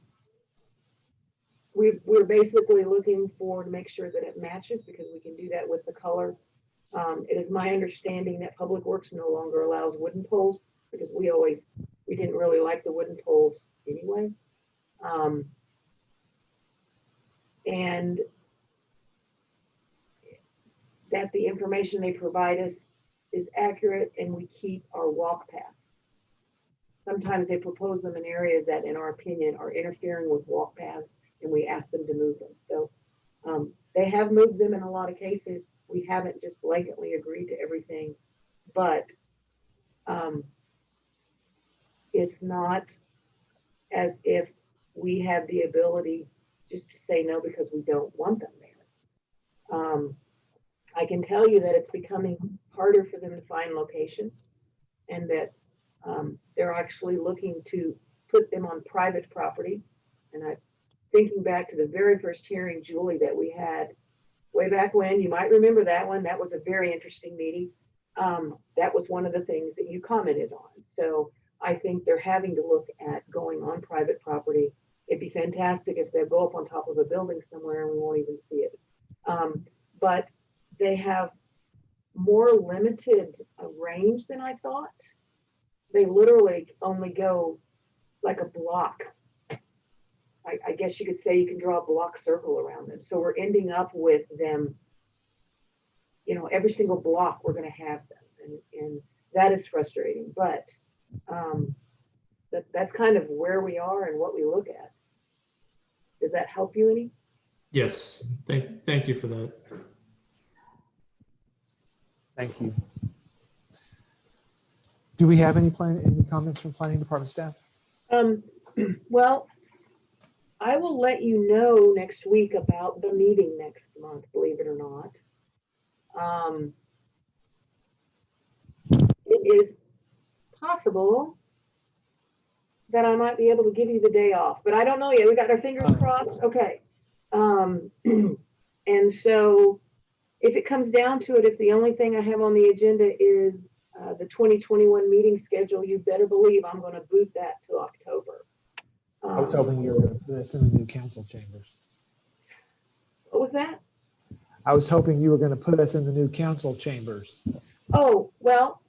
we're basically looking to make sure that it matches, because we can do that with the color. It is my understanding that Public Works no longer allows wooden poles, because we didn't really like the wooden poles anyway. And that the information they provide us is accurate and we keep our walk paths. Sometimes they propose them in areas that, in our opinion, are interfering with walk paths, and we ask them to move them. So they have moved them in a lot of cases. We haven't just blatantly agreed to everything, but it's not as if we have the ability just to say no because we don't want them there. I can tell you that it's becoming harder for them to find locations, and that they're actually looking to put them on private property. And I'm thinking back to the very first hearing, Julie, that we had way back when. You might remember that one. That was a very interesting meeting. That was one of the things that you commented on. So I think they're having to look at going on private property. It'd be fantastic if they go up on top of a building somewhere and we won't even see it. But they have more limited range than I thought. They literally only go like a block. I guess you could say you can draw a block circle around them. So we're ending up with them, you know, every single block we're going to have them. And that is frustrating. But that's kind of where we are and what we look at. Does that help you any? Yes, thank you for that. Thank you. Do we have any comments from planning department staff? Well, I will let you know next week about the meeting next month, believe it or not. It is possible that I might be able to give you the day off, but I don't know yet. We got our fingers crossed. Okay. And so if it comes down to it, if the only thing I have on the agenda is the 2021 meeting schedule, you better believe I'm going to boot that to October. I was hoping you were going to put us in the new council chambers. What was that? I was hoping you were going to put us in the new council chambers. Oh, well,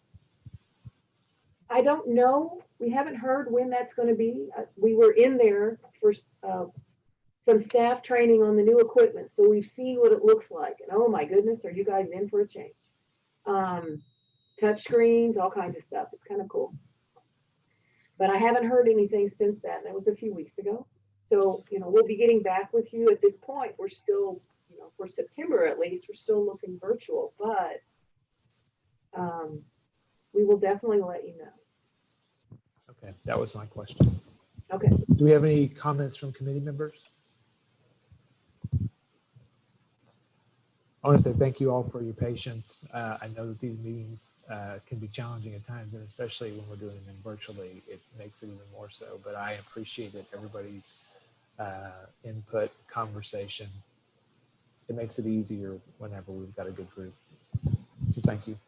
I don't know. We haven't heard when that's going to be. We were in there for some staff training on the new equipment, so we've seen what it looks like. And oh my goodness, are you guys in for a change? Touch screens, all kinds of stuff. It's kind of cool. But I haven't heard anything since that. That was a few weeks ago. So, you know, we'll be getting back with you. At this point, we're still, you know, for September at least, we're still looking virtual, but we will definitely let you know. Okay, that was my question. Okay. Do we have any comments from committee members? I want to say thank you all for your patience. I know that these meetings can be challenging at times, and especially when we're doing them virtually, it makes it even more so. But I appreciate that everybody's input, conversation. It makes it easier whenever we've got a good group. So thank you.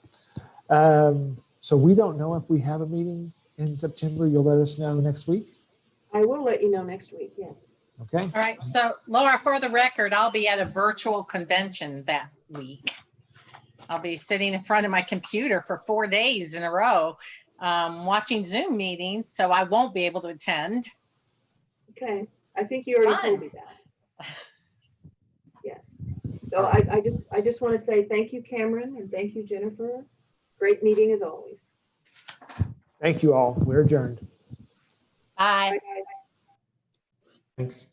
So we don't know if we have a meeting in September. You'll let us know next week? I will let you know next week, yes. Okay. All right. So Laura, for the record, I'll be at a virtual convention that week. I'll be sitting in front of my computer for 4 days in a row, watching Zoom meetings, so I won't be able to attend. Okay. I think you already told me that. Yes. So I just want to say thank you, Cameron, and thank you, Jennifer. Great meeting as always. Thank you all. We're adjourned. Bye. Bye, guys. Thanks.